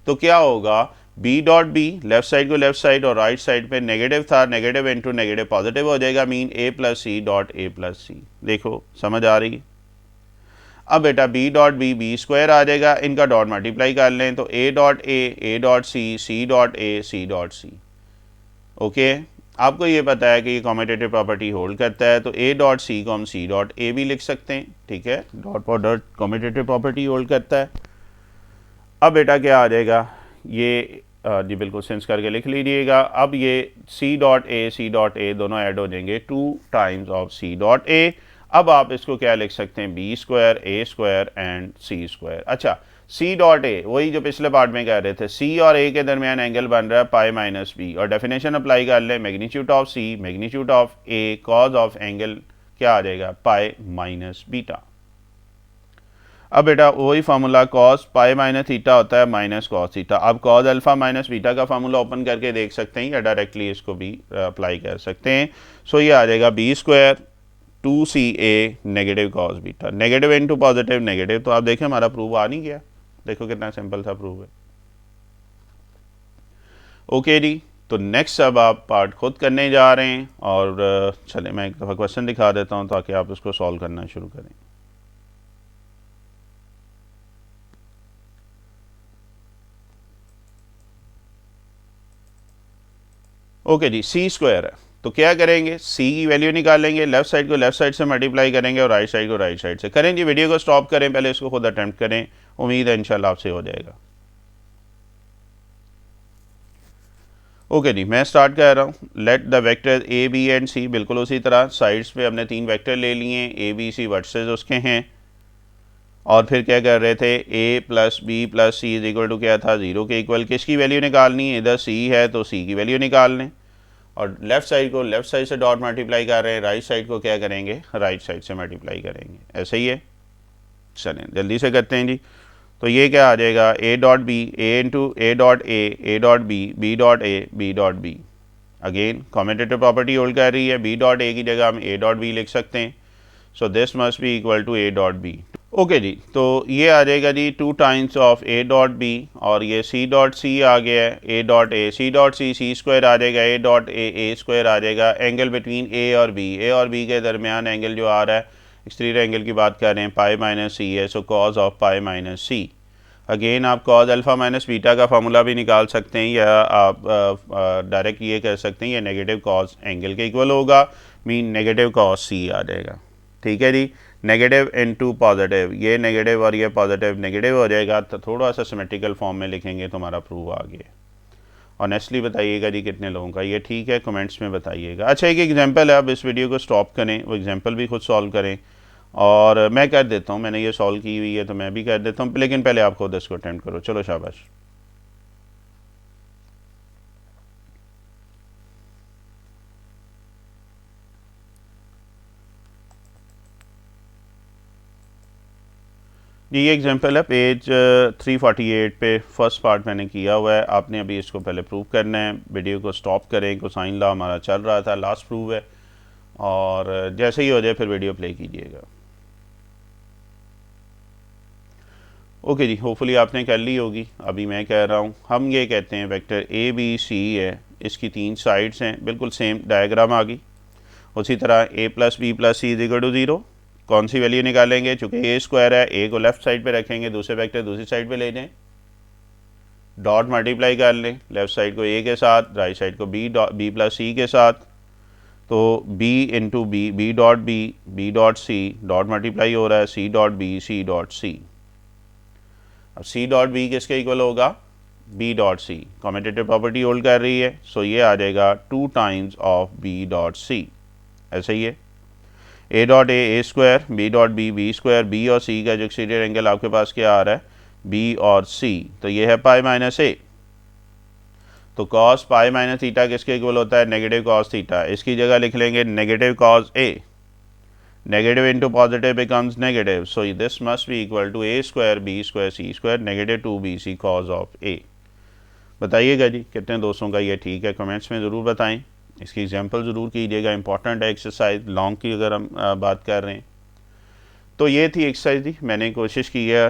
तो क्या होगा, B dot B, left side को लेफ्ट साइड और राइट साइड पे नेगेटिव था, नेगेटिव इंटू नेगेटिव पॉजिटिव हो जाएगा, mean A plus C dot A plus C. देखो समझ आ रही है। अब बेटा बी डॉट बी स्क्वायर आ जाएगा, इनका डॉट मल्टीप्लाई कर लें तो A dot C dot A C dot C. Okay, आपको ये पता है कि ये कॉम्यूटेटिव प्रॉपर्टी होल्ड करता है, तो ए डॉट सी को हम सी डॉट ए भी लिख सकते हैं, ठीक है। डॉट पर डॉट कॉम्यूटेटिव प्रॉपर्टी होल्ड करता है। अब बेटा क्या आ जाएगा, ये जी बिल्कुल सेंस करके लिख लीजिएगा। अब ये सी डॉट ए दोनों ऐड हो जाएंगे 2 times of C dot A. अब आप इसको क्या लिख सकते हैं, B square A square and C square. अच्छा, सी डॉट ए वही जो पिछले पार्ट में कह रहे थे, सी और ए के दरमियान एंगल बन रहा है पाई माइनस बी, और डेफिनेशन अप्लाई कर लें, magnitude of C magnitude of A cos of angle क्या आ जाएगा, पाई माइनस बीटा। अब बेटा वही formula cos pi minus theta होता है माइनस कॉस थीटा। अब कॉस अल्फा माइनस बीटा का फार्मूला ओपन करके देख सकते हैं या डायरेक्टली इसको भी अप्लाई कर सकते हैं। सो ये आ जाएगा B square 2ca negative cos beta, negative into positive negative. तो आप देखें हमारा प्रूव आ नहीं गया, देखो कितना सिंपल सा प्रूव है। ओके जी, तो नेक्स्ट अब आप पार्ट खुद करने जा रहे हैं, और चले मैं एक दफ़ा क्वेश्चन दिखा देता हूँ ताकि आप उसको सॉल्व करना शुरू करें। ओके जी, सी स्क्वायर है तो क्या करेंगे, सी की वैल्यू निकालेंगे, लेफ्ट साइड को लेफ्ट साइड से मल्टीप्लाई करेंगे और राइट साइड को राइट साइड से करें। जी वीडियो को स्टॉप करें, पहले इसको खुद अटेम्प्ट करें, उम्मीद है इंशाल्लाह आपसे हो जाएगा। ओके जी, मैं स्टार्ट कर रहा हूँ। Let the vector A B and C, बिल्कुल उसी तरह साइड्स पे हमने तीन वेक्टर ले लिए हैं, ए बी सी वर्सेस उसके हैं। और फिर क्या कर रहे थे, A plus B plus C is equal to क्या था, 0 के इक्वल। किसकी वैल्यू निकालनी है, इधर सी है तो सी की वैल्यू निकाल लें, और लेफ्ट साइड को लेफ्ट साइड से डॉट मल्टीप्लाई कर रहे हैं, राइट साइड को क्या करेंगे, राइट साइड से मल्टीप्लाई करेंगे। ऐसे ही है, चलें जल्दी से करते हैं जी। तो ये क्या आ जाएगा, ए dot B, A into A dot A dot B dot A B dot B. Again commutative property hold कर रही है, बी डॉट ए की जगह हम ए डॉट बी लिख सकते हैं। So this must be equal to A dot B. Okay जी, तो ये आ जाएगा जी 2 times of A dot B, और ये सी डॉट सी आ गया है, ए dot A C dot C square आ जाएगा, ए डॉट ए स्क्वायर आ जाएगा। एंगल बिटवीन ए और बी के दरमियान एंगल जो आ रहा है, एक्सटीरियर एंगल की बात कर रहे हैं, पाई माइनस सी है, so cos of pi minus C. Again आप कॉज अल्फ़ा माइनस बीटा का फार्मूला भी निकाल सकते हैं, या आप डायरेक्ट ये कर सकते हैं, ये नेगेटिव कॉज एंगल के इक्वल होगा, मीन नेगेटिव कॉज सी आ जाएगा। ठीक है जी, नेगेटिव इनटू पॉजिटिव, ये नेगेटिव और ये पॉजिटिव नेगेटिव हो जाएगा, तो थोड़ा सा सिमेट्रिकल फॉर्म में लिखेंगे तो हमारा प्रूफ आ गया। ऑनेस्टली बताइएगा जी कितने लोगों का ये ठीक है, कमेंट्स में बताइएगा। अच्छा, एक एग्जांपल है, आप इस वीडियो को स्टॉप करें, वो एग्जांपल भी खुद सॉल्व करें, और मैं कर देता हूँ, मैंने ये सॉल्व की हुई है तो मैं भी कर देता हूँ, लेकिन पहले आप खुद इसको अटेम्प्ट करो। चलो शाबाश। ये एग्जांपल है पेज 348 पे, फर्स्ट पार्ट मैंने किया हुआ है। आपने अभी इसको पहले प्रूव करना है, वीडियो को स्टॉप करें, कोसाइन लॉ हमारा चल रहा था, लास्ट प्रूव है, और जैसे ही हो जाए फिर वीडियो प्ले कीजिएगा। ओके जी, होपफुली आपने कर ली होगी। अभी मैं कह रहा हूँ, हम ये कहते हैं वेक्टर ए बी सी है, इसकी 3 साइड्स हैं, बिल्कुल सेम डायग्राम आ गई। उसी तरह A plus B plus C is equal to 0, कौन सी वैल्यू निकालेंगे? चूँकि ए स्क्वायर है, ए को लेफ्ट साइड पे रखेंगे, दूसरे वेक्टर दूसरी साइड पे ले जाएं, डॉट मल्टीप्लाई कर लें, लेफ्ट साइड को ए के साथ, राइट साइड को बी प्लस सी के साथ, तो B into B dot C, dot multiply हो रहा है, C dot B, C dot C. अब सी डॉट बी किसके इक्वल होगा? B dot C, commutative property hold कर रही है, सो ये आ जाएगा 2 times of B dot C. ऐसे ही है, ए dot A square, B dot B square, B और सी का जो एक्सटीरियर एंगल आपके पास क्या आ रहा है? बी और सी, तो ये है पाई माइनस ए, तो कॉस पाई माइनस थीटा किसके इक्वल होता है? Negative cos theta. इसकी जगह लिख लेंगे negative cos A, negative into positive becomes negative, so this must be equal to a square b square c square negative 2bc cos of a। बताइएगा जी कितने दोस्तों का ये ठीक है, कमेंट्स में ज़रूर बताएं। इसकी एग्जांपल ज़रूर कीजिएगा, इंपॉर्टेंट है एक्सरसाइज, लॉन्ग की अगर हम बात कर रहे हैं तो ये थी एक्सरसाइज जी। मैंने कोशिश की है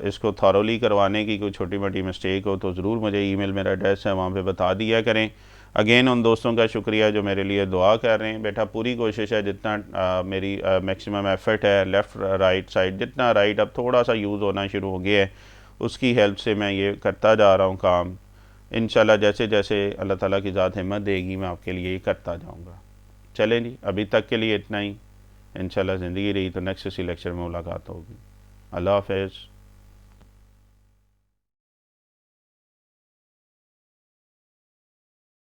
इसको थॉरोली करवाने की, कोई छोटी मोटी मिस्टेक हो तो ज़रूर मुझे ईमेल, मेरा एड्रेस है वहाँ पे बता दिया करें। अगेन उन दोस्तों का शुक्रिया जो मेरे लिए दुआ कर रहे हैं। बेटा पूरी कोशिश है, जितना मेरी मैक्सिमम एफर्ट है, लेफ़्ट राइट साइड जितना राइट अब थोड़ा सा यूज़ होना शुरू हो गया है, उसकी हेल्प से मैं ये करता जा रहा हूँ काम। इंशाल्लाह जैसे जैसे अल्लाह ताला की ज़ात हिम्मत देगी मैं आपके लिए ये करता जाऊँगा। चलें जी, अभी तक के लिए इतना ही। इंशाल्लाह ज़िंदगी रही तो नेक्स्ट इसी लेक्चर में मुलाकात होगी। अल्लाह हाफ़िज़।